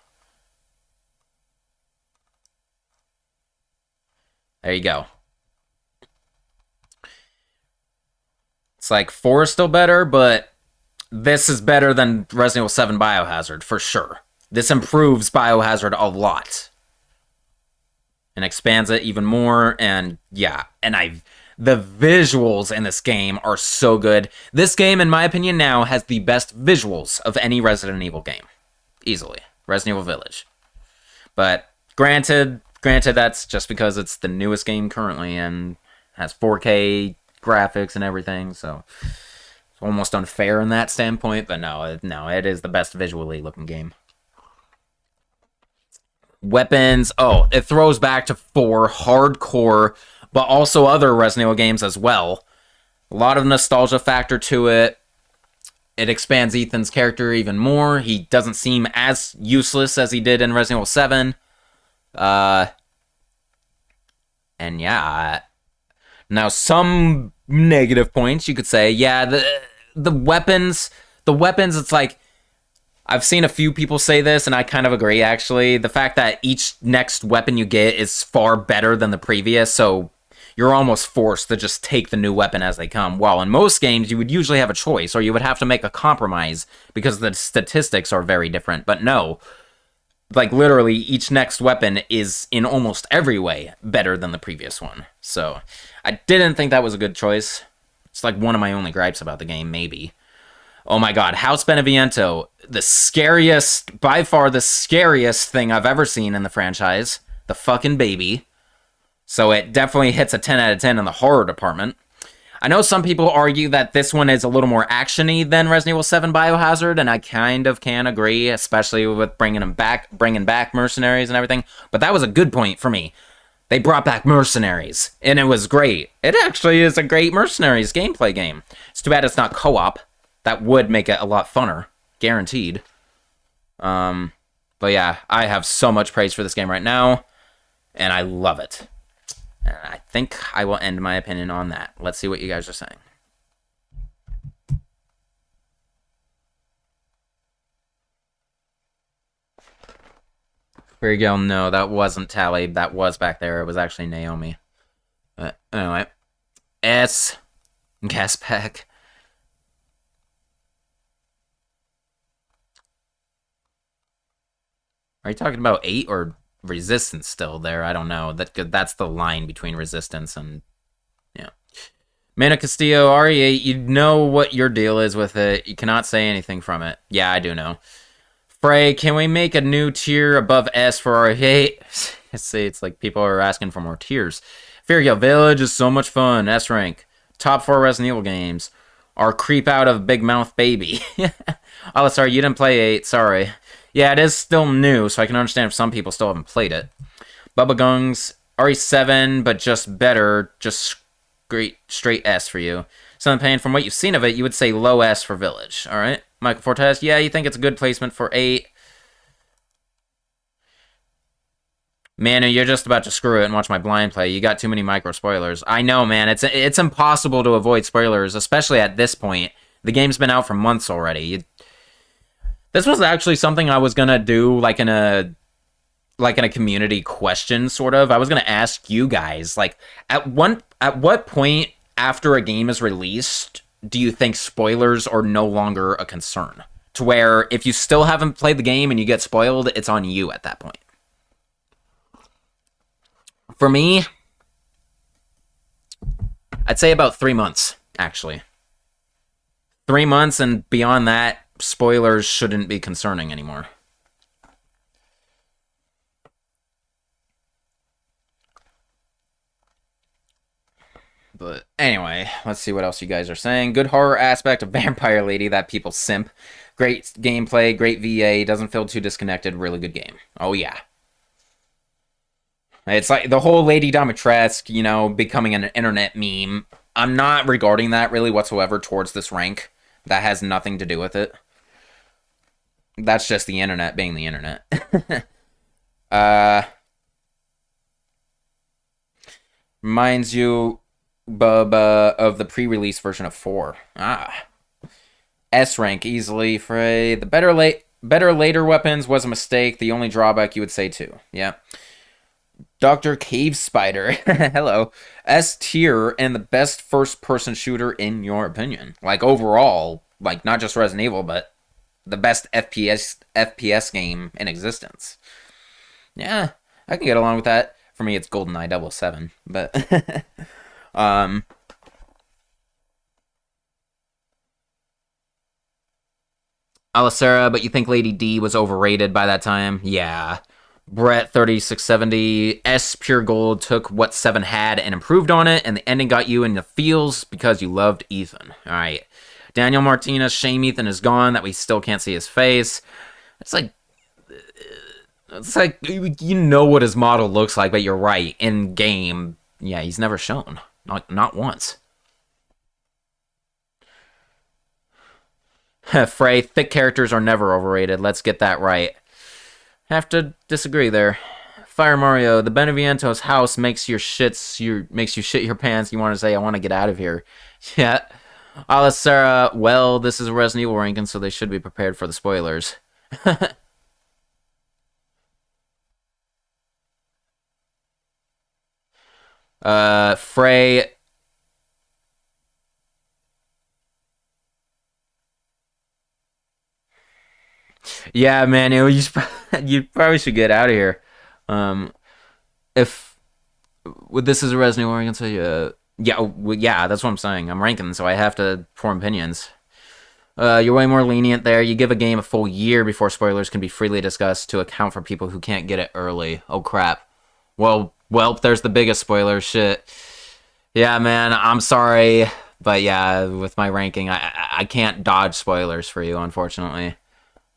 There you go. It's like 4 is still better, but this is better than Resident Evil 7 Biohazard, for sure. This improves Biohazard a lot. And expands it even more, and yeah. And the visuals in this game are so good. This game, in my opinion now, has the best visuals of any Resident Evil game. Easily. Resident Evil Village. But, granted, that's just because it's the newest game currently and has 4K graphics and everything, so it's almost unfair in that standpoint, but no, it is the best visually looking game. Weapons, it throws back to 4 hardcore, but also other Resident Evil games as well. A lot of nostalgia factor to it. It expands Ethan's character even more. He doesn't seem as useless as he did in Resident Evil 7. And yeah, now some negative points you could say, yeah, the weapons, it's like I've seen a few people say this, and I kind of agree, actually. The fact that each next weapon you get is far better than the previous, so you're almost forced to just take the new weapon as they come. While in most games, you would usually have a choice, or you would have to make a compromise, because the statistics are very different. But no, like, literally, each next weapon is, in almost every way, better than the previous one. So, I didn't think that was a good choice. It's like one of my only gripes about the game, maybe. Oh my god, House Beneviento, the scariest, by far the scariest thing I've ever seen in the franchise. The fucking baby. So it definitely hits a 10 out of 10 in the horror department. I know some people argue that this one is a little more action-y than Resident Evil 7 Biohazard, and I kind of can agree, especially with bringing back mercenaries and everything. But that was a good point for me. They brought back mercenaries, and it was great. It actually is a great mercenaries gameplay game. It's too bad it's not co-op. That would make it a lot funner, guaranteed. But yeah, I have so much praise for this game right now, and I love it. And I think I will end my opinion on that. Let's see what you guys are saying. Here you go. No, that wasn't Tally. That was back there. It was actually Naomi. But anyway. S. Gas pack. Are you talking about 8 or Resistance still there? I don't know. That's the line between Resistance and... yeah. Mana Castillo, RE8, you know what your deal is with it. You cannot say anything from it. Yeah, I do know. Frey, can we make a new tier above S for RE8? See, it's like people are asking for more tiers. Feargale Village is so much fun. S rank. Top 4 Resident Evil games. Our creep out of Big Mouth Baby. Oh, sorry, you didn't play 8. Sorry. Yeah, it is still new, so I can understand if some people still haven't played it. Bubba Gungs, RE7, but just better, just straight S for you. Southern Pain, from what you've seen of it, you would say low S for Village, alright? Michael Fortes, yeah, you think it's a good placement for 8. Manu, you're just about to screw it and watch my blind play. You got too many micro spoilers. I know, man, it's impossible to avoid spoilers, especially at this point. The game's been out for months already. This was actually something I was gonna do, like in a community question, sort of. I was gonna ask you guys, like, at what point after a game is released do you think spoilers are no longer a concern? To where if you still haven't played the game and you get spoiled, it's on you at that point. For me, I'd say about 3 months, actually. 3 months, and beyond that, spoilers shouldn't be concerning anymore. But anyway, let's see what else you guys are saying. Good horror aspect of Vampire Lady that people simp. Great gameplay, great VA, doesn't feel too disconnected, really good game. Oh yeah. It's like the whole Lady Dimitrescu, you know, becoming an internet meme. I'm not regarding that really whatsoever towards this rank. That has nothing to do with it. That's just the internet being the internet. Reminds you, Bubba, of the pre-release version of 4. S rank easily, Frey. The better later weapons was a mistake. The only drawback you would say too. Yeah. Dr. Cave Spider. Hello. S tier and the best first-person shooter in your opinion. Like overall, like not just Resident Evil, but the best FPS game in existence. Yeah, I can get along with that. For me, it's GoldenEye 007, but Alicera, but you think Lady D was overrated by that time? Yeah. Brett 3670, S Pure Gold took what 7 had and improved on it, and the ending got you in the feels because you loved Ethan. Alright. Daniel Martinez, shame Ethan is gone, that we still can't see his face. It's like, you know what his model looks like, but you're right. In game, yeah, he's never shown. Not once. Frey, thick characters are never overrated. Let's get that right. Have to disagree there. Fire Mario, the Beneviento's house makes you shit your pants. You want to say, I want to get out of here. Yeah. Alicera, well, this is a Resident Evil ranking, so they should be prepared for the spoilers. Frey. Yeah, man, you probably should get out of here. Um, if with this is a Resident Evil, I can say, yeah, yeah, that's what I'm saying. I'm ranking, so I have to form opinions. You're way more lenient there. You give a game a full year before spoilers can be freely discussed to account for people who can't get it early. Oh crap. Well, there's the biggest spoiler. Shit. Yeah, man, I'm sorry, but yeah, with my ranking, I can't dodge spoilers for you, unfortunately.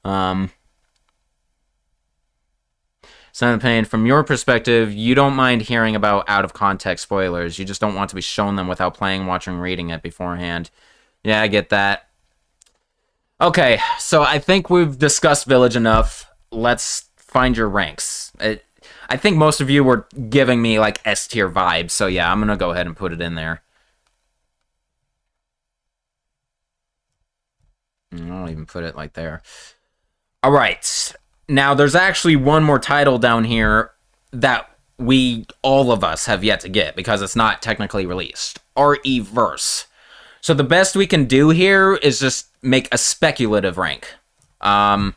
Um, Son of Pain, from your perspective, you don't mind hearing about out of context spoilers. You just don't want to be shown them without playing, watching, reading it beforehand. Yeah, I get that. Okay, so I think we've discussed Village enough. Let's find your ranks. I think most of you were giving me like S tier vibes, so yeah, I'm gonna go ahead and put it in there. I'll even put it like there. All right. Now, there's actually one more title down here that all of us, have yet to get because it's not technically released. RE-Verse. So the best we can do here is just make a speculative rank. Oh,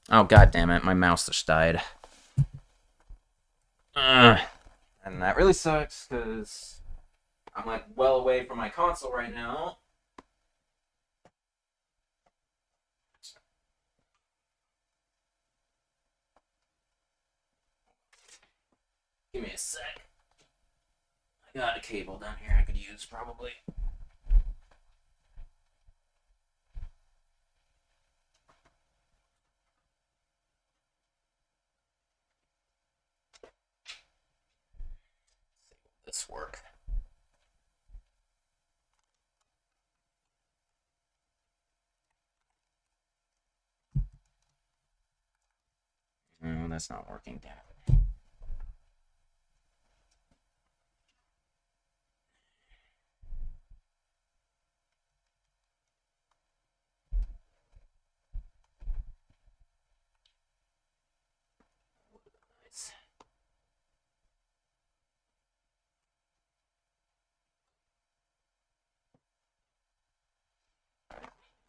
god damn it, my mouse just died. And that really sucks because I'm like well away from my console right now. Give me a sec. I got a cable down here I could use probably. This work. No, that's not working. Damn it.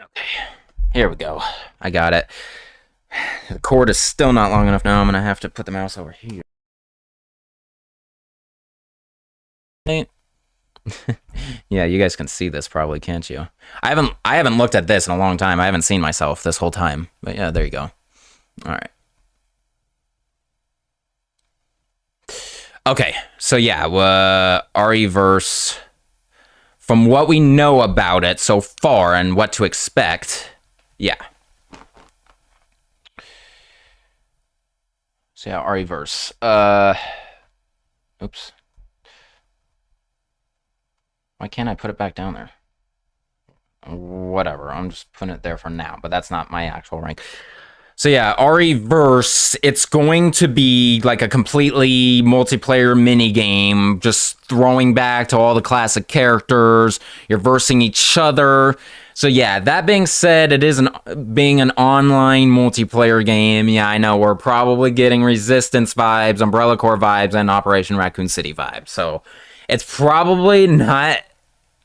Okay, here we go. I got it. The cord is still not long enough now. I'm gonna have to put the mouse over here. Yeah, you guys can see this probably, can't you? I haven't looked at this in a long time. I haven't seen myself this whole time. But yeah, there you go. All right. Okay, so yeah, RE-Verse. From what we know about it so far and what to expect, yeah. So yeah, RE-Verse. Oops. Why can't I put it back down there? Whatever, I'm just putting it there for now, but that's not my actual rank. So yeah, RE-Verse, it's going to be like a completely multiplayer mini game, just throwing back to all the classic characters. You're versing each other. So yeah, that being said, it is being an online multiplayer game. Yeah, I know we're probably getting Resistance vibes, Umbrella Corps vibes, and Operation Raccoon City vibes. So it's probably not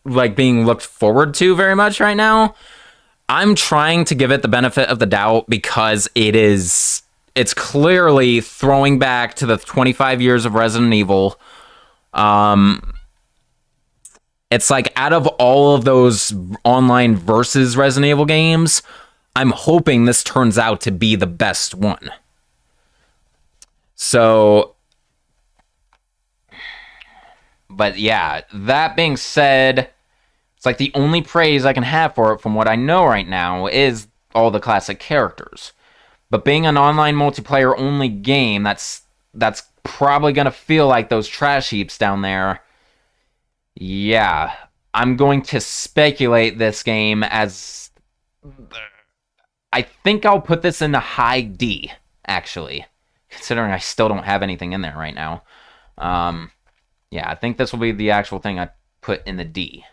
like being looked forward to very much right now. I'm trying to give it the benefit of the doubt because it's clearly throwing back to the 25 years of Resident Evil. It's like out of all of those online versus Resident Evil games, I'm hoping this turns out to be the best one. So, but yeah, that being said, it's like the only praise I can have for it from what I know right now is all the classic characters. But being an online multiplayer only game, that's probably going to feel like those trash heaps down there. Yeah, I'm going to speculate this game as... I think I'll put this in the high D, actually. Considering I still don't have anything in there right now. Yeah, I think this will be the actual thing I put in the D.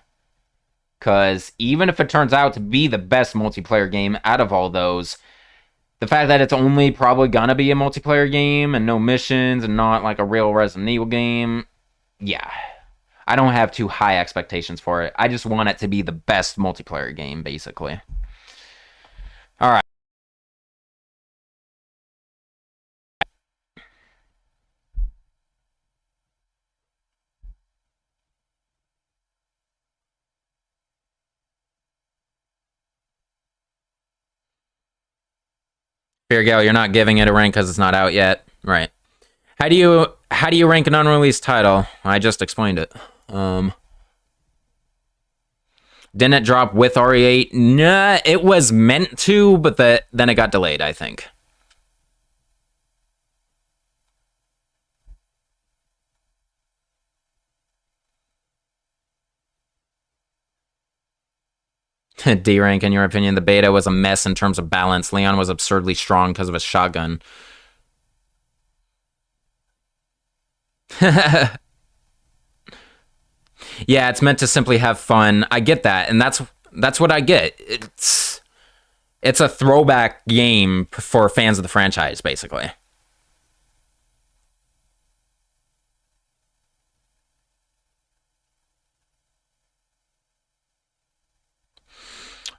Because even if it turns out to be the best multiplayer game out of all those, The fact that it's only probably gonna be a multiplayer game and no missions and not like a real Resident Evil game, yeah. I don't have too high expectations for it. I just want it to be the best multiplayer game, basically. All right. Fear Gale, you're not giving it a rank because it's not out yet. Right. How do you rank an unreleased title? I just explained it. Didn't it drop with RE8? Nah, it was meant to, but then it got delayed, I think. D rank, in your opinion, the beta was a mess in terms of balance. Leon was absurdly strong because of his shotgun. Yeah, it's meant to simply have fun. I get that, and that's what I get. It's a throwback game for fans of the franchise, basically.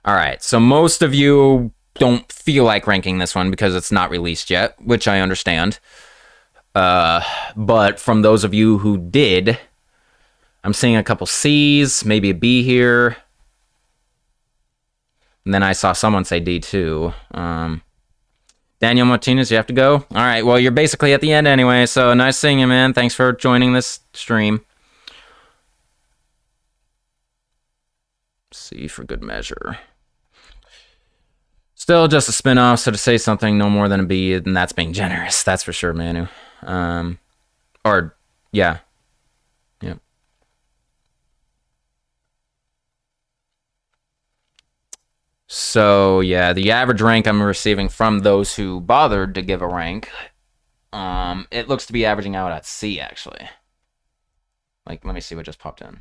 All right, so most of you don't feel like ranking this one because it's not released yet, which I understand. But from those of you who did, I'm seeing a couple C's, maybe a B here. And then I saw someone say D too. Daniel Martinez, you have to go? All right, well, you're basically at the end anyway, so nice seeing you, man. Thanks for joining this stream. C for good measure. Still just a spin-off, so to say something no more than a B, and that's being generous. That's for sure, Manu. Or, yeah. Yep. So, yeah, the average rank I'm receiving from those who bothered to give a rank, it looks to be averaging out at C, actually. Like, let me see what just popped in.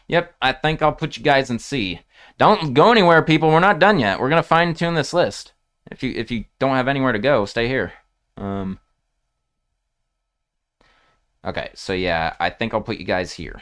Yep, I think I'll put you guys in C. Don't go anywhere, people. We're not done yet. We're gonna fine tune this list. If you don't have anywhere to go, stay here. Okay, so yeah, I think I'll put you guys here.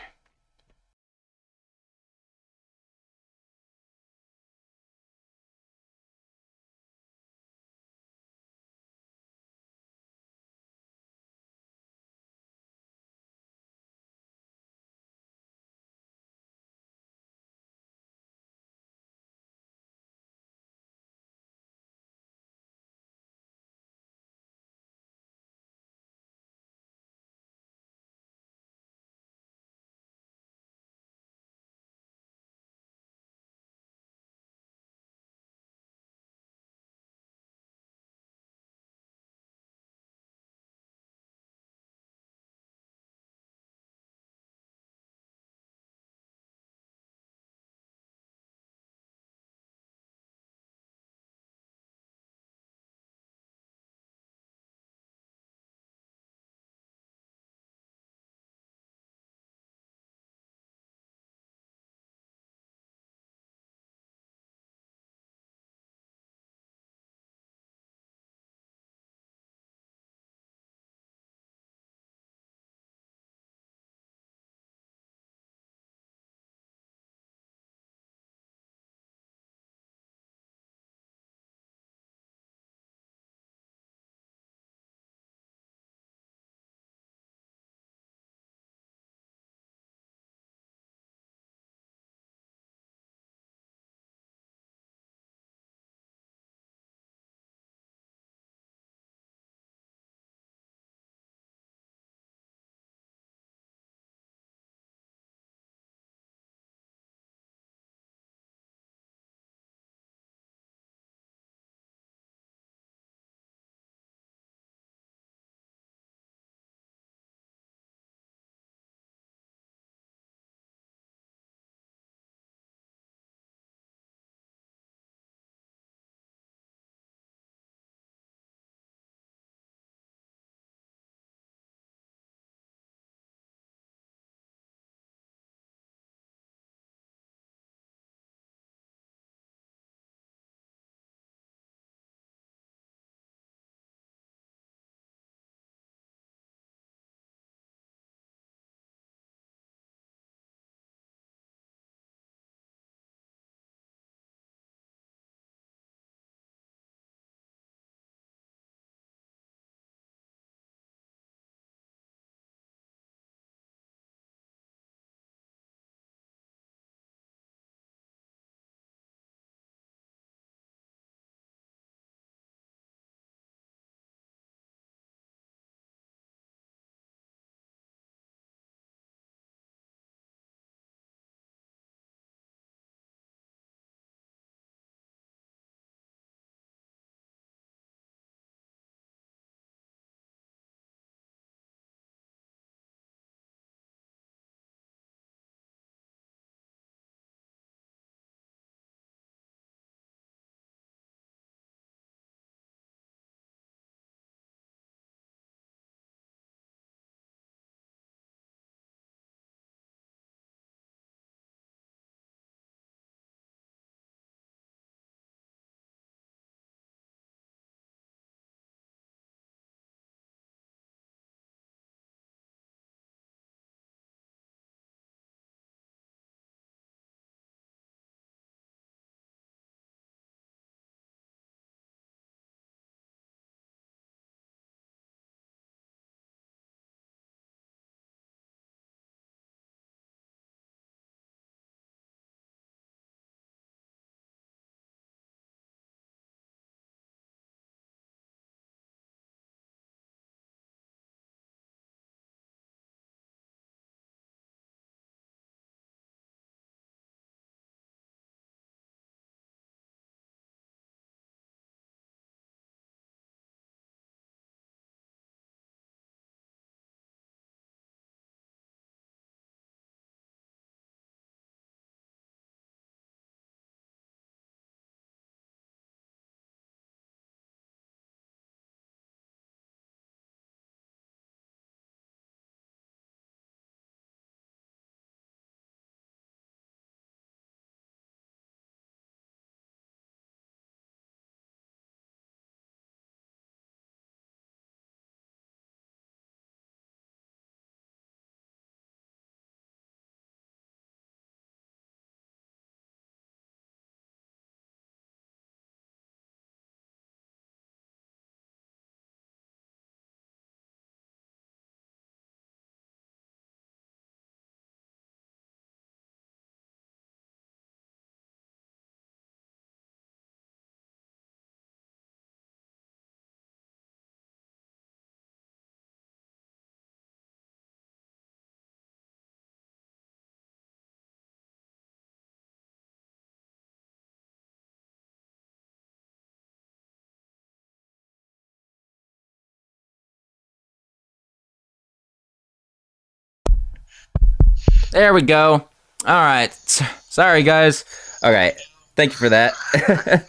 There we go. All right. Sorry, guys. Okay. Thank you for that.
Alright,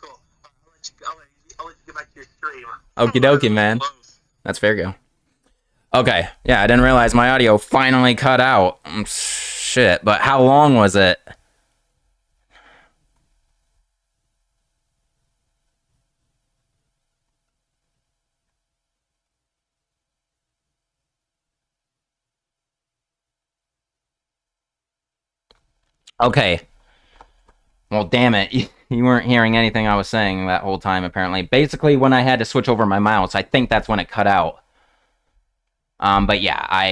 cool. I'll let you get back to your stream.
Okie dokie, man. That's fair go. Okay. Yeah, I didn't realize my audio finally cut out. Shit. But how long was it? Okay. Well, damn it. You weren't hearing anything I was saying that whole time, apparently. Basically, when I had to switch over my mouse, I think that's when it cut out. But yeah,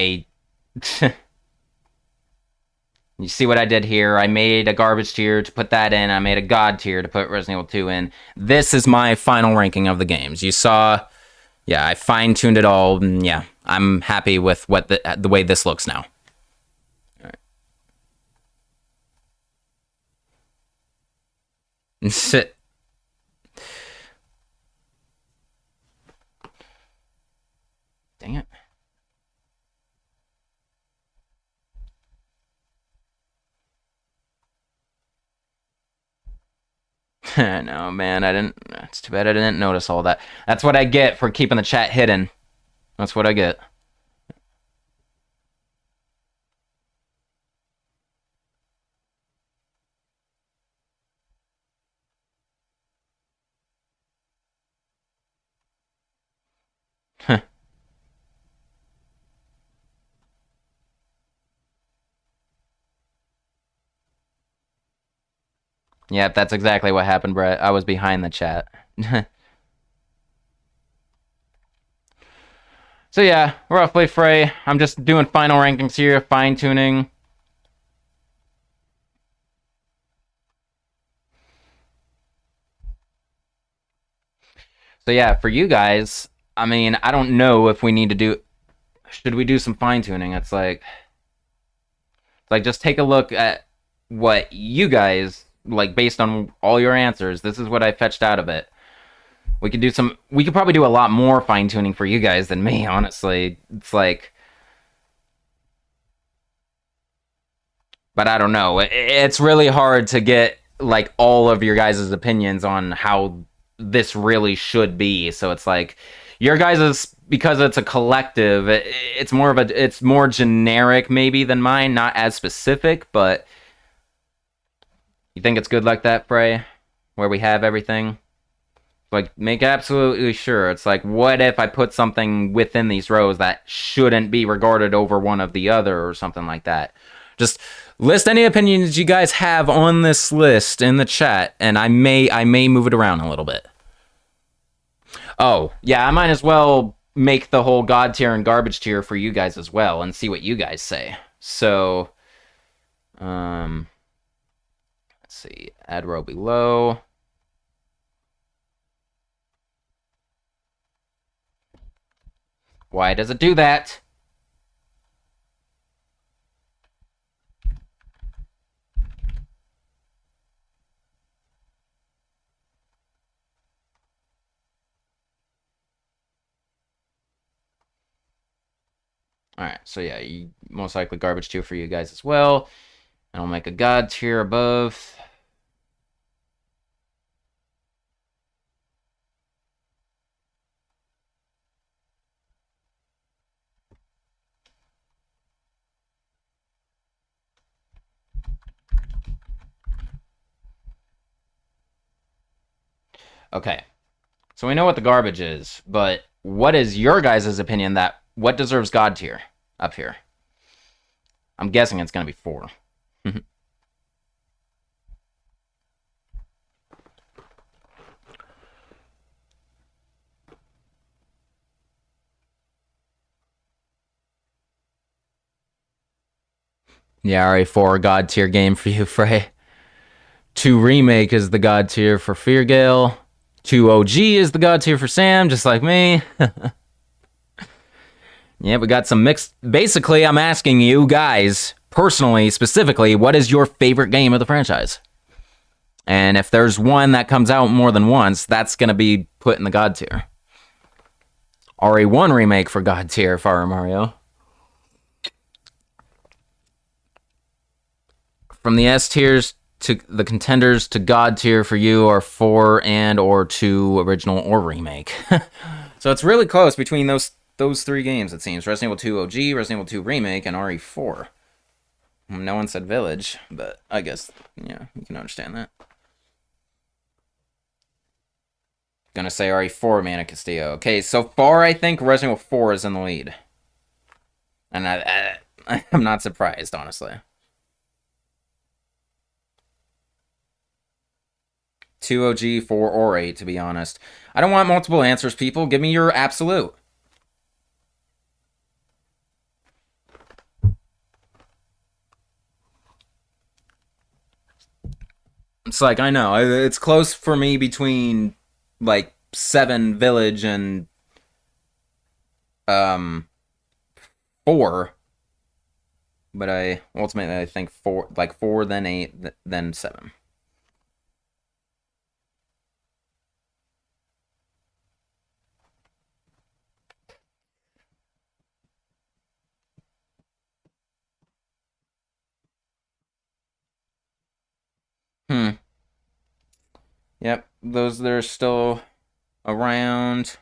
you see what I did here? I made a garbage tier to put that in. I made a god tier to put Resident Evil 2 in. This is my final ranking of the games. You saw, yeah, I fine-tuned it all, and yeah, I'm happy with what the way this looks now. All right. Sit. Dang it. No, man, I didn't. It's too bad I didn't notice all that. That's what I get for keeping the chat hidden. That's what I get. Yep, that's exactly what happened, Brett. I was behind the chat. So yeah, roughly, Frey. I'm just doing final rankings here, fine-tuning. So yeah, for you guys, I mean, I don't know if we need to do... Should we do some fine-tuning? It's like just take a look at what you guys, like, based on all your answers, this is what I fetched out of it. We could probably do a lot more fine-tuning for you guys than me, honestly. It's like... But I don't know. It's really hard to get, like, all of your guys' opinions on how this really should be. So it's like, your guys', because it's a collective, it's more generic maybe than mine, not as specific, but you think it's good like that, Frey? Where we have everything? Like, make absolutely sure. It's like, what if I put something within these rows that shouldn't be regarded over one of the other or something like that? Just list any opinions you guys have on this list in the chat, and I may move it around a little bit. Oh, yeah, I might as well make the whole god tier and garbage tier for you guys as well and see what you guys say. So, let's see, add row below. Why does it do that? Alright, so yeah, most likely garbage tier for you guys as well. And I'll make a god tier above. Okay, so we know what the garbage is, but what is your guys' opinion that what deserves god tier up here? I'm guessing it's going to be 4. Yeah, RE4 god tier game for you, Frey. 2 Remake is the god tier for Feargale. 2 OG is the god tier for Sam, just like me. Yeah, we got some mixed... Basically, I'm asking you guys, personally, specifically, what is your favorite game of the franchise? And if there's one that comes out more than once, that's going to be put in the god tier. RE1 Remake for god tier, Fire Mario. From the S tiers to the contenders to God tier for you are 4 and or 2 original or remake. So it's really close between those 3 games, it seems. Resident Evil 2 OG, Resident Evil 2 Remake, and RE4. No one said Village, but I guess, yeah, you can understand that. Gonna say RE4, Mana Castillo. Okay, so far I think Resident Evil 4 is in the lead. And I'm not surprised, honestly. 2 OG, 4, or 8, to be honest. I don't want multiple answers, people. Give me your absolute. It's like, I know, it's close for me between, like, 7 Village and, 4. But I think 4, then 8, then 7. Yep, those that are still around.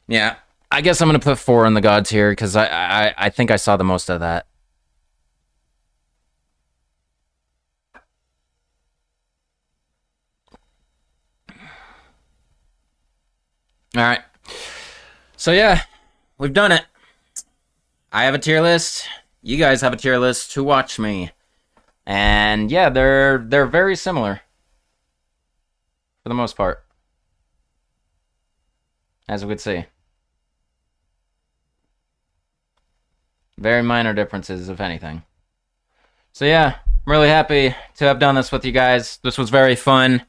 Yeah, I guess I'm gonna put 4 in the God tier because I think I saw the most of that. All right. So yeah, we've done it. I have a tier list. You guys have a tier list to watch me. And yeah, they're very similar. For the most part. As we could see. Very minor differences, if anything. So yeah, I'm really happy to have done this with you guys. This was very fun.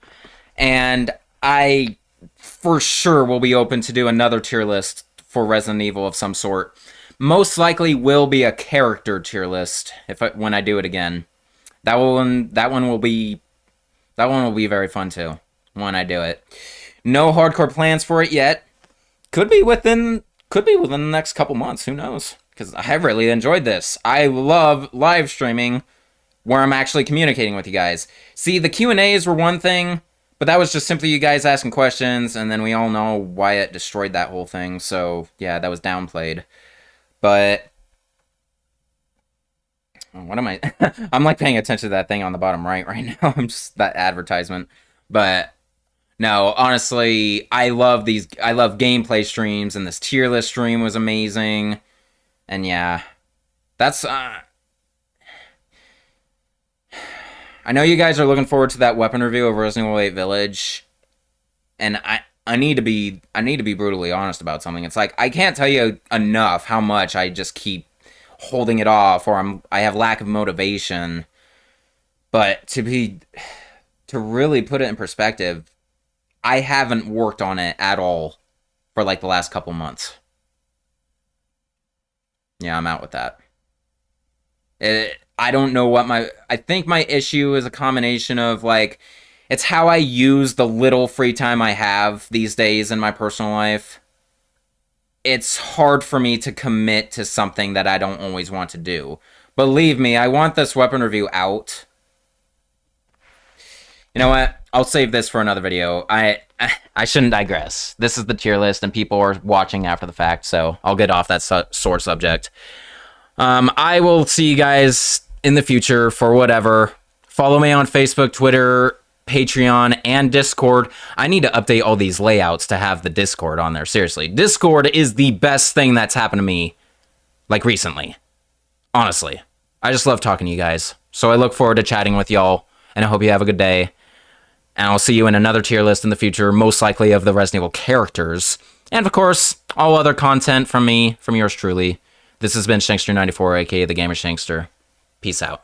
And I for sure will be open to do another tier list for Resident Evil of some sort. Most likely will be a character tier list when I do it again. That one will be very fun too when I do it. No hardcore plans for it yet. Could be within the next couple months. Who knows? Because I really enjoyed this. I love live streaming where I'm actually communicating with you guys. See, the Q&As were one thing, but that was just simply you guys asking questions, and then we all know Wyatt destroyed that whole thing, so yeah, that was downplayed. But what am I? I'm like paying attention to that thing on the bottom right now. I'm just that advertisement. But no, honestly, I love gameplay streams, and this tier list stream was amazing. And yeah, that's I know you guys are looking forward to that weapon review of Resident Evil 8 Village, and I need to be brutally honest about something. It's like I can't tell you enough how much I just keep holding it off, or I have lack of motivation. But to really put it in perspective, I haven't worked on it at all for like the last couple months. Yeah, I'm out with that. I don't know what I think my issue is a combination of, like, it's how I use the little free time I have these days in my personal life. It's hard for me to commit to something that I don't always want to do. Believe me, I want this weapon review out. You know what? I'll save this for another video. I shouldn't digress. This is the tier list, and people are watching after the fact, so I'll get off that sore subject. I will see you guys in the future for whatever. Follow me on Facebook, Twitter, Patreon, and Discord. I need to update all these layouts to have the Discord on there. Seriously, Discord is the best thing that's happened to me, like, recently. Honestly. I just love talking to you guys. So I look forward to chatting with y'all, and I hope you have a good day. And I'll see you in another tier list in the future, most likely of the Resident Evil characters. And of course, all other content from me, from yours truly. This has been Shankster94, aka The Gamer Shankster. Peace out.